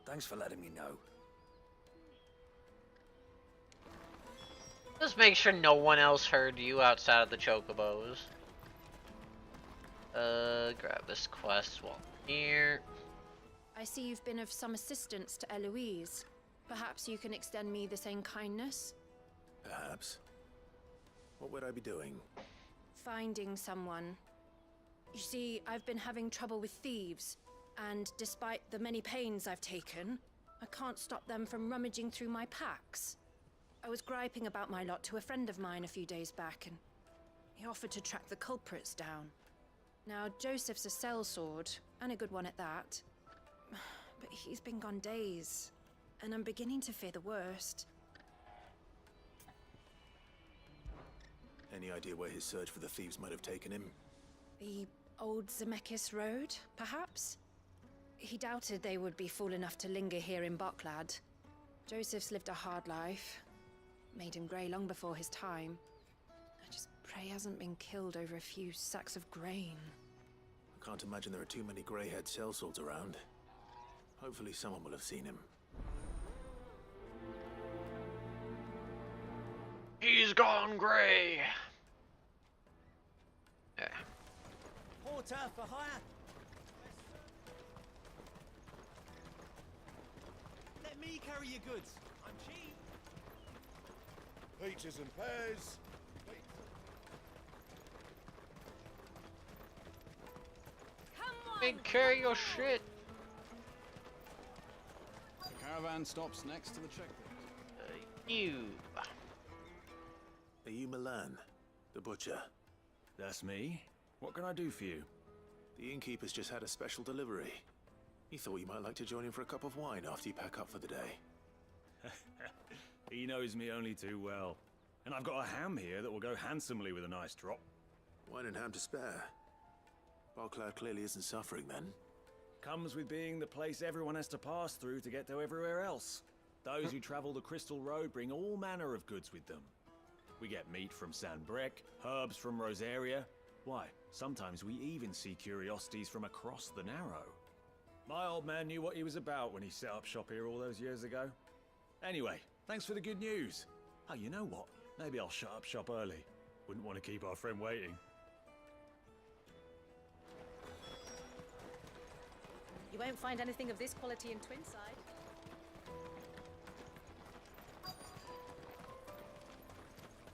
Thanks for letting me know. Just make sure no one else heard you outside of the Chocobos. Grab this quest while I'm here. I see you've been of some assistance to Eloise. Perhaps you can extend me the same kindness? Perhaps. What would I be doing? Finding someone. You see, I've been having trouble with thieves, and despite the many pains I've taken, I can't stop them from rummaging through my packs. I was griping about my lot to a friend of mine a few days back, and he offered to track the culprits down. Now, Joseph's a sellsword, and a good one at that. But he's been gone days, and I'm beginning to fear the worst. Any idea where his search for the thieves might have taken him? The old Zemeckis Road, perhaps? He doubted they would be fool enough to linger here in Boklad. Joseph's lived a hard life. Made him grey long before his time. I just pray he hasn't been killed over a few sacks of grain. I can't imagine there are too many grey-haired sellswords around. Hopefully someone will have seen him. He's gone grey. Yeah. Porter for hire. Let me carry your goods. I'm cheap. Peaches and pears. Big carry your shit. The caravan stops next to the checkpoint. Are you Milan, the butcher? That's me. What can I do for you? The innkeeper's just had a special delivery. He thought you might like to join him for a cup of wine after you pack up for the day. He knows me only too well. And I've got a ham here that will go handsomely with a nice drop. Wine and ham to spare. Boklad clearly isn't suffering then. Comes with being the place everyone has to pass through to get to everywhere else. Those who travel the Crystal Road bring all manner of goods with them. We get meat from Sanbrek, herbs from Rosaria. Why, sometimes we even see curiosities from across the Narrow. My old man knew what he was about when he set up shop here all those years ago. Anyway, thanks for the good news. Oh, you know what? Maybe I'll shut up shop early. Wouldn't want to keep our friend waiting. You won't find anything of this quality in Twinside.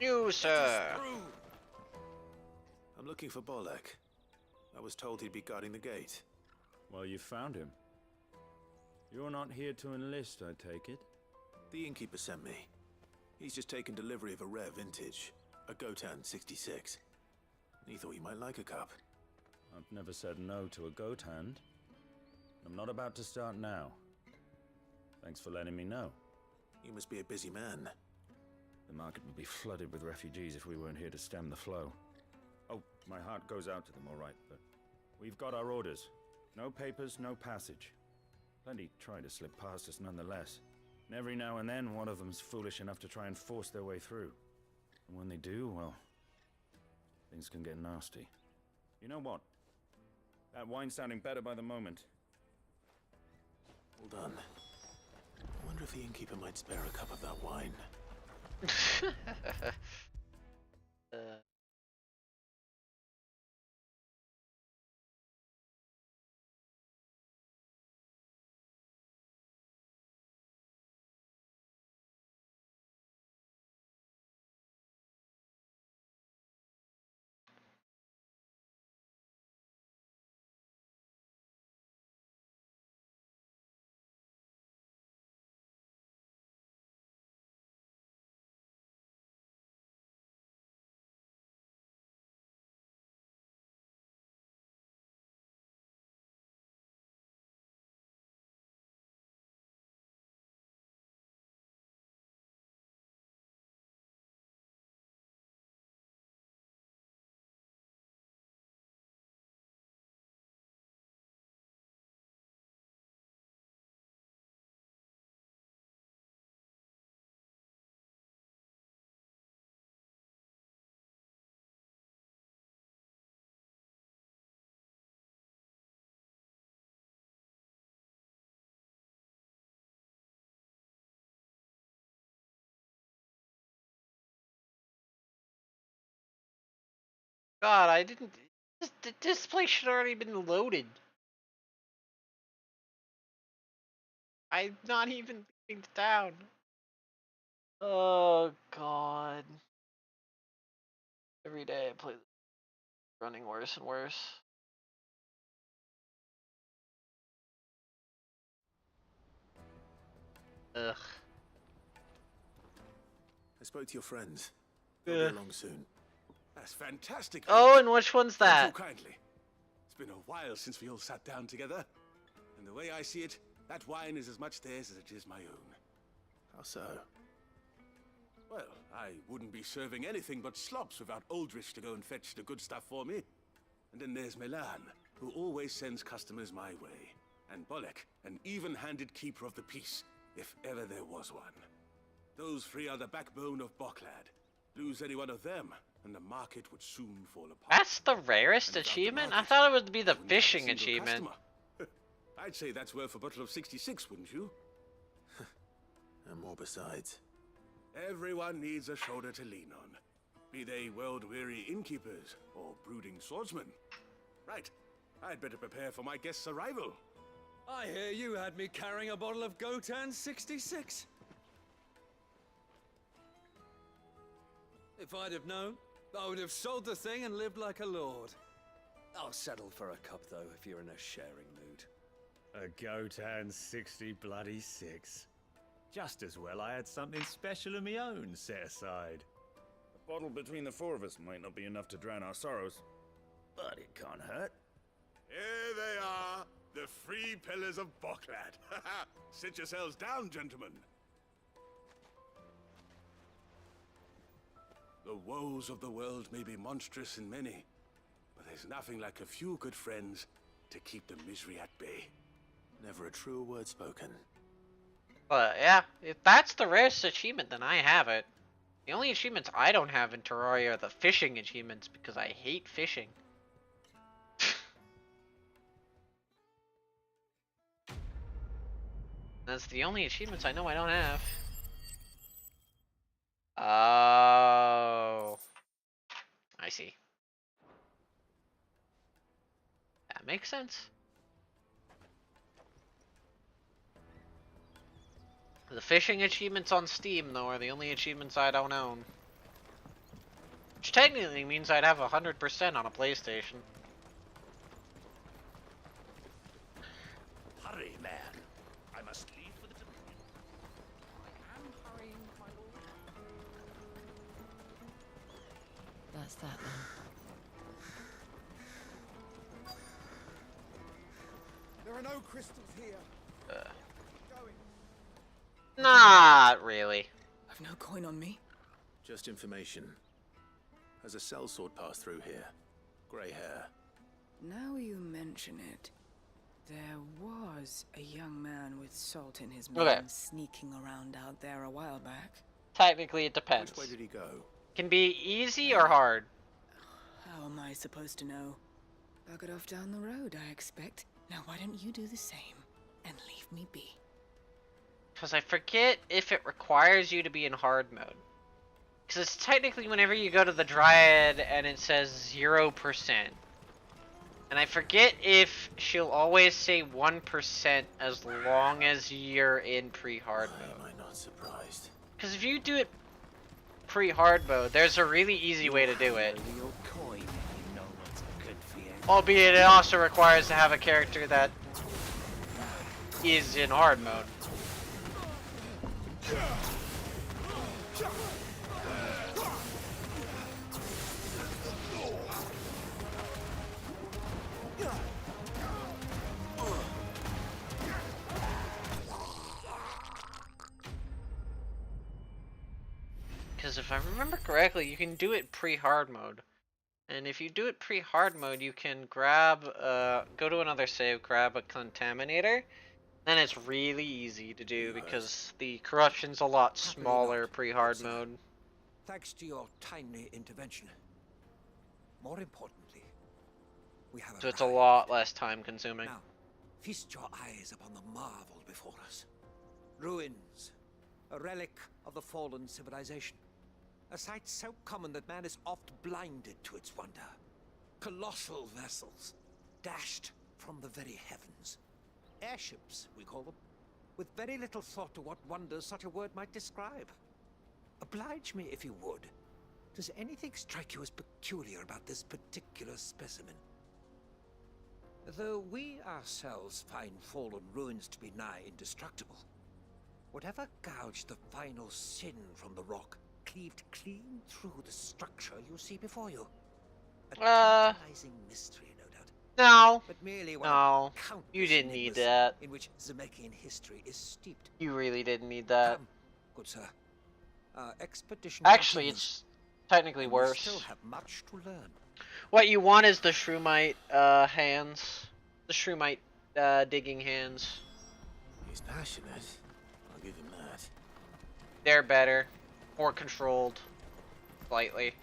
You, sir. I'm looking for Bolek. I was told he'd be guarding the gate. Well, you found him. You're not here to enlist, I take it? The innkeeper sent me. He's just taken delivery of a rare vintage, a Gotan 66. He thought you might like a cup. I've never said no to a goat hand. I'm not about to start now. Thanks for letting me know. You must be a busy man. The market would be flooded with refugees if we weren't here to stem the flow. Oh, my heart goes out to them, all right, but we've got our orders. No papers, no passage. Plenty try to slip past us nonetheless. And every now and then, one of them's foolish enough to try and force their way through. And when they do, well, things can get nasty. You know what? That wine's sounding better by the moment. Hold on. I wonder if the innkeeper might spare a cup of that wine. God, I didn't. This place should already been loaded. I'm not even leaving town. Oh God. Every day I play running worse and worse. Ugh. I spoke to your friends. They'll be along soon. That's fantastic. Oh, and which one's that? Thank you kindly. It's been a while since we all sat down together. And the way I see it, that wine is as much theirs as it is my own. How so? Well, I wouldn't be serving anything but slops without Aldrich to go and fetch the good stuff for me. And then there's Milan, who always sends customers my way. And Bolek, an even-handed keeper of the peace, if ever there was one. Those three are the backbone of Boklad. Lose any one of them, and the market would soon fall apart. That's the rarest achievement? I thought it would be the fishing achievement. I'd say that's worth a bottle of 66, wouldn't you? And more besides. Everyone needs a shoulder to lean on. Be they world-weary innkeepers or brooding swordsmen. Right, I'd better prepare for my guest's arrival. I hear you had me carrying a bottle of Gotan 66. If I'd have known, I would have sold the thing and lived like a lord. I'll settle for a cup, though, if you're in a sharing mood. A Gotan 60 bloody 6. Just as well I had something special of my own set aside. A bottle between the four of us might not be enough to drown our sorrows, but it can't hurt. Here they are, the three pillars of Boklad. Sit yourselves down, gentlemen. The woes of the world may be monstrous in many, but there's nothing like a few good friends to keep the misery at bay. Never a truer word spoken. But yeah, if that's the rarest achievement, then I have it. The only achievements I don't have in Terraria are the fishing achievements because I hate fishing. That's the only achievements I know I don't have. Oh. I see. That makes sense. The fishing achievements on Steam, though, are the only achievements I don't own. Which technically means I'd have 100% on a PlayStation. Hurry, man. I must leave for the Dominion. I am hurrying, my lord. That's that then. There are no crystals here. Not really. I've no coin on me. Just information. Has a sellsword passed through here? Grey hair. Now you mention it, there was a young man with salt in his mane sneaking around out there a while back. Technically, it depends. Which way did he go? Can be easy or hard. How am I supposed to know? Buggered off down the road, I expect. Now why don't you do the same and leave me be? Because I forget if it requires you to be in hard mode. Because it's technically whenever you go to the Dryad and it says 0%. And I forget if she'll always say 1% as long as you're in pre-hard mode. Why am I not surprised? Because if you do it pre-hard mode, there's a really easy way to do it. Albeit it also requires to have a character that is in hard mode. Because if I remember correctly, you can do it pre-hard mode. And if you do it pre-hard mode, you can grab, go to another save, grab a contaminator. Then it's really easy to do because the corruption's a lot smaller pre-hard mode. Thanks to your timely intervention. More importantly, we have So it's a lot less time consuming. Now, feast your eyes upon the marvel before us. Ruins, a relic of the fallen civilization. A sight so common that man is oft blinded to its wonder. Colossal vessels, dashed from the very heavens. Airships, we call them, with very little thought to what wonders such a word might describe. Oblige me if you would. Does anything strike you as peculiar about this particular specimen? Though we ourselves find fallen ruins to be nigh indestructible, whatever gouged the final sin from the rock cleaved clean through the structure you see before you. A tantalizing mystery, no doubt. No. But merely No. You didn't need that. In which Zemeckis history is steeped. You really didn't need that. Come, good sir. Our expedition Actually, continues, it's technically and worse. We still have much to learn. What you want is the Shroomite hands. The Shroomite digging hands. He's passionate. I'll give him that. They're better. More controlled. Slightly.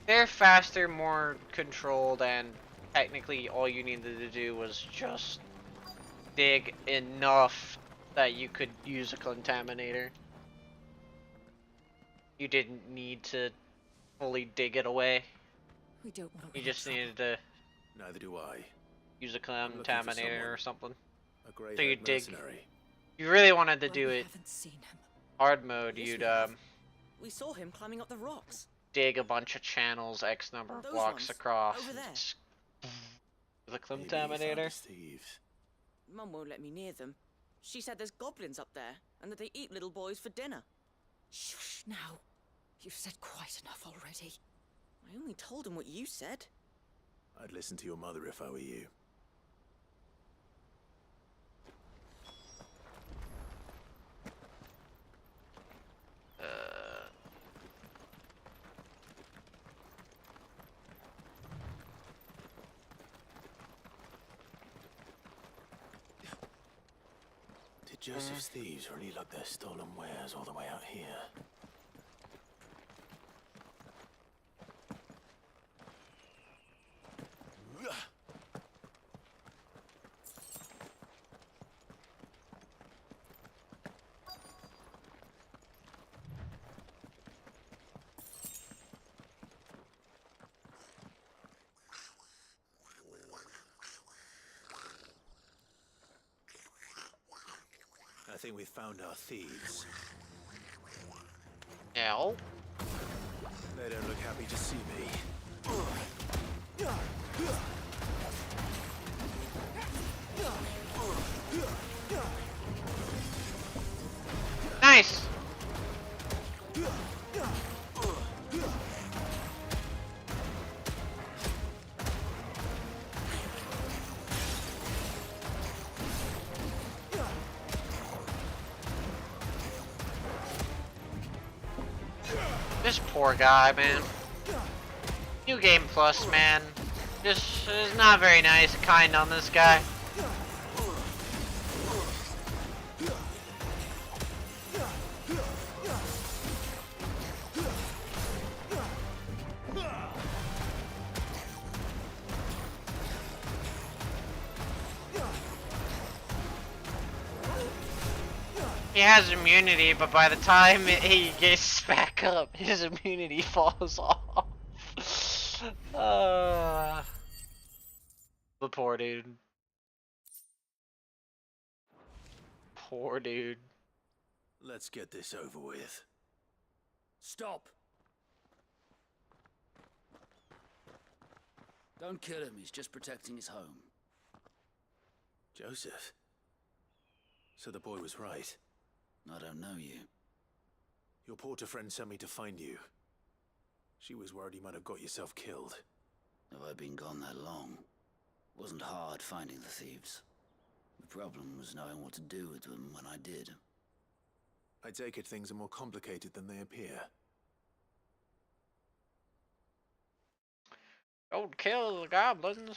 They're faster, more controlled, and technically all you needed to do was just dig enough that you could use a contaminator. You didn't need to fully dig it away. We don't want to. You just needed to Neither do I. use a contaminator or something. A grey So you dig. mercenary. If you really wanted to do we it haven't seen him. hard mode, Yes, you'd we have. We saw him climbing up the rocks. dig a bunch of channels X number of Those blocks ones, across. over there. With a Maybe he found contaminator. his thieves. Mum won't let me near them. She said there's goblins up there, and that they eat little boys for dinner. Shush now. You've said quite enough already. I only told him what you said. I'd listen to your mother if I were you. Did Joseph's thieves really lug their stolen wares all the way out here? I think we found our thieves. Ow. They don't look happy to see me. Nice! This poor guy, man. New Game Plus, man. Just is not very nice, kind on this guy. He has immunity, but by the time he gets back up, his immunity falls off. The poor dude. Poor dude. Let's get this over with. Stop! Don't kill him, he's just protecting his home. Joseph? So the boy was right. I don't know you. Your porter friend sent me to find you. She was worried you might have got yourself killed. Have I been gone that long? Wasn't hard finding the thieves. The problem was knowing what to do with them when I did. I take it things are more complicated than they appear. Don't kill the goblins.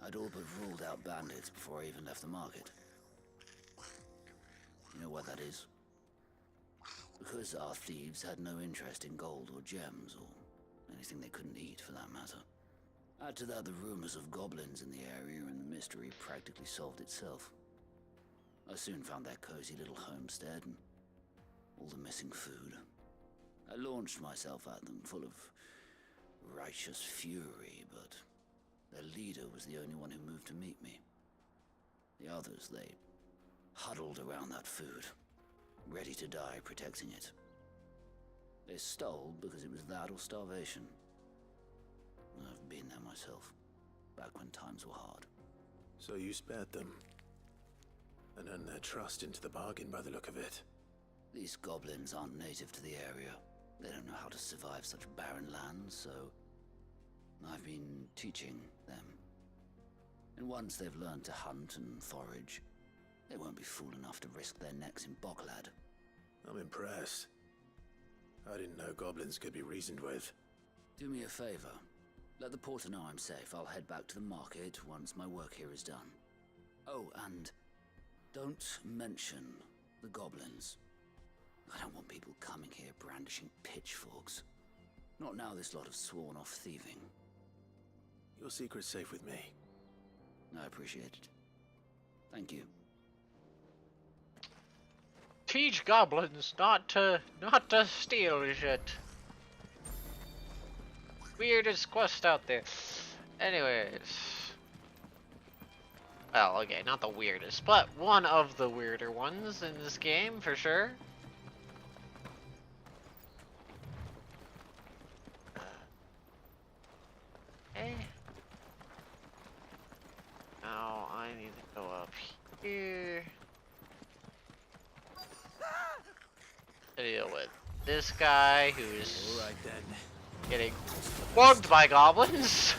I'd all but ruled out bandits before I even left the market. You know what that is? Because our thieves had no interest in gold or gems, or anything they couldn't eat for that matter. Add to that the rumors of goblins in the area, and the mystery practically solved itself. I soon found their cozy little homestead, and all the missing food. I launched myself at them, full of righteous fury, but their leader was the only one who moved to meet me. The others, they huddled around that food, ready to die protecting it. They stole because it was that or starvation. I've been there myself, back when times were hard. So you spared them, and earned their trust into the bargain by the look of it. These goblins aren't native to the area. They don't know how to survive such barren lands, so I've been teaching them. And once they've learned to hunt and forage, they won't be fool enough to risk their necks in Bocklad. I'm impressed. I didn't know goblins could be reasoned with. Do me a favor. Let the porter know I'm safe. I'll head back to the market once my work here is done. Oh, and don't mention the goblins. I don't want people coming here brandishing pitchforks. Not now this lot have sworn off thieving. Your secret's safe with me. I appreciate it. Thank you. Teach goblins not to steal shit. Weirdest quest out there. Anyways. Well, okay, not the weirdest, but one of the weirder ones in this game, for sure. Okay. Now I need to go up here. To deal with this guy who's All right then. Getting bugged by goblins.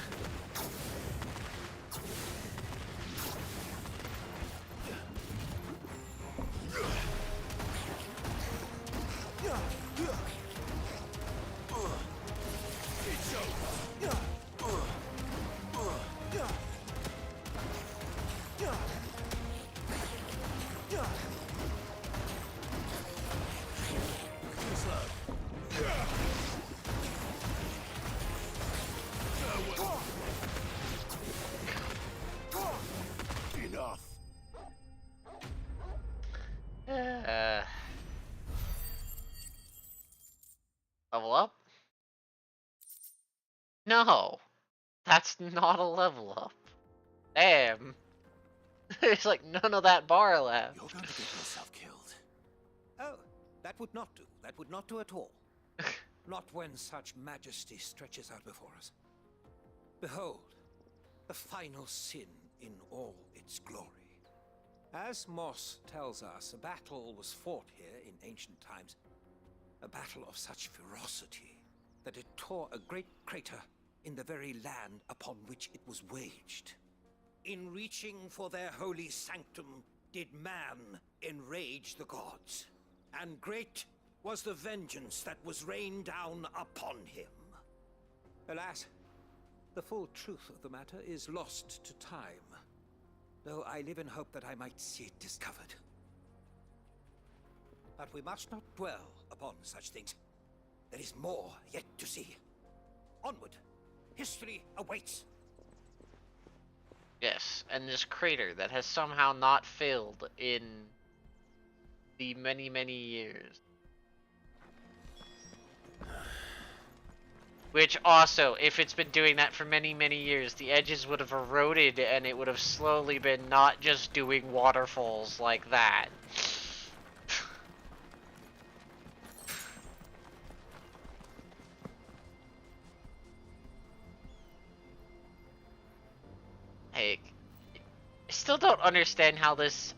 Level up? No, that's not a level up. Damn. There's like none of that bar left. You're going to get yourself killed. Oh, that would not do. That would not do at all. Not when such majesty stretches out before us. Behold, the final sin in all its glory. As Moss tells us, a battle was fought here in ancient times. A battle of such ferocity that it tore a great crater in the very land upon which it was waged. In reaching for their holy sanctum, did man enrage the gods, and great was the vengeance that was rained down upon him. Alas, the full truth of the matter is lost to time, though I live in hope that I might see it discovered. But we must not dwell upon such things. There is more yet to see. Onward! History awaits! Yes, and this crater that has somehow not filled in the many, many years. Which also, if it's been doing that for many, many years, the edges would have eroded and it would have slowly been not just doing waterfalls like that. I still don't understand how this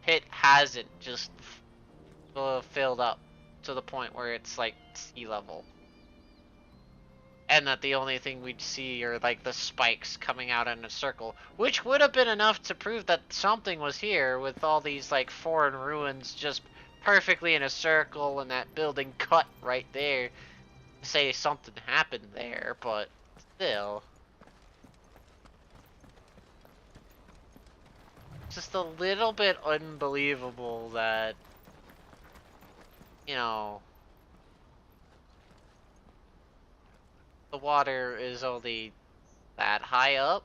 pit hasn't just filled up to the point where it's like sea level. And that the only thing we'd see are like the spikes coming out in a circle, which would have been enough to prove that something was here with all these like foreign ruins just perfectly in a circle and that building cut right there. Say something happened there, but still. Just a little bit unbelievable that, you know, the water is only that high up.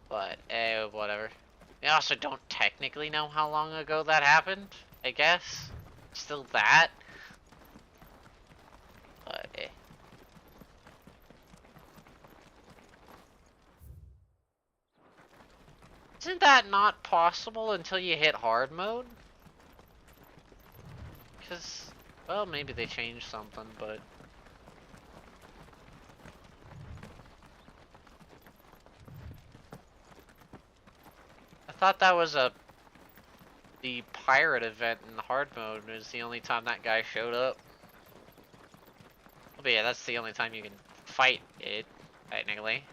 But, whatever. We also don't technically know how long ago that happened, I guess. Still that. But, Isn't that not possible until you hit hard mode? Because, well, maybe they changed something, but... I thought that was the pirate event in the hard mode was the only time that guy showed up. But yeah, that's the only time you can fight it, technically.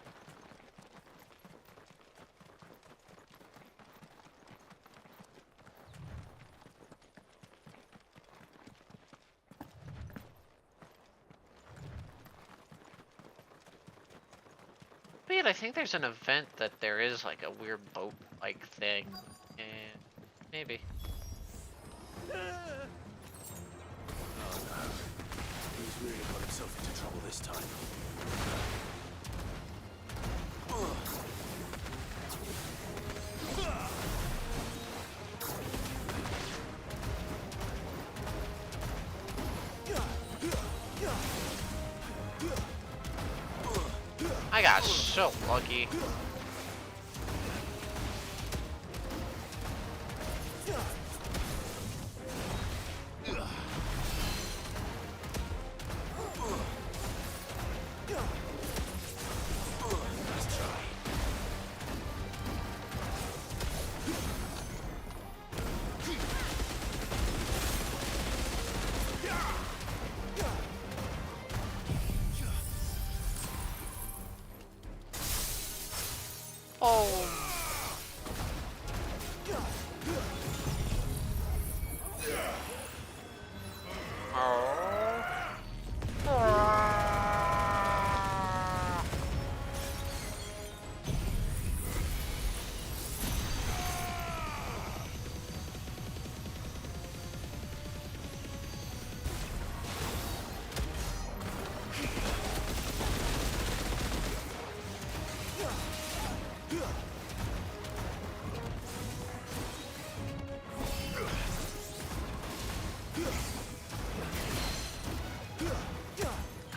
But yeah, I think there's an event that there is like a weird boat-like thing. And maybe. Oh no. He's really got himself into trouble this time. I got so lucky.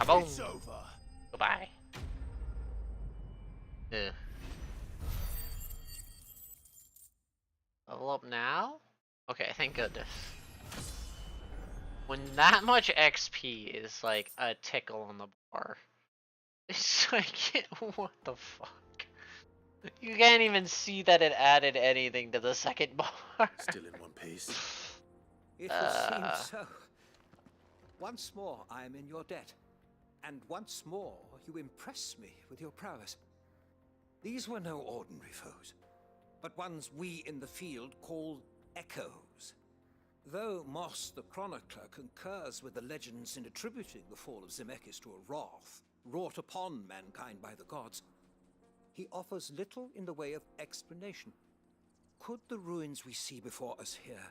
Kaboom! It's over. Goodbye. Ugh. Level up now? Okay, thank goodness. When that much XP is like a tickle on the bar, it's like, what the fuck? You can't even see that it added anything to the second bar. Still in one piece. It would seem so. Once more I am in your debt, and once more you impress me with your prowess. These were no ordinary foes, but ones we in the field call echoes. Though Moss the Chronicler concurs with the legends in attributing the fall of Zemeckis to a wrath wrought upon mankind by the gods, he offers little in the way of explanation. Could the ruins we see before us here,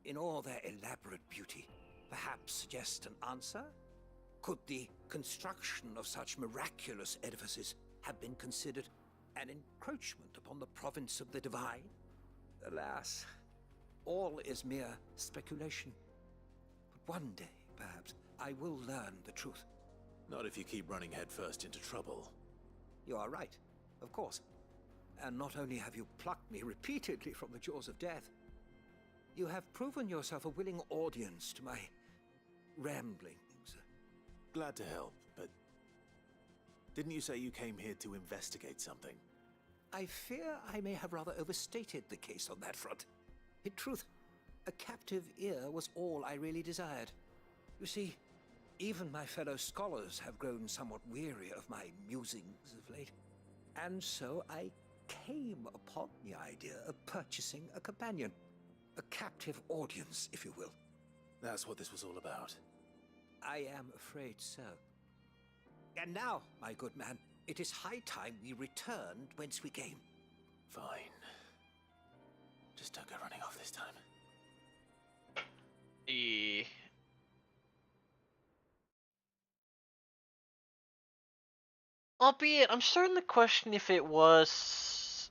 in all their elaborate beauty, perhaps suggest an answer? Could the construction of such miraculous edifices have been considered an encroachment upon the province of the divine? Alas, all is mere speculation. But one day, perhaps, I will learn the truth. Not if you keep running headfirst into trouble. You are right, of course. And not only have you plucked me repeatedly from the jaws of death, you have proven yourself a willing audience to my ramblings. Glad to help, but didn't you say you came here to investigate something? I fear I may have rather overstated the case on that front. In truth, a captive ear was all I really desired. You see, even my fellow scholars have grown somewhat weary of my musings of late. And so I came upon the idea of purchasing a companion. A captive audience, if you will. That's what this was all about. I am afraid so. And now, my good man, it is high time we returned whence we came. Fine. Just don't go running off this time. Albeit, I'm starting to question if it was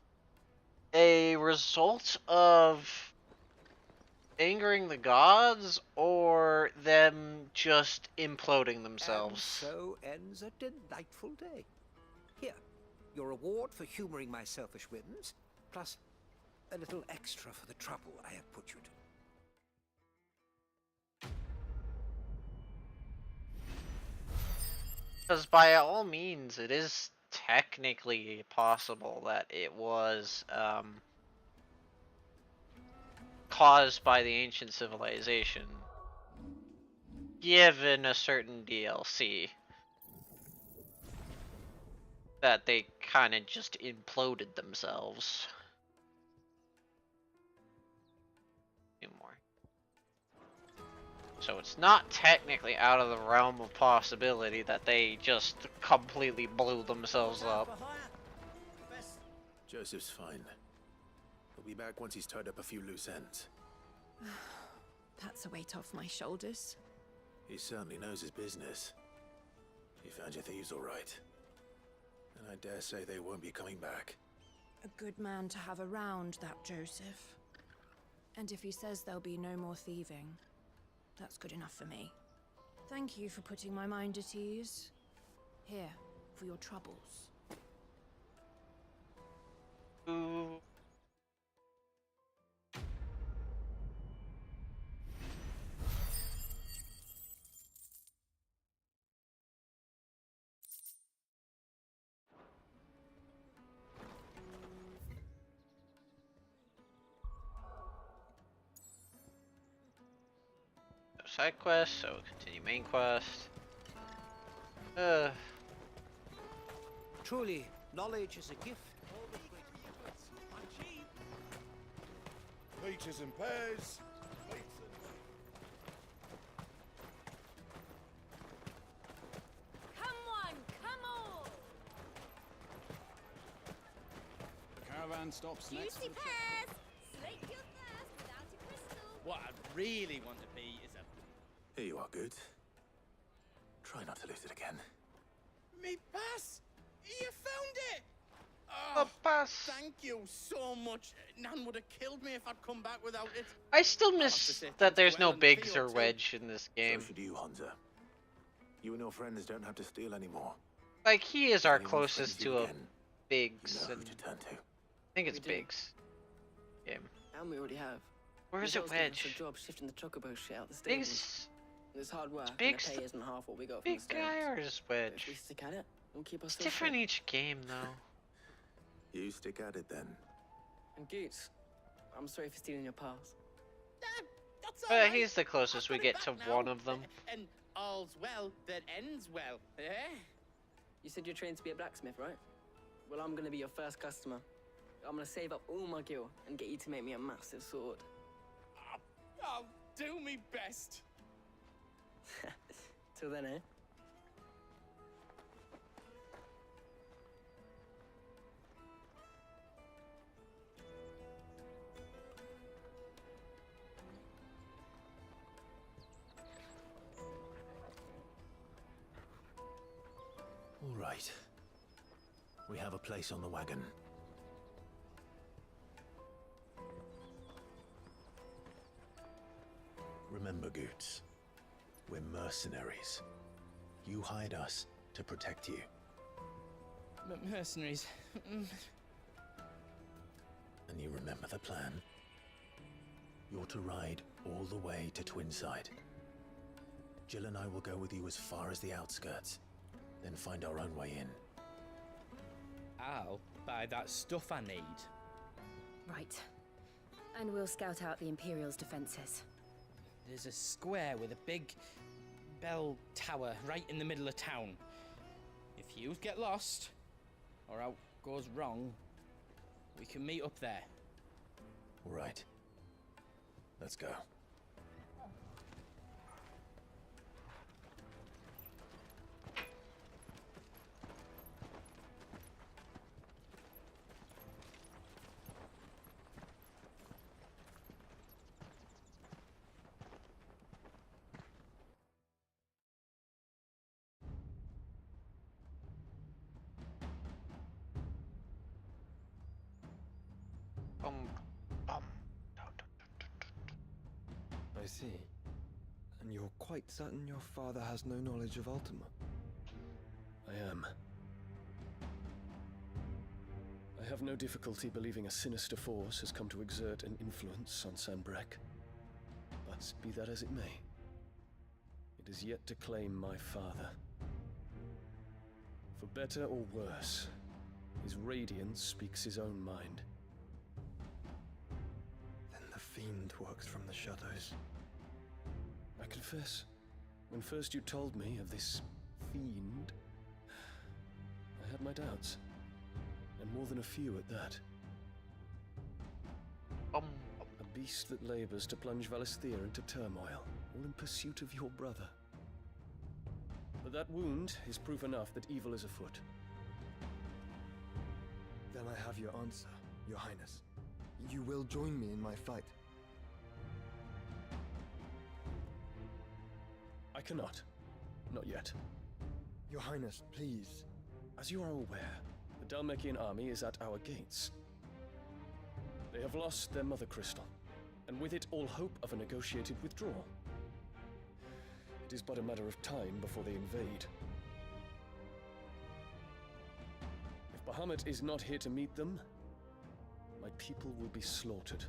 a result of angering the gods or them just imploding themselves. And so ends a delightful day. Here, your reward for humoring my selfish whims, plus a little extra for the trouble I have put you to. Because by all means, it is technically possible that it was caused by the ancient civilization, given a certain DLC that they kind of just imploded themselves. Two more. So it's not technically out of the realm of possibility that they just completely blew themselves up. Joseph's fine. He'll be back once he's tied up a few loose ends. That's a weight off my shoulders. He certainly knows his business. He found your thieves all right. And I dare say they won't be coming back. A good man to have around, that Joseph. And if he says there'll be no more thieving, that's good enough for me. Thank you for putting my mind at ease. Here, for your troubles. Ooh. Side quest, so continue main quest. Truly, knowledge is a gift. Peaches and pears. Come on, come on! The caravan stops next to Juicy the pears! Slake your thirst without a crystal. What I really want to be is a... Here you are, good. Try not to lose it again. Me pass! You found it! The pass! Thank you so much. Nan would have killed me if I'd come back without it. I still miss that there's no Biggs or Wedge in this game. So should you, Hunter. You and your friends don't have to steal anymore. Like, he is our Anyone closest threatens you to a again, Biggs. you know And who to turn to. I think it's We do. Biggs. Game. And we already have. Where is He it, told us to give us Wedge? a job shifting the chocobo shit out the stables. Biggs. It's hard work, and Biggs the pay the isn't half what we got from big the guy, stables. or is But if Wedge? we stick at it, we'll keep It's ourselves different fit. each game, though. You stick at it then. And Goots, I'm sorry for stealing your pass. That's all But right. he's the closest we I've got it get to back now. one of them. And all's well that ends well, eh? You said you're trained to be a blacksmith, right? Well, I'm gonna be your first customer. I'm gonna save up all my gil and get you to make me a massive sword. I'll do me best. Till then, eh? All right. We have a place on the wagon. Remember, Goots, we're mercenaries. You hired us to protect you. Mercenaries. And you remember the plan? You're to ride all the way to Twinside. Jill and I will go with you as far as the outskirts, then find our own way in. I'll buy that stuff I need. Right. And we'll scout out the Imperial's defenses. There's a square with a big bell tower right in the middle of town. If you get lost, or out goes wrong, we can meet up there. All right. Let's go. I see. And you're quite certain your father has no knowledge of Ultima? I am. I have no difficulty believing a sinister force has come to exert an influence on Sanbreque. But be that as it may, it is yet to claim my father. For better or worse, his radiance speaks his own mind. Then the fiend works from the shadows. I confess, when first you told me of this fiend, I had my doubts. And more than a few at that. A beast that labors to plunge Valisthea into turmoil, all in pursuit of your brother. But that wound is proof enough that evil is afoot. Then I have your answer, Your Highness. You will join me in my fight. I cannot. Not yet. Your Highness, please. As you are aware, the Dhalmekian army is at our gates. They have lost their mother crystal, and with it all hope of a negotiated withdrawal. It is but a matter of time before they invade. If Bahamut is not here to meet them, my people will be slaughtered.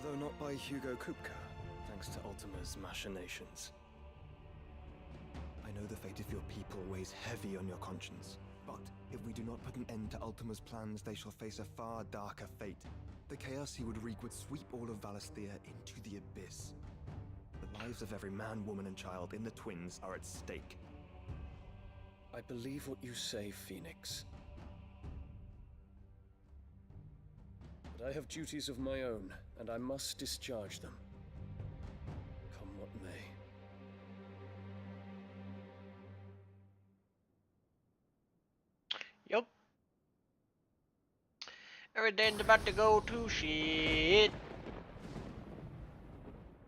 Though not by Hugo Kupka, thanks to Ultima's machinations. I know the fate of your people weighs heavy on your conscience, but if we do not put an end to Ultima's plans, they shall face a far darker fate. The chaos he would wreak would sweep all of Valisthea into the abyss. The lives of every man, woman, and child in the Twins are at stake. I believe what you say, Phoenix. But I have duties of my own, and I must discharge them. Come what may. Yup. Everything's about to go to shit.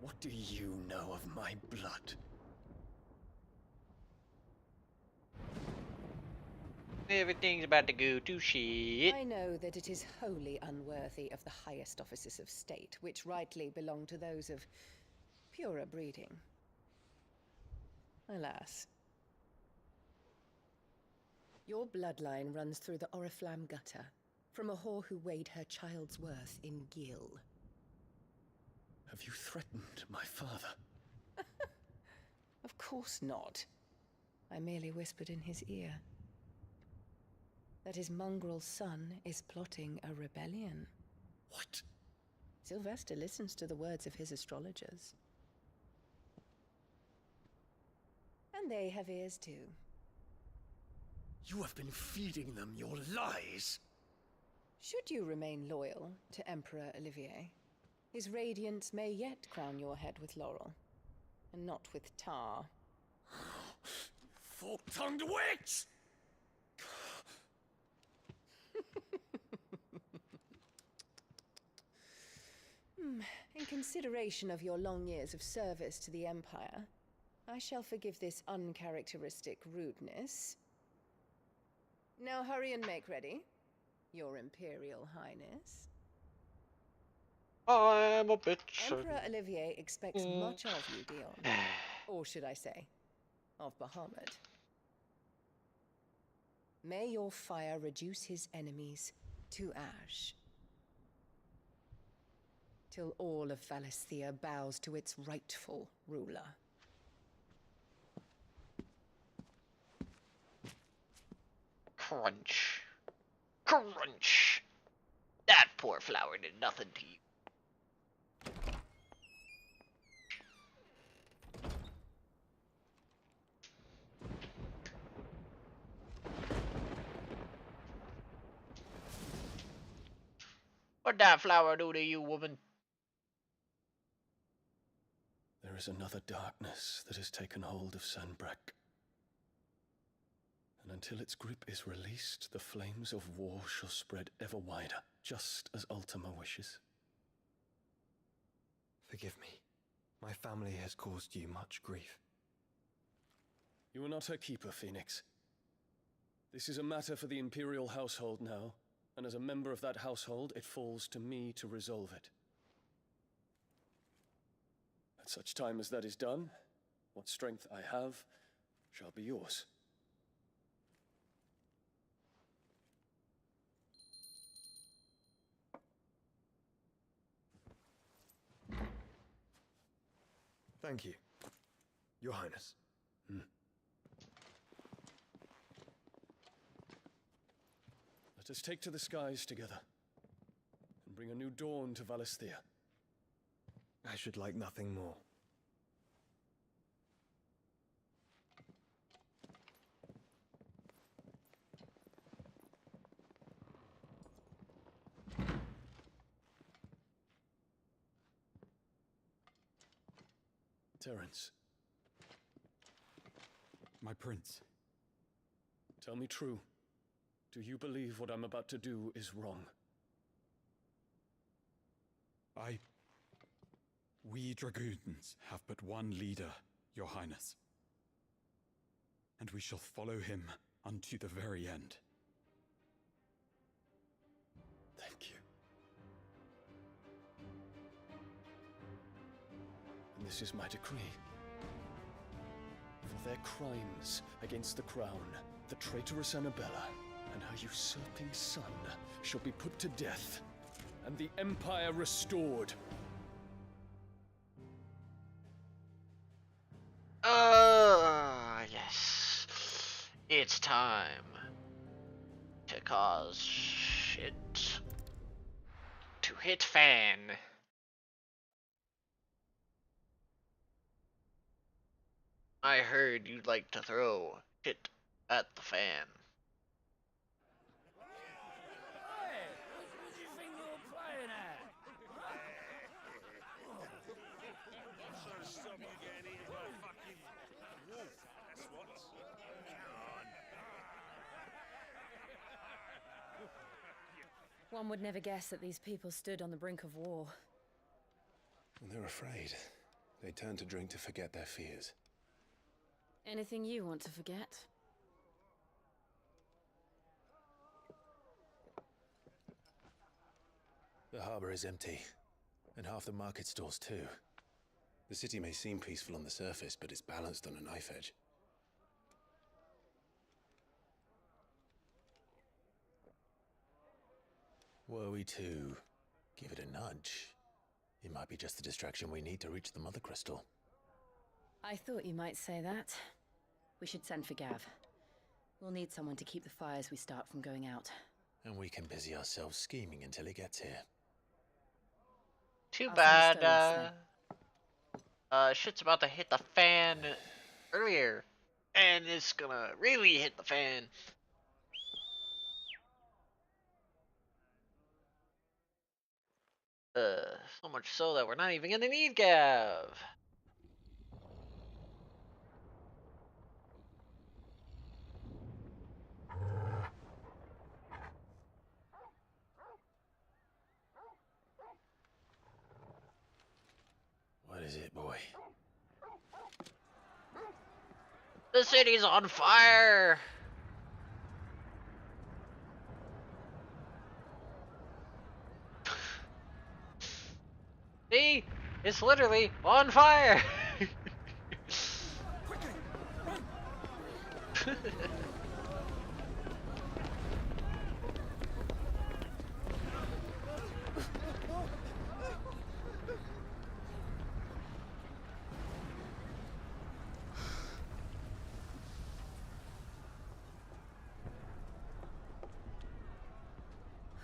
What do you know of my blood? Everything's about to go to shit. I know that it is wholly unworthy of the highest offices of state, which rightly belong to those of purer breeding. Alas. Your bloodline runs through the Oriflamme gutter, from a whore who weighed her child's worth in gil. Have you threatened my father? Of course not. I merely whispered in his ear that his mongrel son is plotting a rebellion. What? Sylvester listens to the words of his astrologers. And they have ears too. You have been feeding them your lies! Should you remain loyal to Emperor Olivier, his radiance may yet crown your head with laurel, and not with tar. Fork-tongued witch! In consideration of your long years of service to the Empire, I shall forgive this uncharacteristic rudeness. Now hurry and make ready, Your Imperial Highness. I'm a bitch. Emperor Olivier expects much of you, Dion. Or should I say, of Bahamut. May your fire reduce his enemies to ash, till all of Valisthea bows to its rightful ruler. Crunch. Crunch. That poor flower did nothing to you. What'd that flower do to you, woman? There is another darkness that has taken hold of Sanbreque. And until its grip is released, the flames of war shall spread ever wider, just as Ultima wishes. Forgive me. My family has caused you much grief. You are not her keeper, Phoenix. This is a matter for the Imperial household now, and as a member of that household, it falls to me to resolve it. At such time as that is done, what strength I have shall be yours. Thank you, Your Highness. Let us take to the skies together, and bring a new dawn to Valisthea. I should like nothing more. Terence. My prince. Tell me true. Do you believe what I'm about to do is wrong? We dragoons have but one leader, Your Highness. And we shall follow him unto the very end. Thank you. And this is my decree. For their crimes against the crown, the traitorous Annabella and her usurping son shall be put to death, and the Empire restored. Yes. It's time to cause shit to hit fan. I heard you'd like to throw shit at the fan. Hey, what do you think you're playing at? Stop you getting eaten by a fucking wolf, that's what. One would never guess that these people stood on the brink of war. They're afraid. They turn to drink to forget their fears. Anything you want to forget? The harbor is empty, and half the market stalls too. The city may seem peaceful on the surface, but it's balanced on a knife edge. Were we to give it a nudge, it might be just the distraction we need to reach the Mother Crystal. I thought you might say that. We should send for Gav. We'll need someone to keep the fires we start from going out. And we can busy ourselves scheming until he gets here. Too I'll bad, send the stones shit's about to hit the fan earlier. And it's gonna really hit the fan. So much so that we're not even gonna need Gav. What is it, boy? The city's on fire! See? It's literally on fire!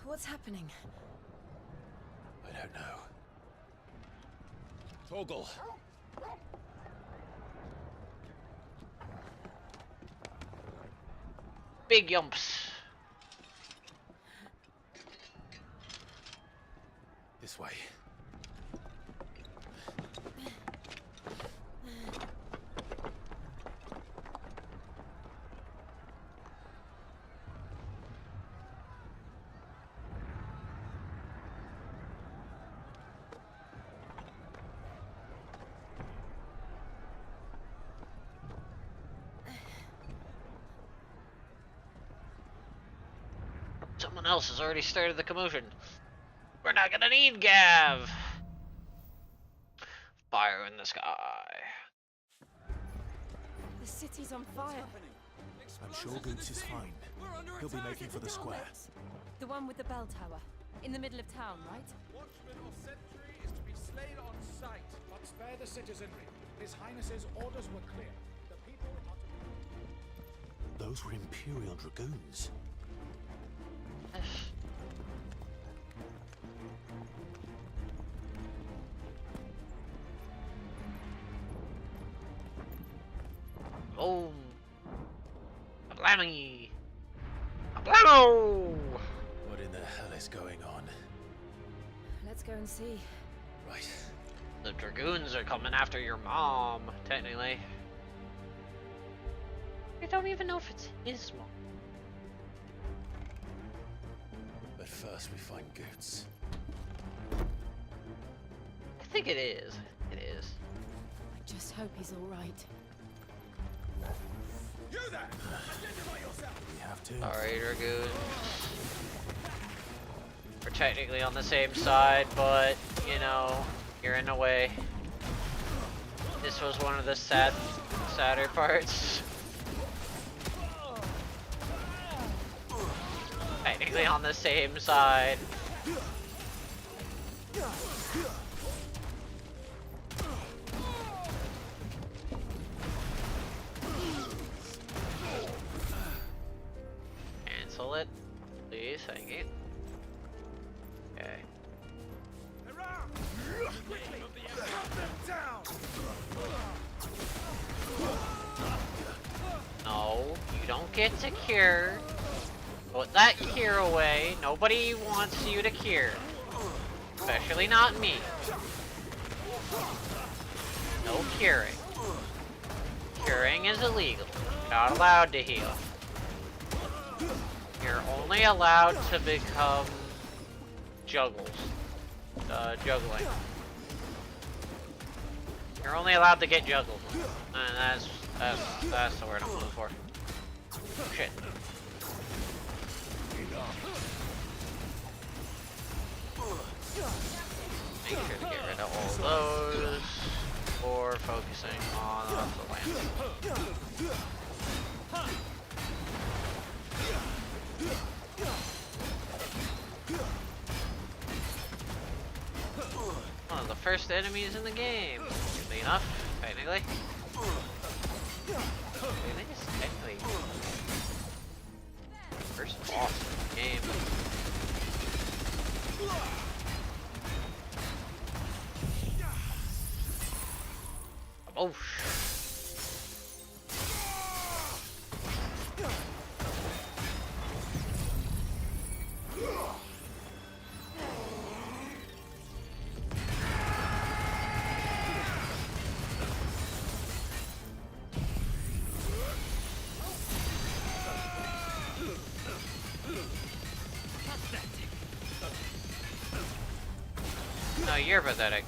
What's happening? I don't know. Torgal! Big yumps. This way. Someone else has already started the commotion. We're not gonna need Gav. Fire in the sky. The city's on fire. I'm sure Goots is fine. He'll be making for the square. The one with the bell tower. In the middle of town, right? Watchman or sentry is to be slain on sight. But spare the citizenry. His Highness's orders were clear. The people are to... Those were Imperial Dragoons. Oh, Blammy! Blamo! What in the hell is going on? Let's go and see. Right. The Dragoons are coming after your mom, technically. I don't even know if it's his mom. But first we find Goots. I think it is. It is. I just hope he's all right. You there! Identify yourself! We have to. Alright, Dragoon. We're technically on the same side, but, you know, you're in the way. This was one of the sadder parts. Technically on the same side. Cancel it, please, thank you. Okay. No, you don't get to cure. Put that cure away. Nobody wants you to cure. Especially not me. No curing. Curing is illegal. You're not allowed to heal. You're only allowed to become juggles. Juggling. You're only allowed to get juggled. And that's the word I'm looking for. Shit. Make sure to get rid of all those. before focusing on the land. One of the first enemies in the game. Weirdly enough, technically. Really, just technically. First boss in the game. Oh no, you're pathetic.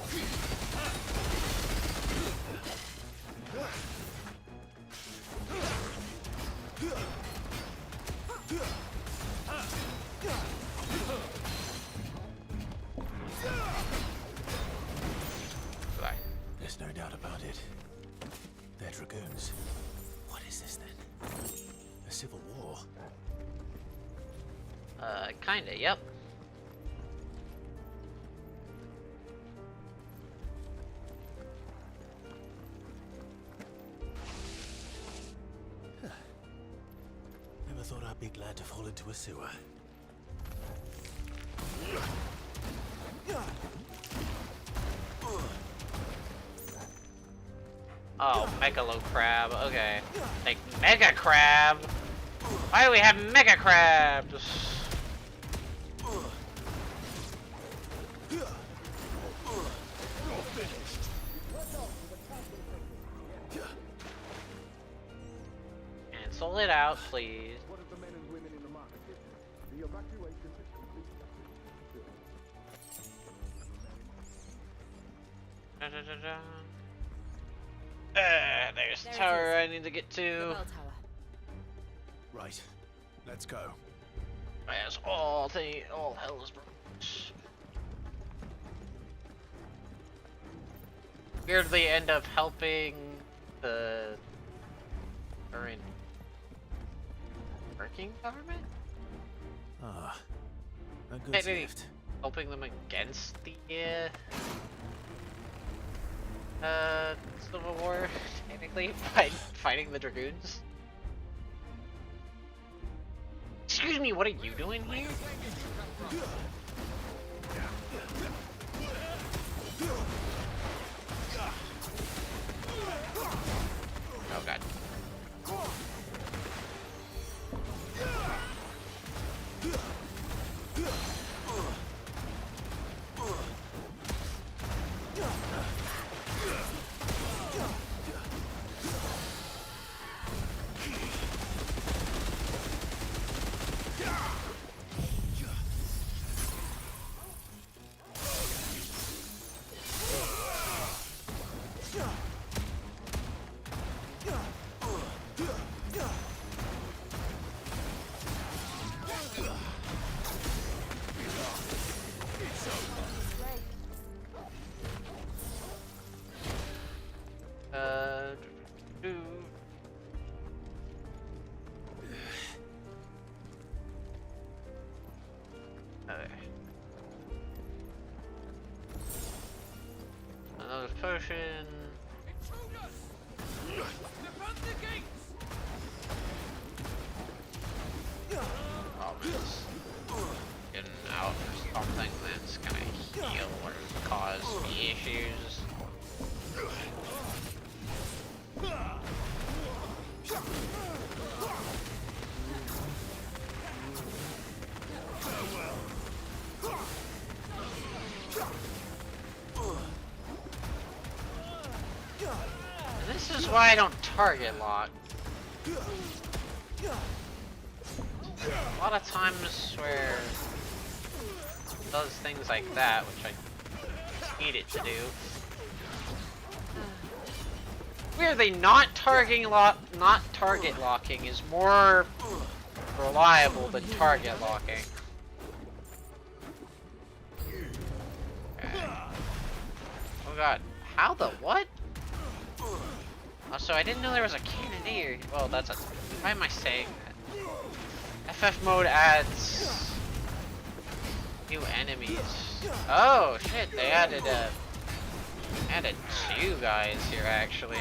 There's no doubt about it. They're dragoons. What is this then? A civil war? Kinda, yep. Never thought I'd be glad to fall into a sewer. Oh, Megalo Crab, okay. Like, Mega Crab? Why do we have Mega Crabs? Cancel it out, please. Da, da, da, da. There's the tower I need to get to. Right, let's go. As all hell is broken. Weirdly end up helping the current working government? Ah, a good Maybe gift. helping them against the Civil War, technically, by fighting the dragoons. Excuse me, what are you doing here? Oh god. Another potion. Oh, this getting out for something that's gonna heal or cause me issues. This is why I don't target lock. A lot of times where it does things like that, which I need it to do. Weirdly, not target locking is more reliable than target locking. Okay. Oh god, how the what? Also, I didn't know there was a cannoneer. Well, that's a... Why am I saying that? FFmode adds... new enemies. Oh, shit, they added, added 2 guys here, actually.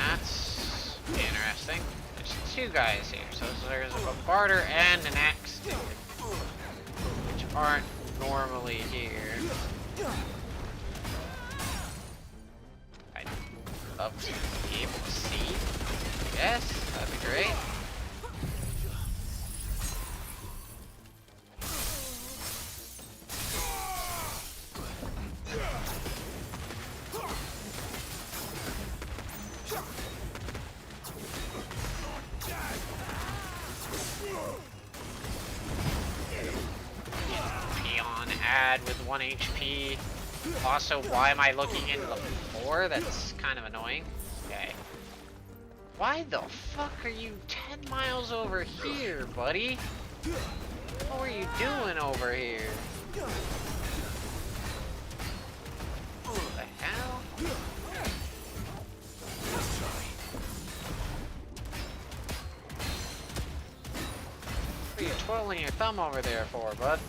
That's interesting. There's 2 guys here, so there's a bombarder and an axe dude, which aren't normally here. I'd love to be able to see. Yes, that'd be great. With 1 HP. Also, why am I looking into the floor? That's kind of annoying. Okay. Why the fuck are you 10 miles over here, buddy? What were you doing over here? What the hell? What are you twirling your thumb over there for, bud?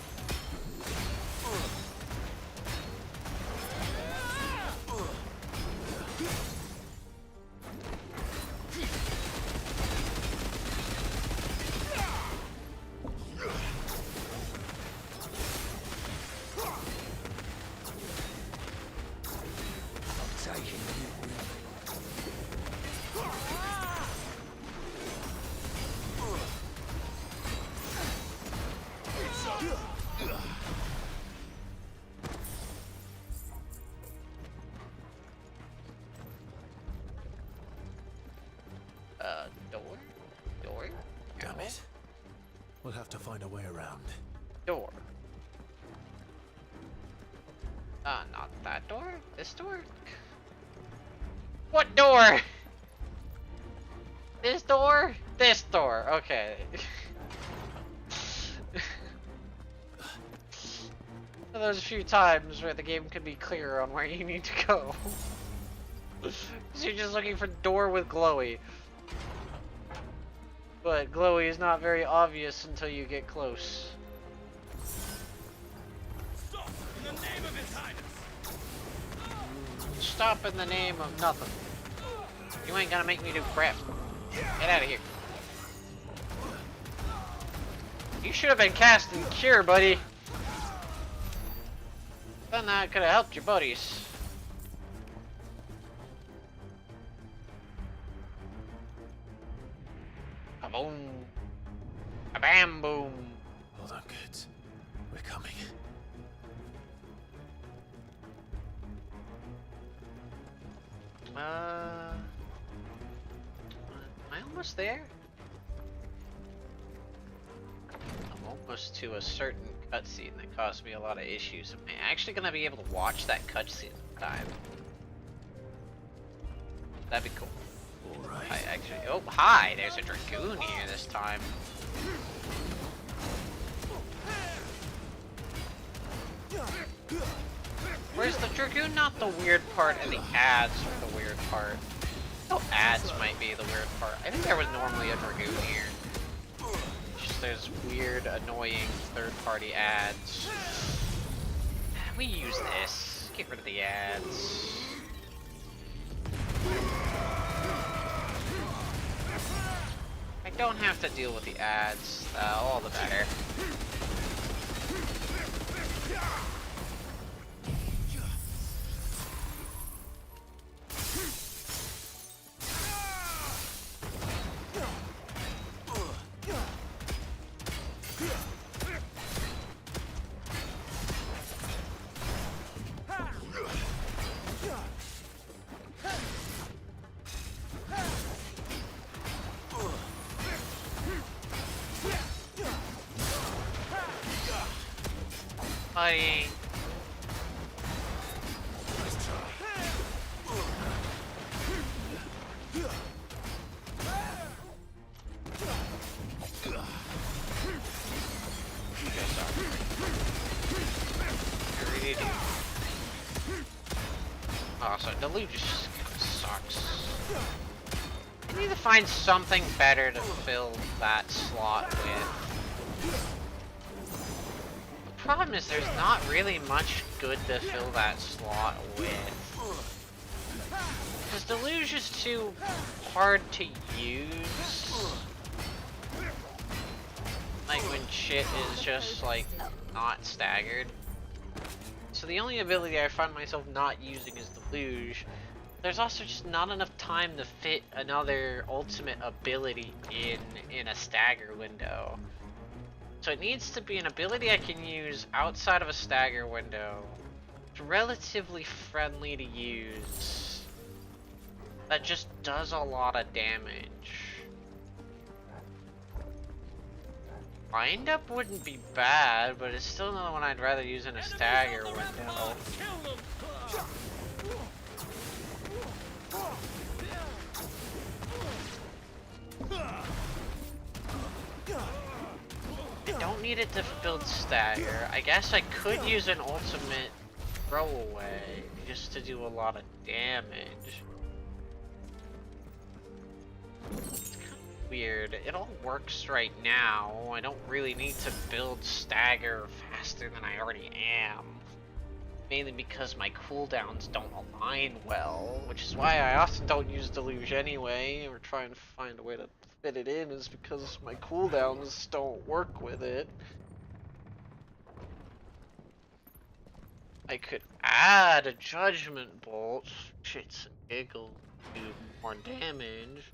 Door? Damn it. We'll have to find a way around. Door. Not that door? This door? What door? This door? This door. Okay. There's a few times where the game could be clearer on where you need to go. So you're just looking for door with glowy. But glowy is not very obvious until you get close. Stop in the name of His Highness! Stop in the name of nothing. You ain't gonna make me do crap. Get out of here. You should have been casting Cure, buddy. Then that could have helped your buddies. A boom. A bam boom. Hold on, kids. We're coming. Am I almost there? I'm almost to a certain cutscene that caused me a lot of issues. Am I actually gonna be able to watch that cutscene in time? That'd be cool. Alright. I actually. Oh, hi! There's a Dragoon here this time. Where's the Dragoon? Not the weird part, and the ads are the weird part. No, ads might be the weird part. I think there was normally a Dragoon here. Just there's weird, annoying third-party ads. We use this. Get rid of the ads. I don't have to deal with the ads. All the better. Buddy. I really do. Also, Deluge just kinda sucks. I need to find something better to fill that slot with. The problem is there's not really much good to fill that slot with. Because Deluge is too hard to use. Like when shit is just like not staggered. So the only ability I find myself not using is Deluge. There's also just not enough time to fit another ultimate ability in a stagger window. So it needs to be an ability I can use outside of a stagger window. It's relatively friendly to use. That just does a lot of damage. Wind up wouldn't be bad, but it's still another one I'd rather use in a stagger window. I don't need it to build stagger. I guess I could use an ultimate throwaway just to do a lot of damage. It's kind of weird. It all works right now. I don't really need to build stagger faster than I already am. Mainly because my cooldowns don't align well, which is why I often don't use Deluge anyway, or try and find a way to fit it in, is because my cooldowns don't work with it. I could add a Judgment Bolt, shits and giggles, do more damage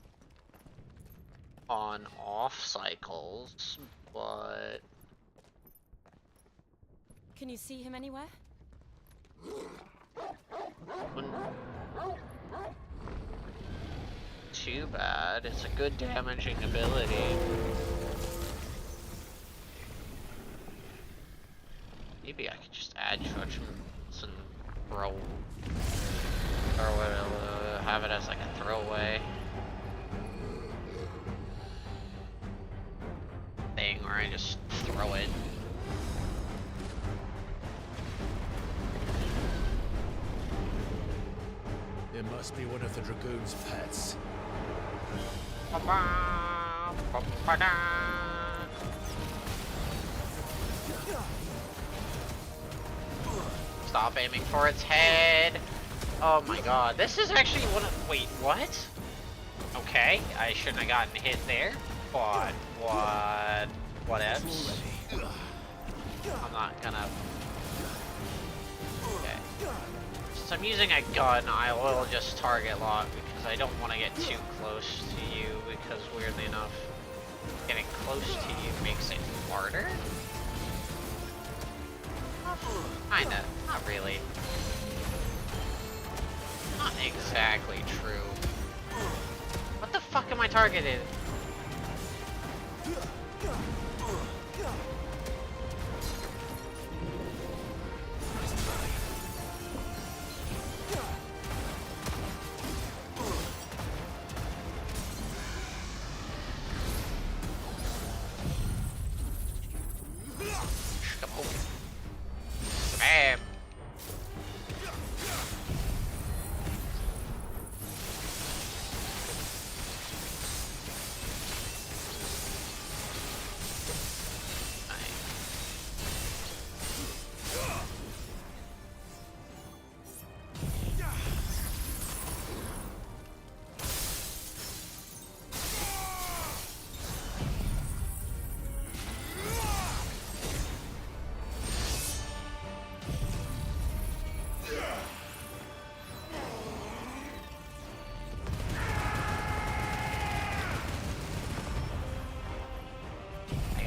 on off cycles, but... Can you see him anywhere? Wouldn't too bad. It's a good damaging ability. Maybe I could just add judgments and throw, or have it as like a throwaway thing where I just throw it. It must be one of the Dragoon's pets. Stop aiming for its head. Oh my god, this is actually one of... Wait, what? Okay, I shouldn't have gotten hit there. But what else? I'm not gonna... Okay. Since I'm using a gun, I will just target lock because I don't want to get too close to you, because weirdly enough, getting close to you makes it harder? Kinda. Not really. Not exactly true. What the fuck am I targeted? Bam.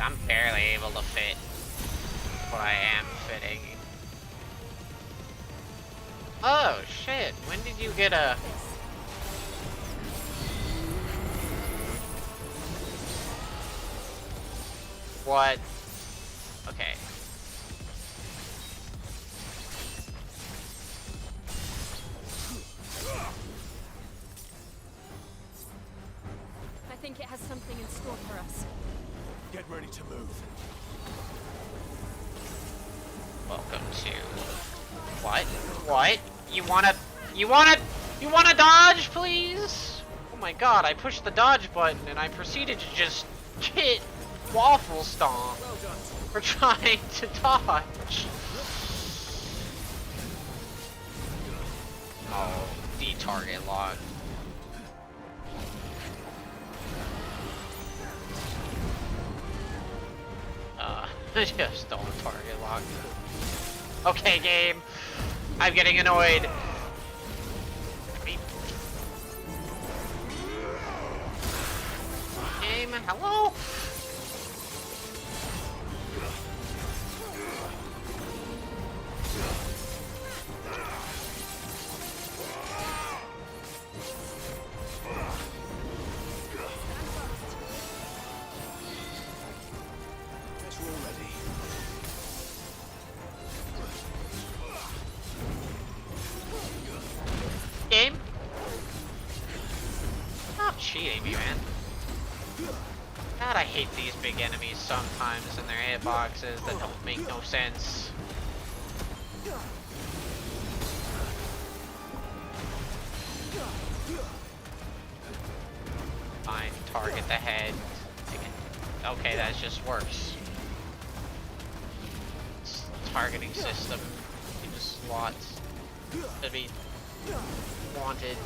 I'm barely able to fit what I am fitting. Oh shit, when did you get a... What? Okay. I think it has something in store for us. Get ready to move. Welcome to... What? What? You wanna You wanna dodge, please? Oh my god, I pushed the dodge button and I proceeded to just hit Waffle Stomp for trying to dodge. Oh, D-target lock. Just don't target lock. Okay, game. I'm getting annoyed. Game, hello? Game? Stop cheating me, man. God, I hate these big enemies sometimes and their hitboxes that don't make no sense. Fine, target the head. Okay, that just works. Targeting system in the slots to be wanted.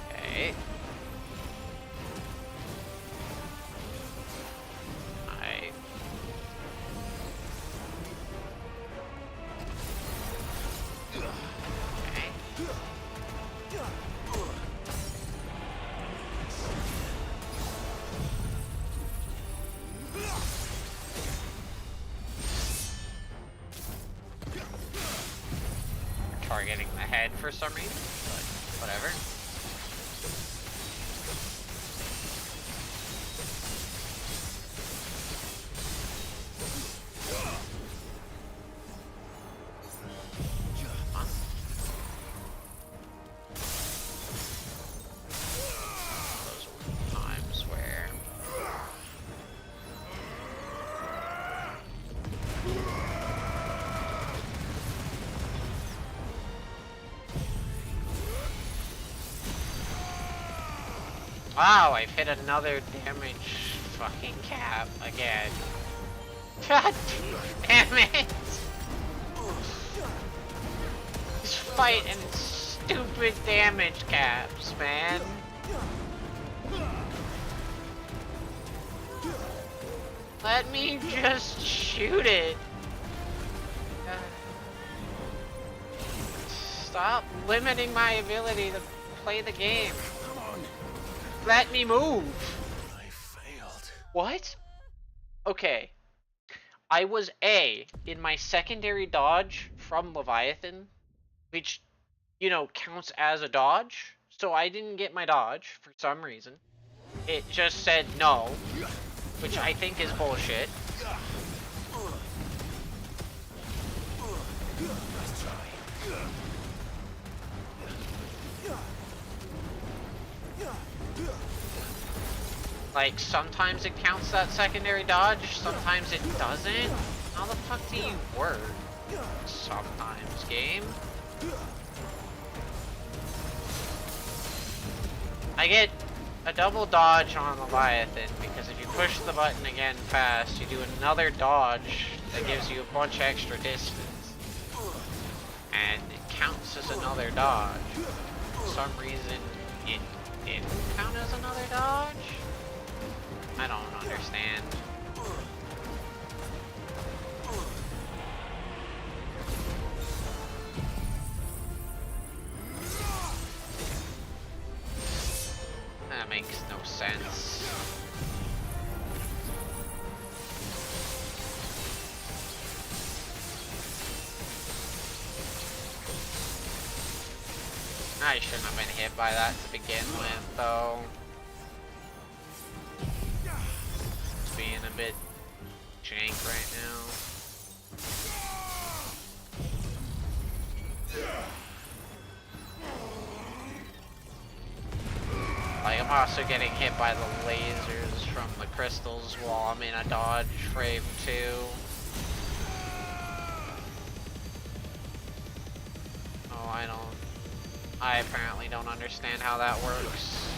Okay. Targeting the head for some reason, but whatever. Those times where wow, I've hit another damage fucking cap again. God damn it! Just fighting stupid damage caps, man. Let me just shoot it. Stop limiting my ability to play the game. Let me move. I failed. What? Okay. I was A in my secondary dodge from Leviathan, which, you know, counts as a dodge. So I didn't get my dodge for some reason. It just said no, which I think is bullshit. Like, sometimes it counts that secondary dodge, sometimes it doesn't. How the fuck do you work? Sometimes, game. I get a double dodge on Leviathan, because if you push the button again fast, you do another dodge that gives you a bunch of extra distance. And it counts as another dodge. For some reason, it didn't count as another dodge? I don't understand. That makes no sense. I shouldn't have been hit by that to begin with, though. Being a bit jank right now. Like, I'm also getting hit by the lasers damage from the crystals while I'm in a dodge frame too. Oh, I apparently don't understand how that works.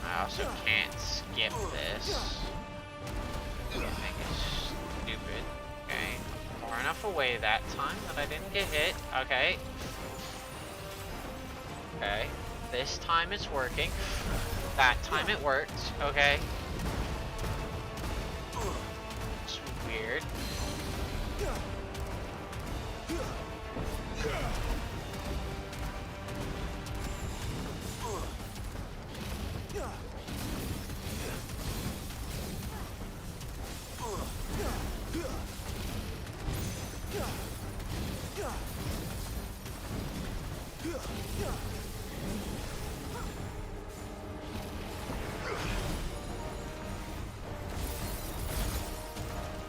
I also can't skip this. I think it's stupid. Okay, far enough away that time that I didn't get hit. Okay. Okay, this time it's working. That time it worked. Okay. It's weird.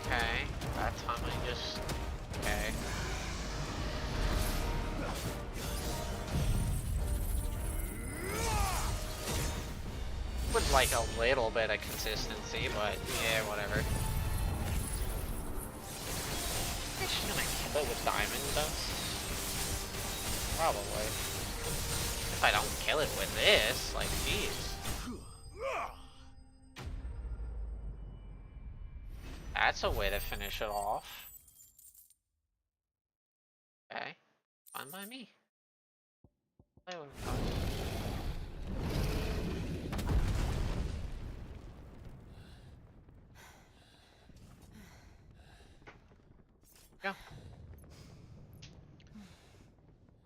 Okay, that time I just... Okay. Would like a little bit of consistency, but yeah, whatever. Is she gonna kill it with diamond dust? Probably. If I don't kill it with this, like, jeez. That's a way to finish it off. Okay. Fine by me. Play with fun. Go.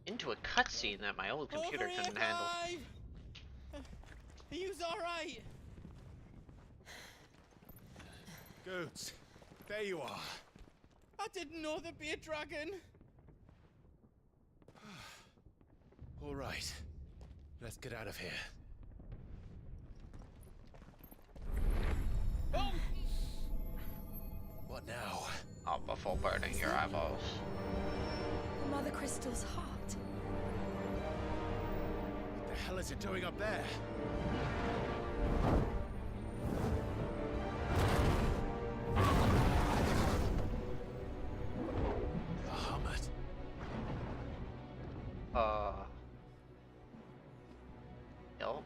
Into a cutscene that my old computer couldn't handle. Are you alright? Goats, there you are. I didn't know there'd be a dragon. All right, let's get out of here. Oh! What now? Oh, before burning your eyeballs. Mother Crystal's heart. What the hell is it doing up there? Bahamut. Yo.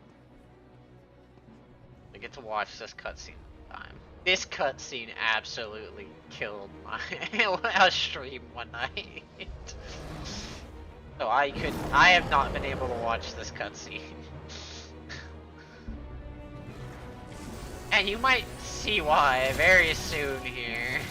I get to watch this cutscene time. This cutscene absolutely killed my stream one night. So I have not been able to watch this cutscene. And you might see why very soon here.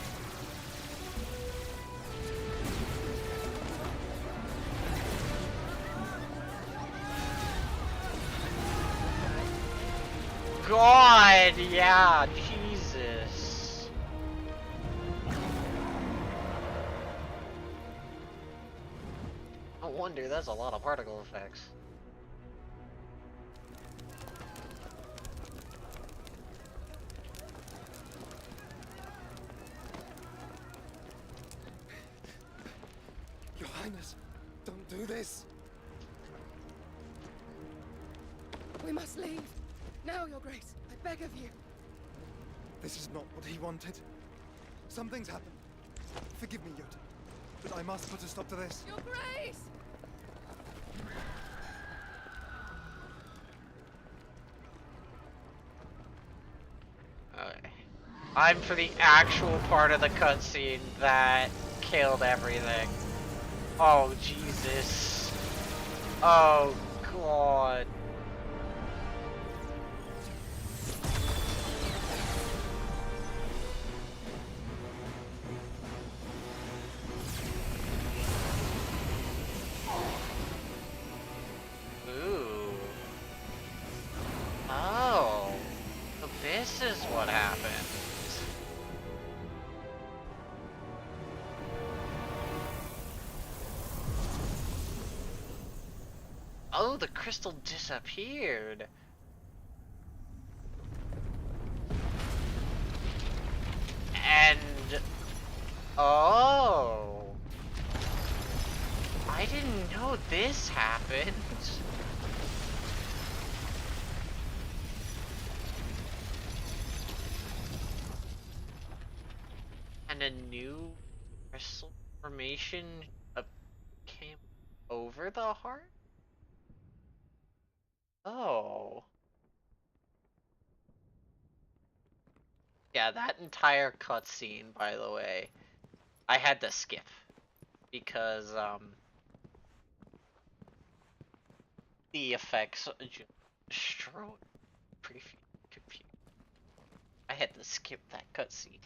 God, yeah, Jesus. No wonder that's a lot of particle effects. Your Highness, don't do this. We must leave. Now, Your Grace, I beg of you. This is not what he wanted. Something's happened. Forgive me, Yota, but I must put a stop to this. Your Grace! Okay. I'm for the actual part of the cutscene that killed everything. Oh, Jesus. Oh, God. Ooh. Oh. So this is what happened. Oh, the crystal disappeared. And Oh. I didn't know this happened. And a new crystal formation came over the heart? Oh. Yeah, that entire cutscene, by the way, I had to skip because the effects just destroyed previous computer. I had to skip that cutscene,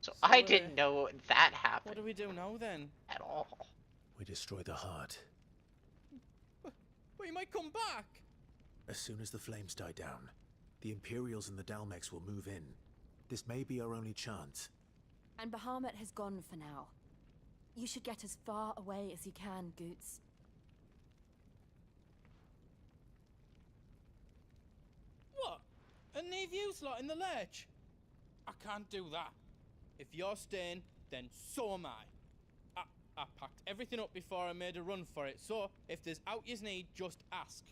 so I didn't know that happened. What do we do now then? At all. We destroy the heart. But he might come back. As soon as the flames die down, the Imperials and the Dalmex will move in. This may be our only chance. And Bahamut has gone for now. You should get as far away as you can, Goots. What? And leave you lot in the lurch? I can't do that. If you're staying, then so am I. I packed everything up before I made a run for it, so if there's out you need, just ask.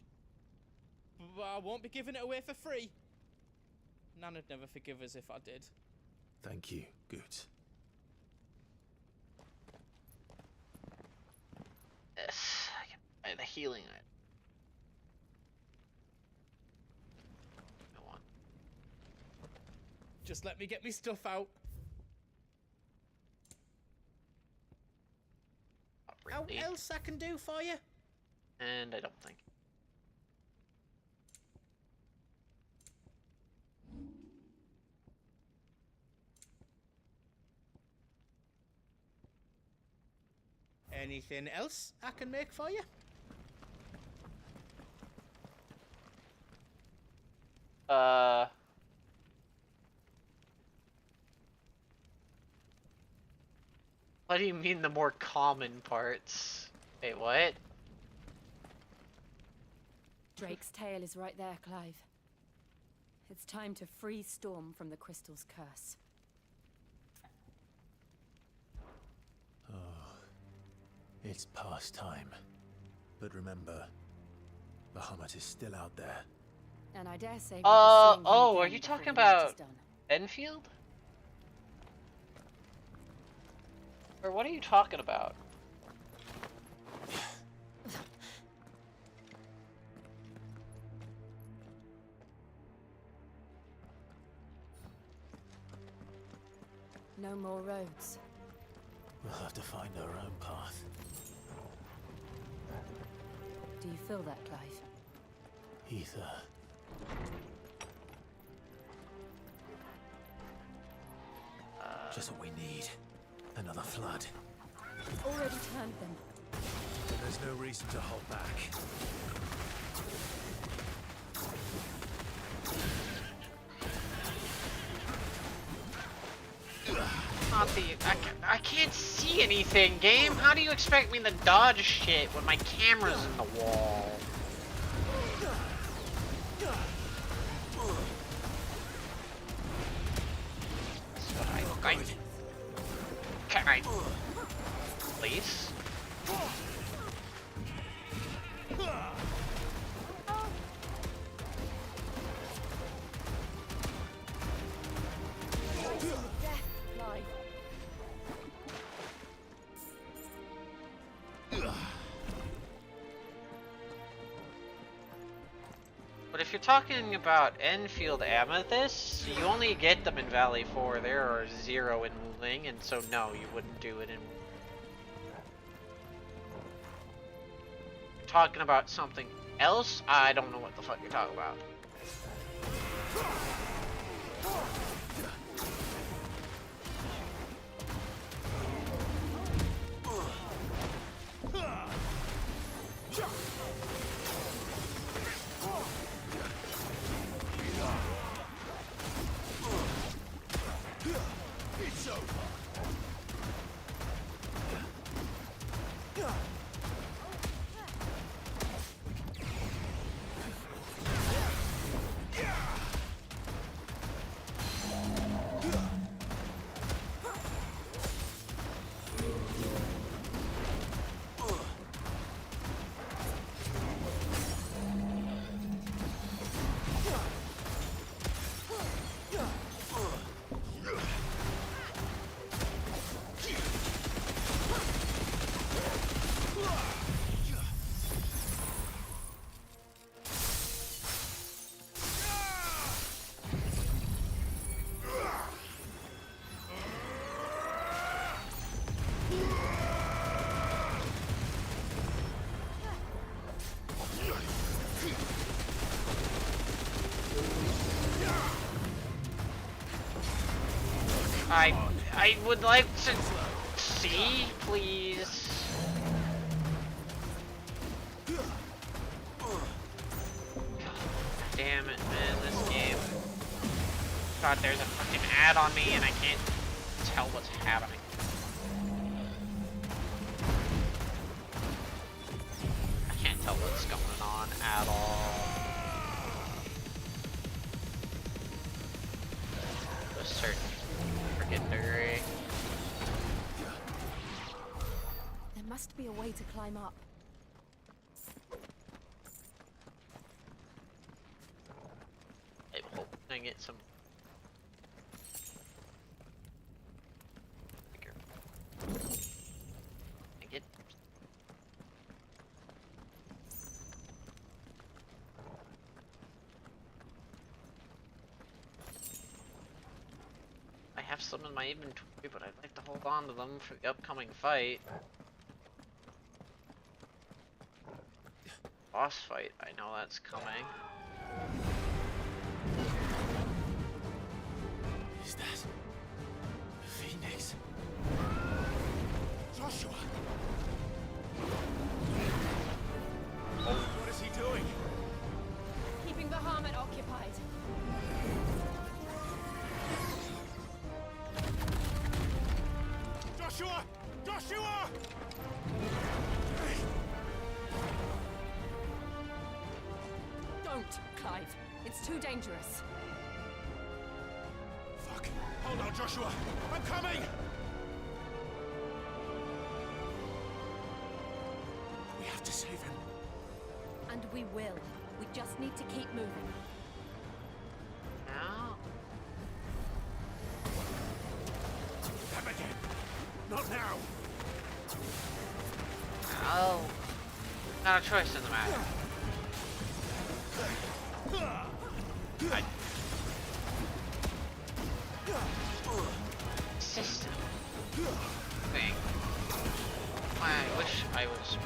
But I won't be giving it away for free. Nan'd never forgive us if I did. Thank you, Goots. Yes, I can buy the healing item. Go on. Just let me get me stuff out. Not really. What else I can do for you? And I don't think. Anything else I can make for you? What do you mean the more common parts? Wait, what? Drake's tail is right there, Clive. It's time to free Storm from the crystal's curse. Oh, it's past time. But remember, Bahamut is still out there. And I dare say. Oh, are you talking about Enfield? Or what are you talking about? No more roads. We'll have to find our own path. Do you feel that, Clive? Ether. Just what we need. Another flood. We've already turned them. There's no reason to hold back. I can't see anything, game. How do you expect me to dodge shit when my camera's in the wall? Can I please? But if you're talking about Enfield Amethyst, you only get them in Valley 4. There are 0 in Wuling, and so no, you wouldn't do it in... You're talking about something else? I don't know what the fuck you're talking about. I would like to see, please. Damn it, man, this game. God, there's a fucking ad on me and I can't tell what's happening. I can't tell what's going on at all. A certain freaking degree. There must be a way to climb up. I hope I get some. I have some in my inventory, but I'd like to hold on to them for the upcoming fight. Boss fight, I know that's coming. Is that Phoenix? Joshua! What is he doing? Keeping the Harmon occupied. Joshua! Joshua! Don't, Clive. It's too dangerous. Fuck. Hold on, Joshua. I'm coming! We have to save him. And we will. We just need to keep moving. Now? Come again. Not now. Oh. Not a choice in the matter. System thing. I wish I was.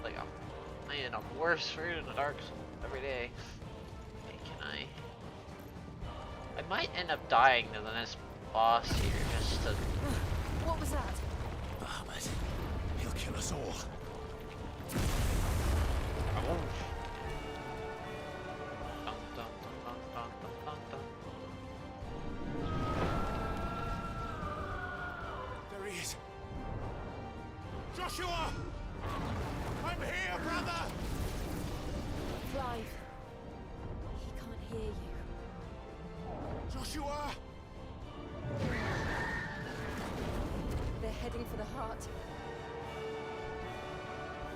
Like I end up worse fruit in the Dark Souls every day. Okay, can I? I might end up dying to the next boss here just to. What was that? Ahmed, he'll kill us all. I won't. There he is. Joshua! I'm here, brother! Clive. He can't hear you. Joshua! They're heading for the heart.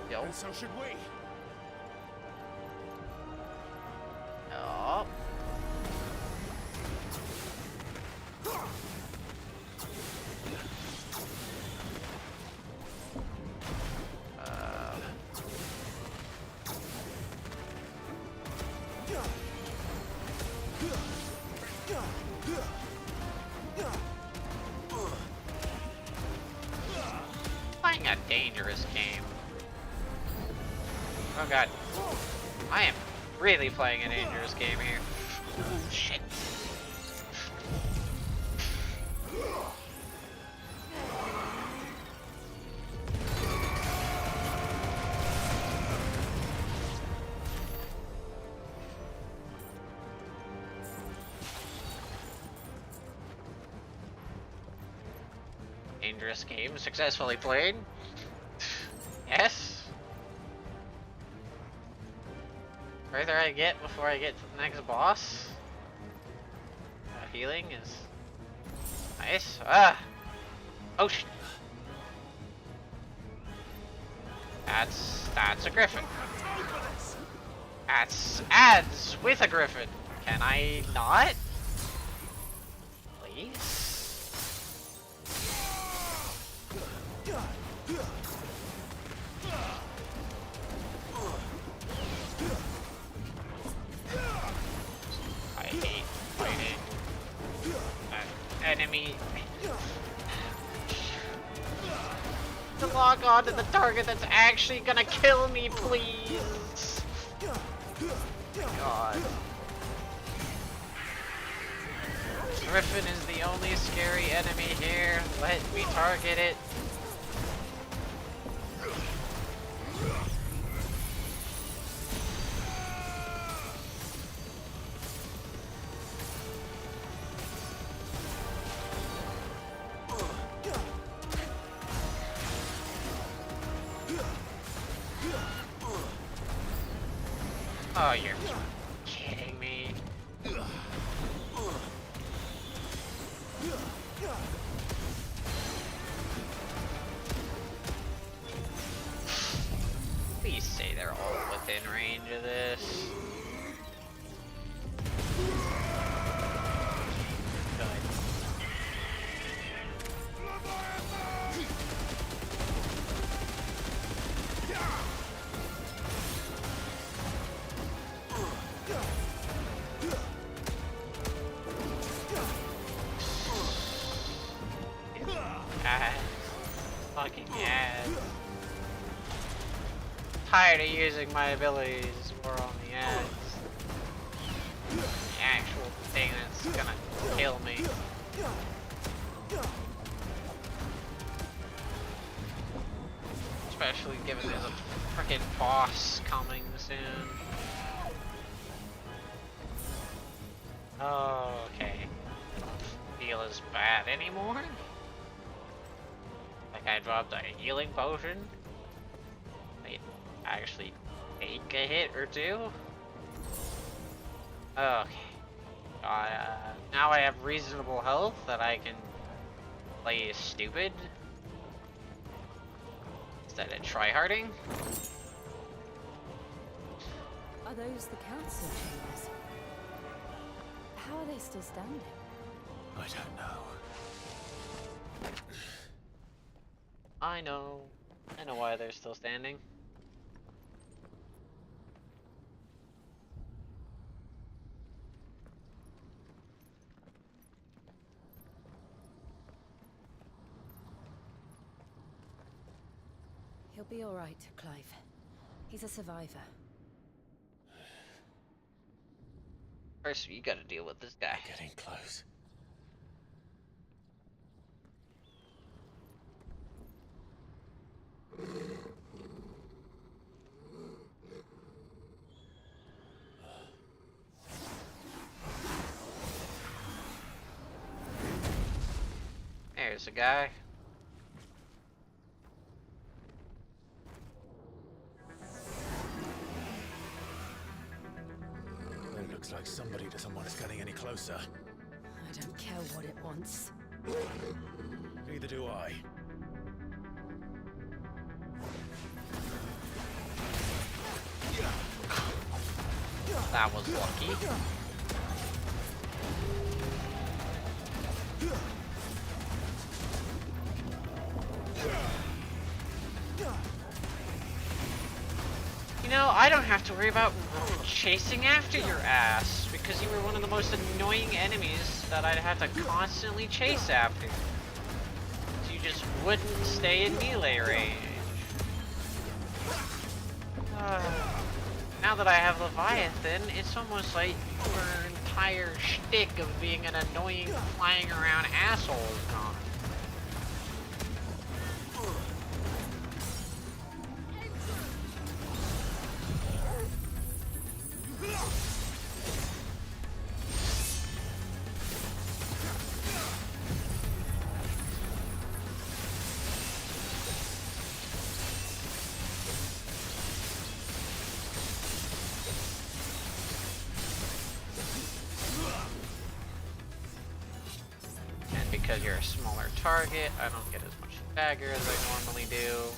Yo. And so should we. Oh. Playing a dangerous game. Oh god. I am really playing a dangerous game here. Shit. Dangerous game successfully played. Yes. Further I get before I get to the next boss. Healing is nice. Ah. Oh shit. That's a griffin. That's ads with a griffin. Can I not? Please? I hate fighting an enemy. To log on to the target that's actually gonna kill me, please. God. Griffin is the only scary enemy here. Let me target it. Oh, you're kidding me. Please say they're all within range of this. Fucking ass. Tired of using my abilities more on the ads. The actual thing that's gonna kill me. Especially given there's a frickin' boss coming soon. Oh, okay. Don't feel as bad anymore. Like I dropped a healing potion. Might actually take a hit or two. Okay. Now I have reasonable health that I can play stupid instead of tryharding. Are those the council chambers? How are they still standing? I don't know. I know why they're still standing. He'll be all right, Clive. He's a survivor. First, you gotta deal with this guy. Getting close. There's a guy. It looks like somebody doesn't want us getting any closer. I don't care what it wants. Neither do I. That was lucky. You know, I don't have to worry about chasing after your ass, because you were one of the most annoying enemies that I'd have to constantly chase after. You just wouldn't stay in melee range. Now that I have Leviathan, it's almost like your entire shtick of being an annoying flying around asshole is gone. Because you're a smaller target, I don't get as much dagger as I normally do.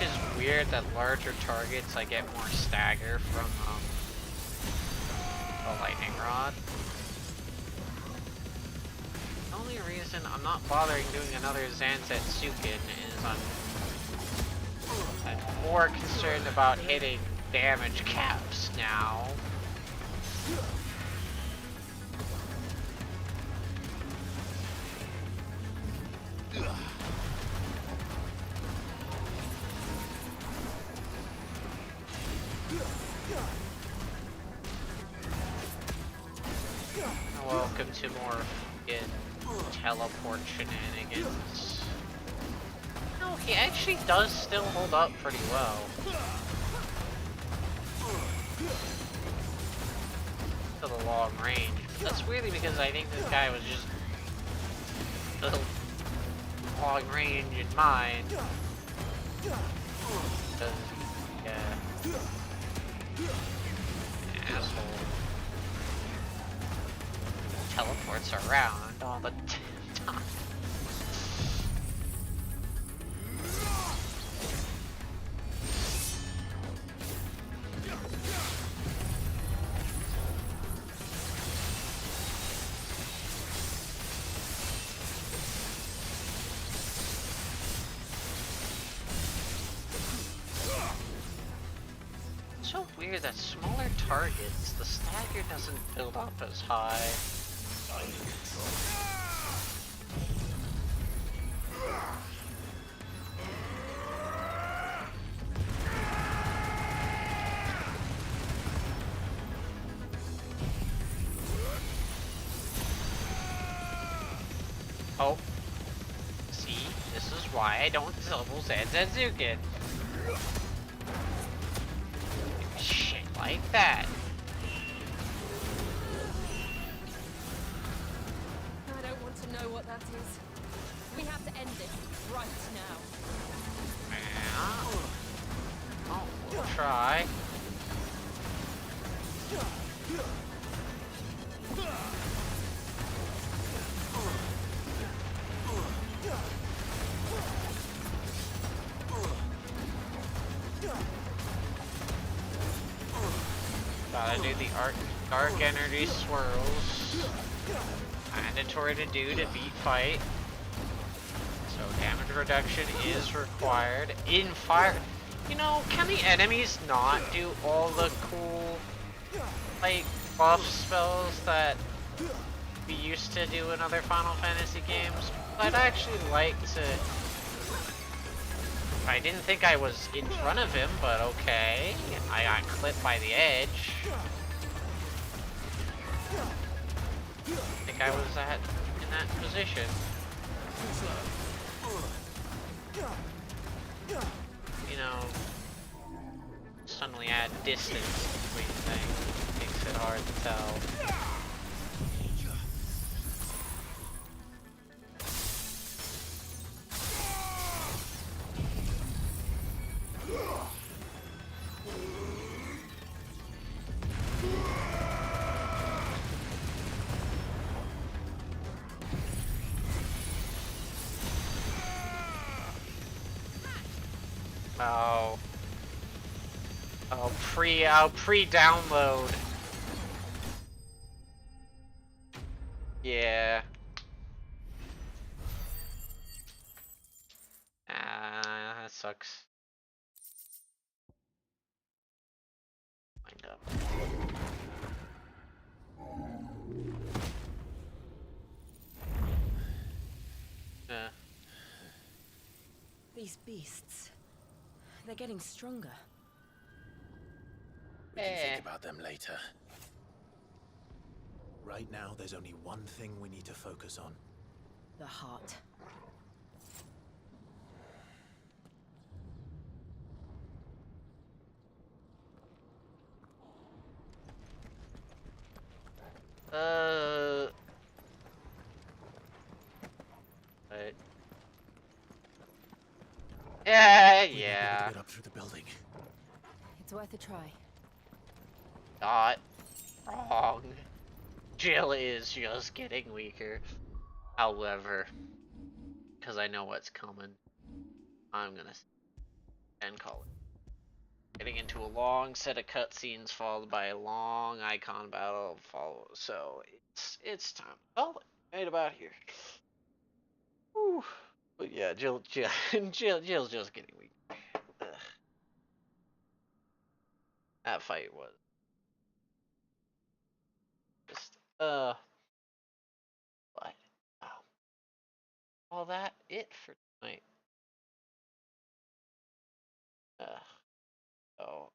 It's weird that larger targets I get more stagger from the lightning rod. The only reason I'm not bothering doing another Zansetsuken is I'm more concerned about hitting damage caps now. welcome to more fucking teleport shenanigans. No, he actually does still hold up pretty well. To the long range. That's weirdly because I think this guy was just long range in mind. Because, yeah. Asshole. Teleports around all the time. So weird that smaller targets, the stagger doesn't build up as high. Oh. See, this is why I don't double Zanzukin. Shit like that. I don't want to know what that is. We have to end this right now. Yeah. Oh, we'll try. Gotta do the dark energy swirls. Mandatory to do to beat fight. So damage reduction is required. In fire, you know, can the enemies not do all the cool, like, buff spells that we used to do in other Final Fantasy games? I'd actually like to. I didn't think I was in front of him, but okay. I got clipped by the edge. I think I was in that position. You know, suddenly add distance between things. Makes it hard to tell. Oh. Oh, pre-download. Yeah. That sucks. Wind up. These beasts, they're getting stronger. We can think about them later. Right now, there's only one thing we need to focus on. The heart. Right. Yeah, We yeah. get up through the building. It's worth a try. Not wrong. Jill is just getting weaker. However, because I know what's coming, I'm gonna end call it. Getting into a long set of cutscenes followed by a long icon battle so it's time. Oh, right about here. Whew. But yeah, Jill's just getting weak. Ugh. That fight was just but all that it for tonight. So